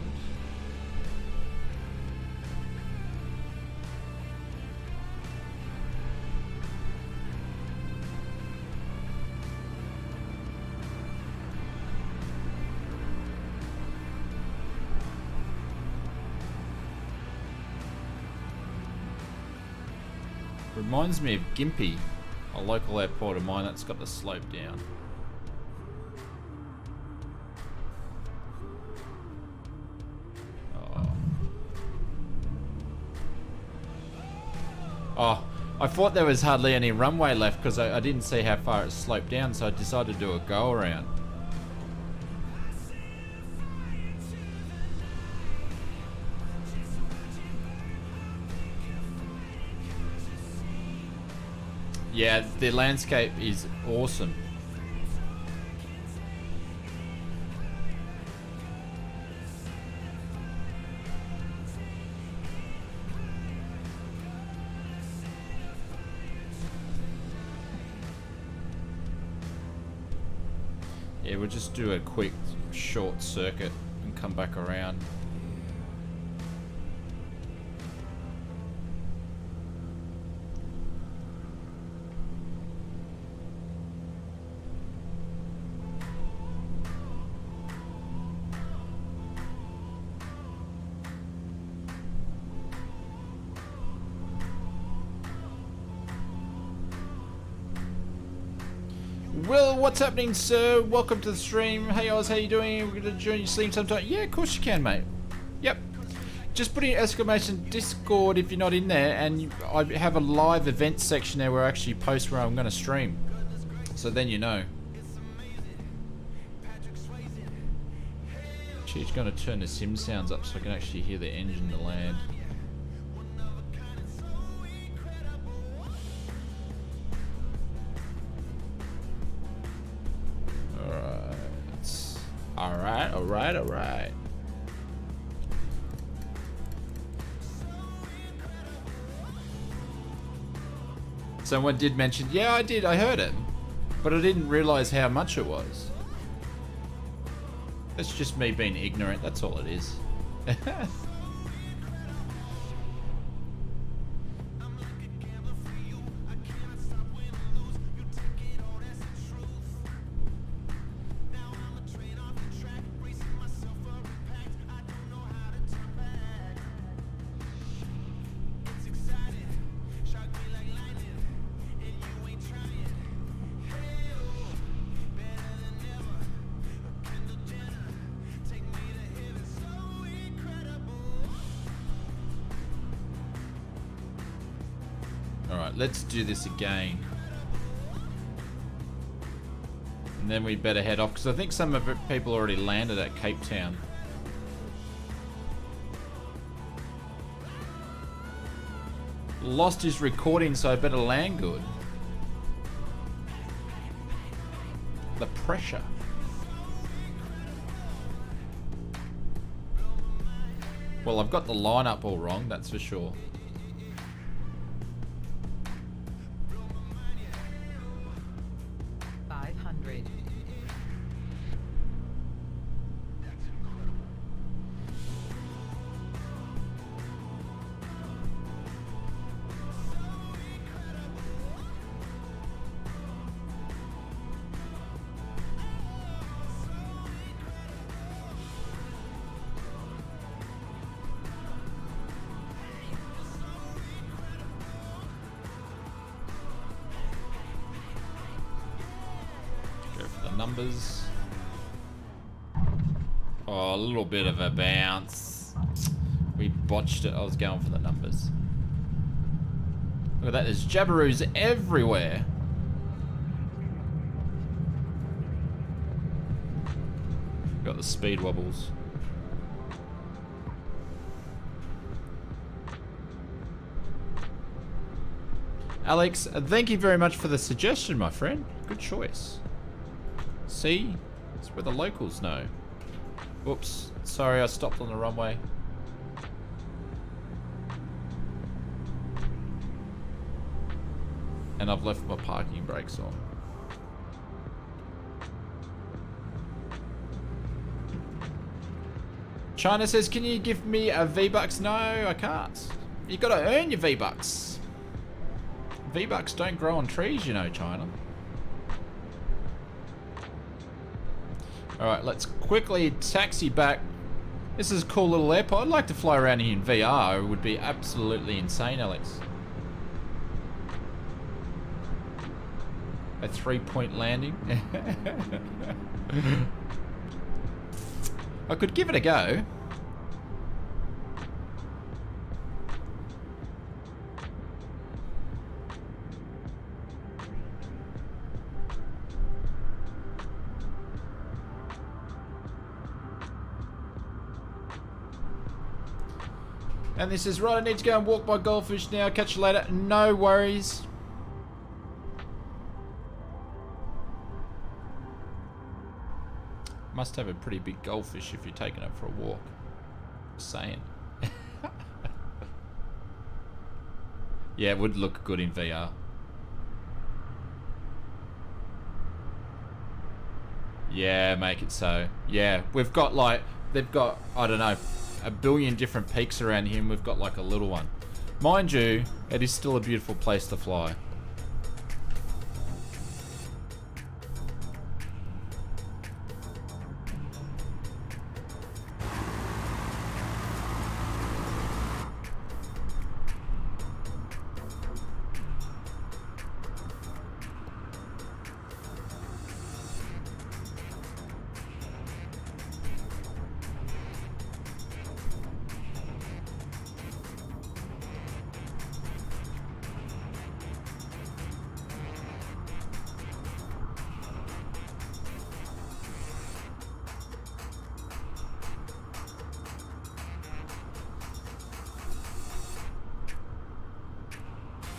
Reminds me of Gympie, a local airport of mine that's got the slope down. Oh, I thought there was hardly any runway left because I didn't see how far it sloped down, so I decided to do a go around. Yeah, the landscape is awesome. Yeah, we'll just do a quick short circuit and come back around. Will, what's happening, sir? Welcome to the stream. Hey, Oz, how you doing? We're going to join your stream sometime. Yeah, of course you can, mate. Yep. Just put in exclamation Discord if you're not in there, and I have a live event section there where I actually post where I'm going to stream. So then you know. She's going to turn the sim sounds up so I can actually hear the engine to land. Alright. Someone did mention, yeah, I did, I heard it, but I didn't realize how much it was. That's just me being ignorant, that's all it is. Let's do this again. And then we better head off, because I think some of the people already landed at Cape Town. Lost his recording, so I better land good. The pressure. Well, I've got the lineup all wrong, that's for sure. numbers. Oh, a little bit of a bounce. We botched it. I was going for the numbers. Look at that. There's jabberoos everywhere. Got the speed wobbles. Alex, thank you very much for the suggestion, my friend. Good choice. See? It's where the locals know. Whoops. Sorry, I stopped on the runway. And I've left my parking brakes on. China says, can you give me a V-Bucks? No, I can't. You gotta earn your V-Bucks. V-Bucks don't grow on trees, you know, China. Alright, let's quickly taxi back. This is a cool little airport. I'd like to fly around here in VR. It would be absolutely insane, Alex. A 3-point landing. I could give it a go. And this is right, I need to go and walk my goldfish now. Catch you later. No worries. Must have a pretty big goldfish if you're taking it for a walk. Just saying. Yeah, it would look good in VR. Yeah, make it so. Yeah, we've got like, they've got, I don't know, a billion different peaks around here, and we've got like a little one. Mind you, it is still a beautiful place to fly.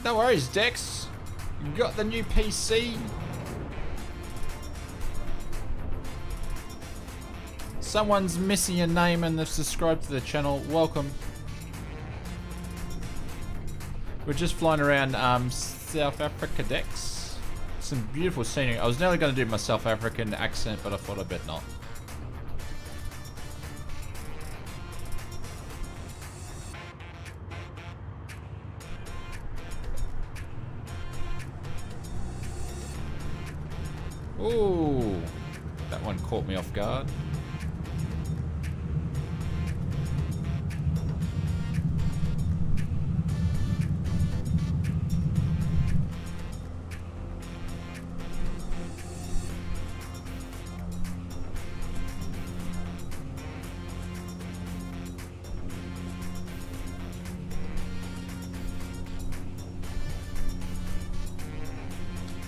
No worries, Dex. You got the new PC. Someone's missing a name and they've subscribed to the channel. Welcome. We're just flying around South Africa, Dex. Some beautiful scenery. I was nearly going to do my South African accent, but I thought I'd bet not. Ooh, that one caught me off guard.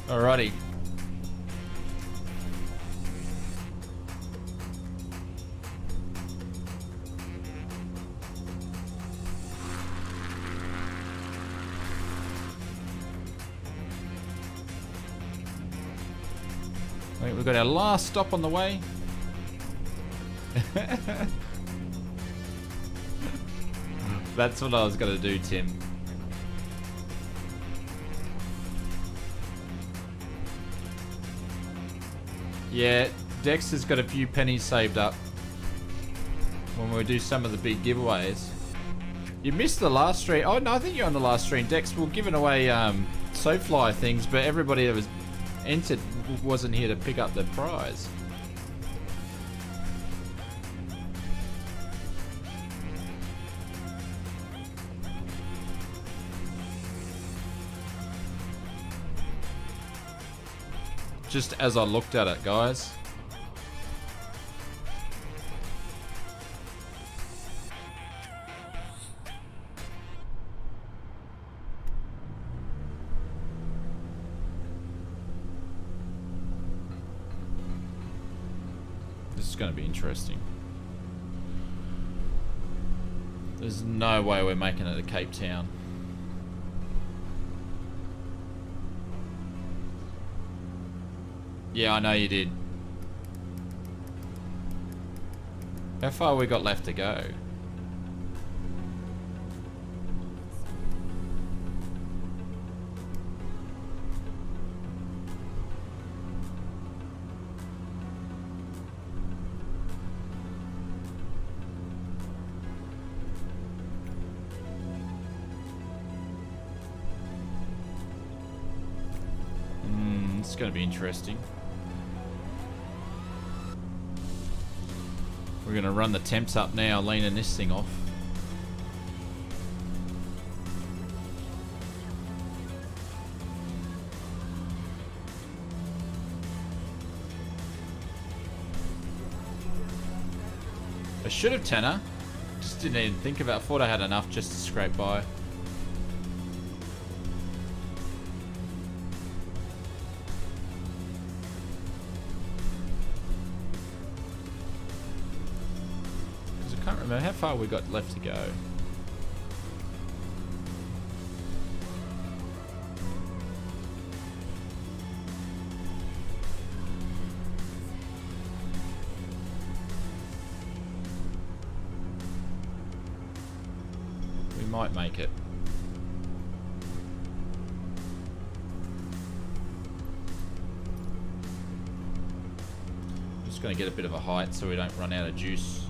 Alrighty. We've got our last stop on the way. That's what I was going to do, Tim. Yeah, Dex has got a few pennies saved up when we do some of the big giveaways. You missed the last stream. Oh, no, I think you're on the last stream. Dex, we're giving away SOFLY things, but everybody that was entered wasn't here to pick up the prize. just as I looked at it, guys. This is going to be interesting. There's no way we're making it to Cape Town. Yeah, I know you did. How far we got left to go? It's going to be interesting. We're going to run the temps up now, leaning this thing off. I should have tenor. Just didn't even think about it. Thought I had enough just to scrape by. How far we got left to go? We might make it. Just going to get a bit of a height so we don't run out of juice.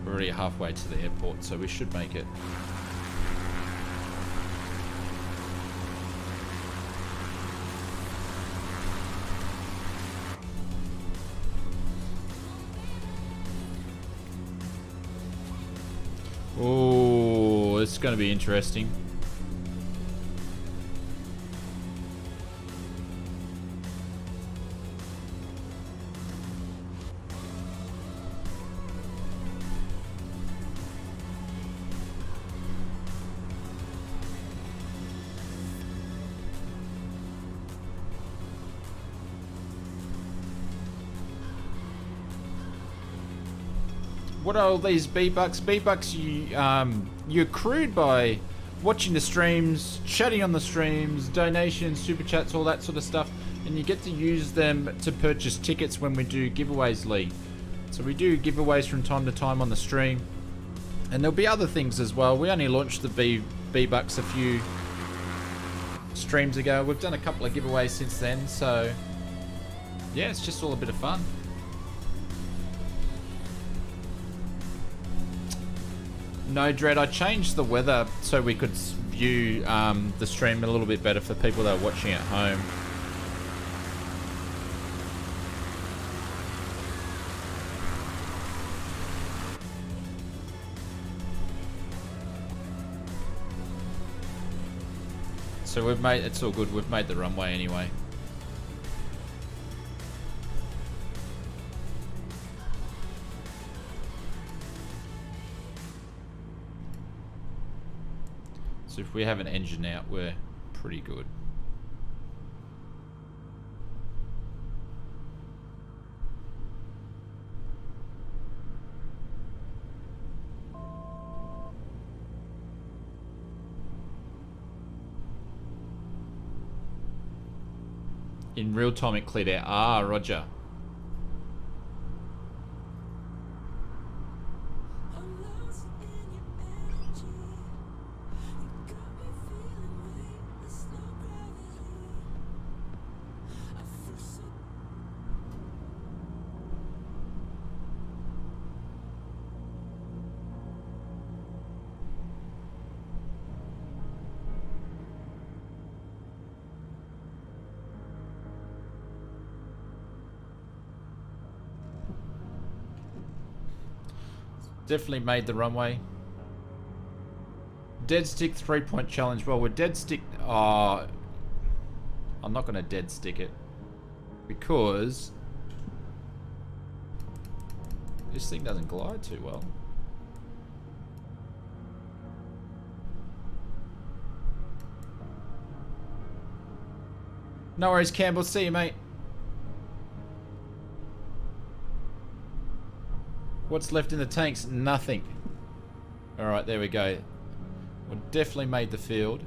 Already halfway to the airport, so we should make it. Oh, it's going to be interesting. What are all these B-Bucks? B-Bucks you accrued by watching the streams, chatting on the streams, donations, super chats, all that sort of stuff, and you get to use them to purchase tickets when we do giveaways, Lee. So we do giveaways from time to time on the stream, and there'll be other things as well. We only launched the B-Bucks a few streams ago. We've done a couple of giveaways since then, so yeah, it's just all a bit of fun. No, Dread, I changed the weather so we could view the stream a little bit better for people that are watching at home. So we've made, it's all good, we've made the runway anyway. So if we have an engine out, we're pretty good. In real time it cleared out. Ah, roger. Definitely made the runway. dead stick 3-point challenge. Well, we're dead stick. I'm not going to dead stick it because this thing doesn't glide too well. No worries, Campbell. See you, mate. What's left in the tanks? Nothing. Alright, there we go. We definitely made the field.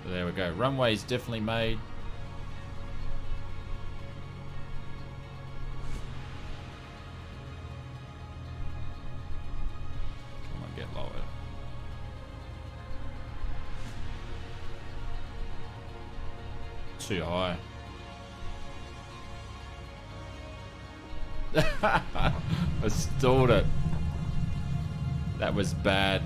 There we go. Runway's definitely made. Come on, get lower. Too high. I stalled it. That was bad.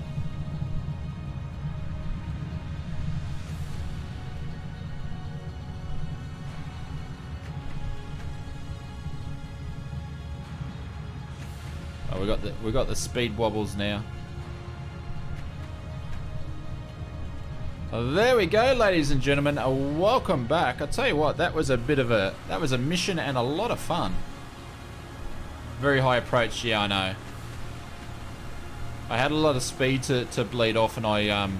Oh, we got the speed wobbles now. There we go, ladies and gentlemen. Welcome back. I tell you what, that was a mission and a lot of fun. Very high approach, yeah, I know. I had a lot of speed to bleed off, and I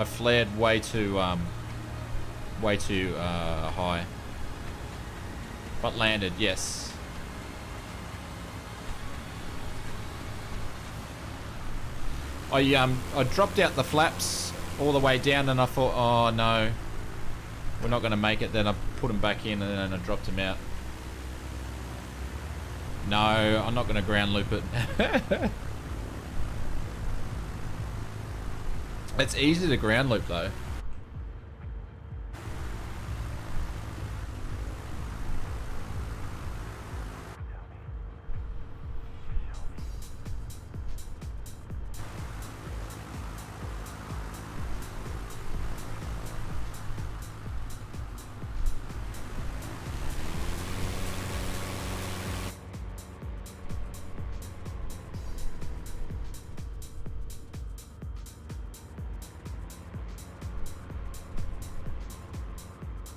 flared way too high, but landed, yes. I dropped out the flaps all the way down, and I thought, oh no, we're not going to make it. Then I put them back in, and then I dropped them out. No, I'm not going to ground loop it. It's easy to ground loop though.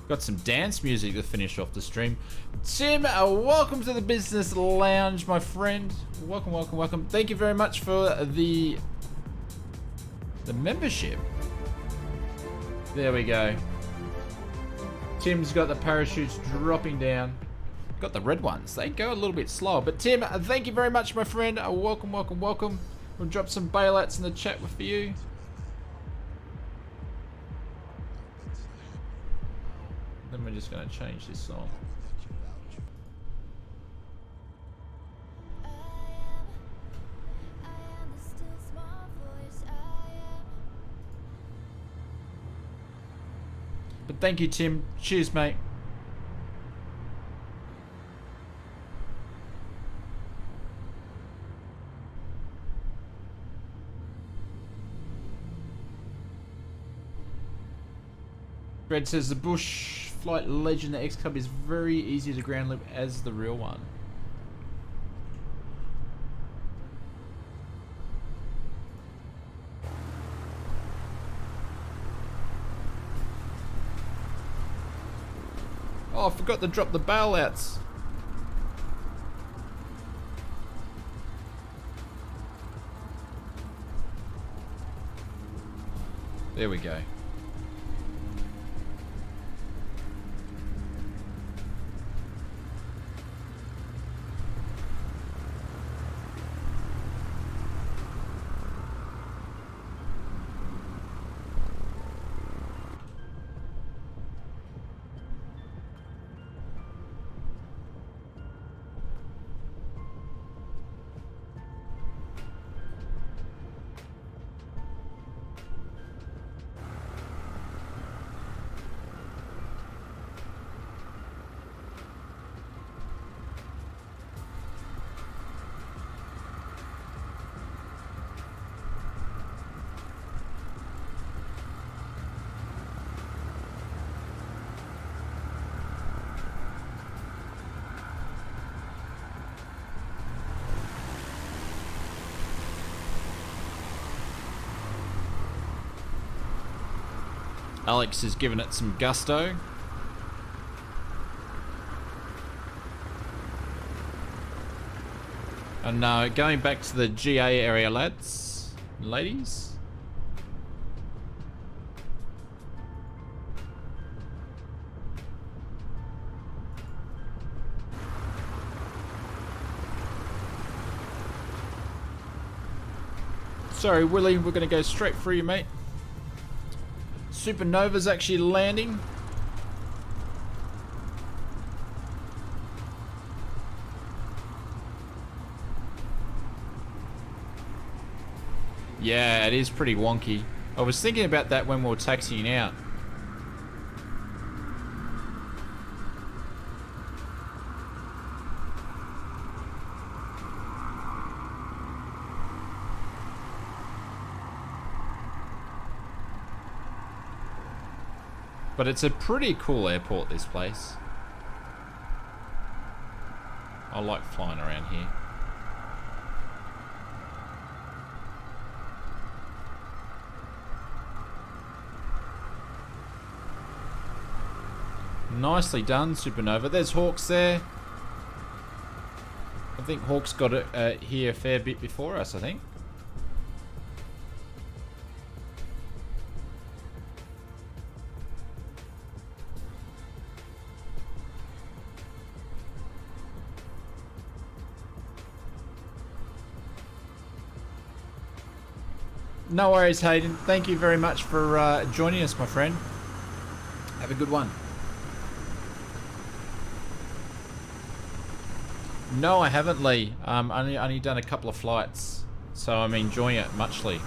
Got some dance music to finish off the stream. Tim, welcome to the Business Lounge, my friend. Welcome, welcome, welcome. Thank you very much for the membership. There we go. Tim's got the parachutes dropping down. Got the red ones. They go a little bit slower. But Tim, thank you very much, my friend. Welcome, welcome, welcome. We'll drop some bailouts in the chat for you. Then we're just going to change this song. But thank you, Tim. Cheers, mate. Fred says the Bush Flight Legend, the X Cub, is very easy to ground loop as the real one. Oh, I forgot to drop the bailouts. There we go. Alex has given it some gusto. And going back to the GA area, lads, ladies. Sorry, Willie, we're going to go straight through you, mate. Supernova's actually landing. Yeah, it is pretty wonky. I was thinking about that when we were taxiing out. But it's a pretty cool airport, this place. I like flying around here. Nicely done, Supernova. There's Hawks there. I think Hawks got it here a fair bit before us, I think. No worries, Hayden. Thank you very much for joining us, my friend. Have a good one. No, I haven't, Lee. Only done a couple of flights, so I'm enjoying it muchly.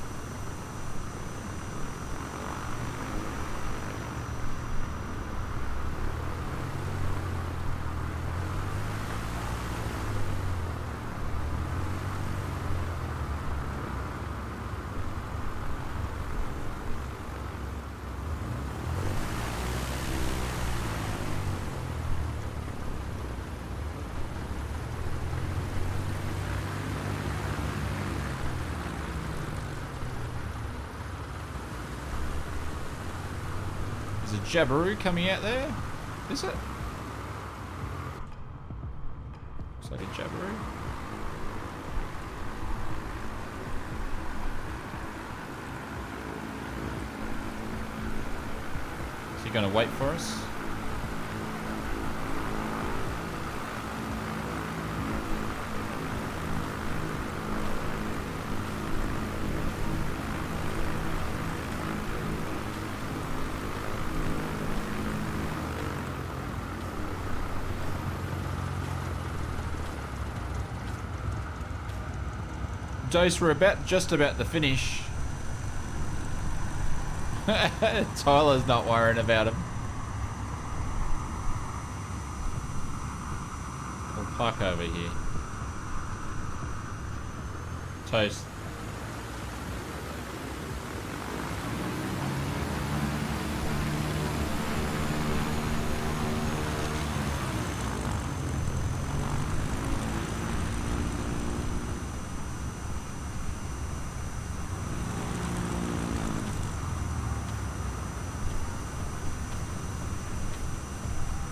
Jabiru coming out there? Is it? Looks like a Jabiru. Is he going to wait for us? Dose, we're just about to finish. Tyler's not worrying about him. We'll park over here. Toast.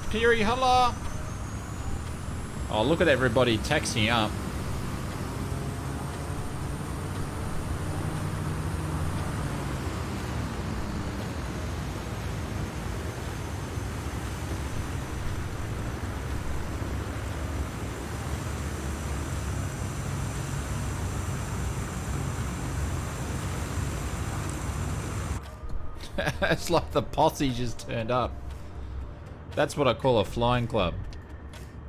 Peary, hello. Oh, look at everybody taxiing up. It's like the posse just turned up. That's what I call a flying club.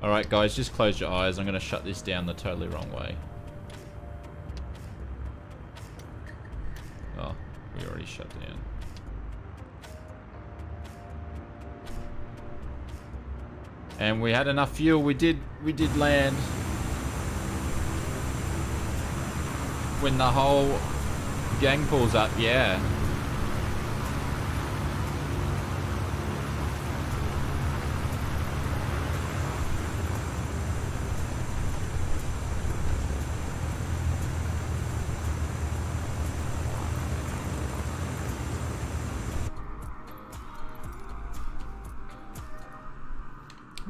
Alright guys, just close your eyes. I'm going to shut this down the totally wrong way. Oh, we already shut down. And we had enough fuel. We did land when the whole gang pulls up, yeah.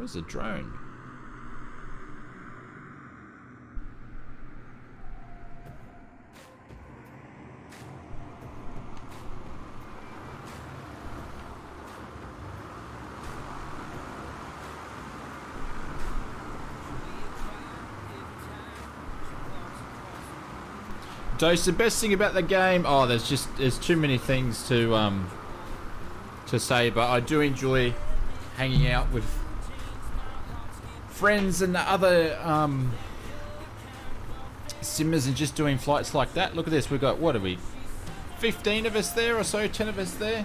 was a drone. Dose, the best thing about the game, oh, there's too many things to say, but I do enjoy hanging out with friends and other simmers and just doing flights like that. Look at this, we've got, what are we, 15 of us there or so, 10 of us there.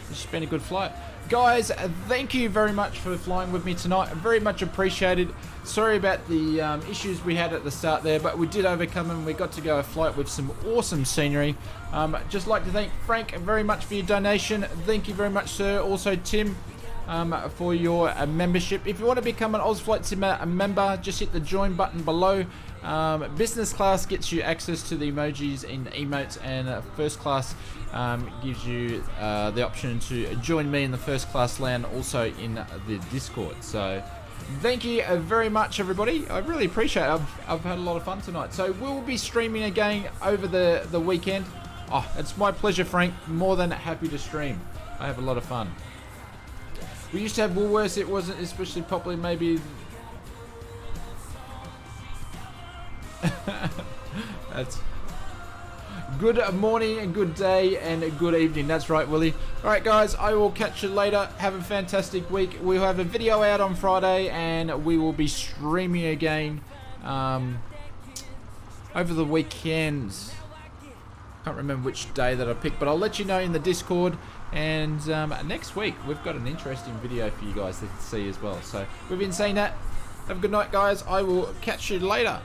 It's just been a good flight. Guys, thank you very much for flying with me tonight. Very much appreciated. Sorry about the issues we had at the start there, but we did overcome them. We got to go a flight with some awesome scenery. Just like to thank Frank very much for your donation. Thank you very much, sir. Also, Tim, for your membership. If you want to become an Oz Flight Simmer member, just hit the join button below. Business class gets you access to the emojis and emotes, and first class gives you the option to join me in the first class LAN, also in the Discord. So thank you very much, everybody. I really appreciate it. I've had a lot of fun tonight. So we'll be streaming again over the weekend. Oh, it's my pleasure, Frank. More than happy to stream. I have a lot of fun. We used to have Woolworths. It wasn't especially popular, maybe. That's good morning and good day and good evening. That's right, Willie. Alright guys, I will catch you later. Have a fantastic week. We'll have a video out on Friday and we will be streaming again over the weekend. Can't remember which day that I picked, but I'll let you know in the Discord. And next week we've got an interesting video for you guys to see as well. So we've been saying that. Have a good night, guys. I will catch you later.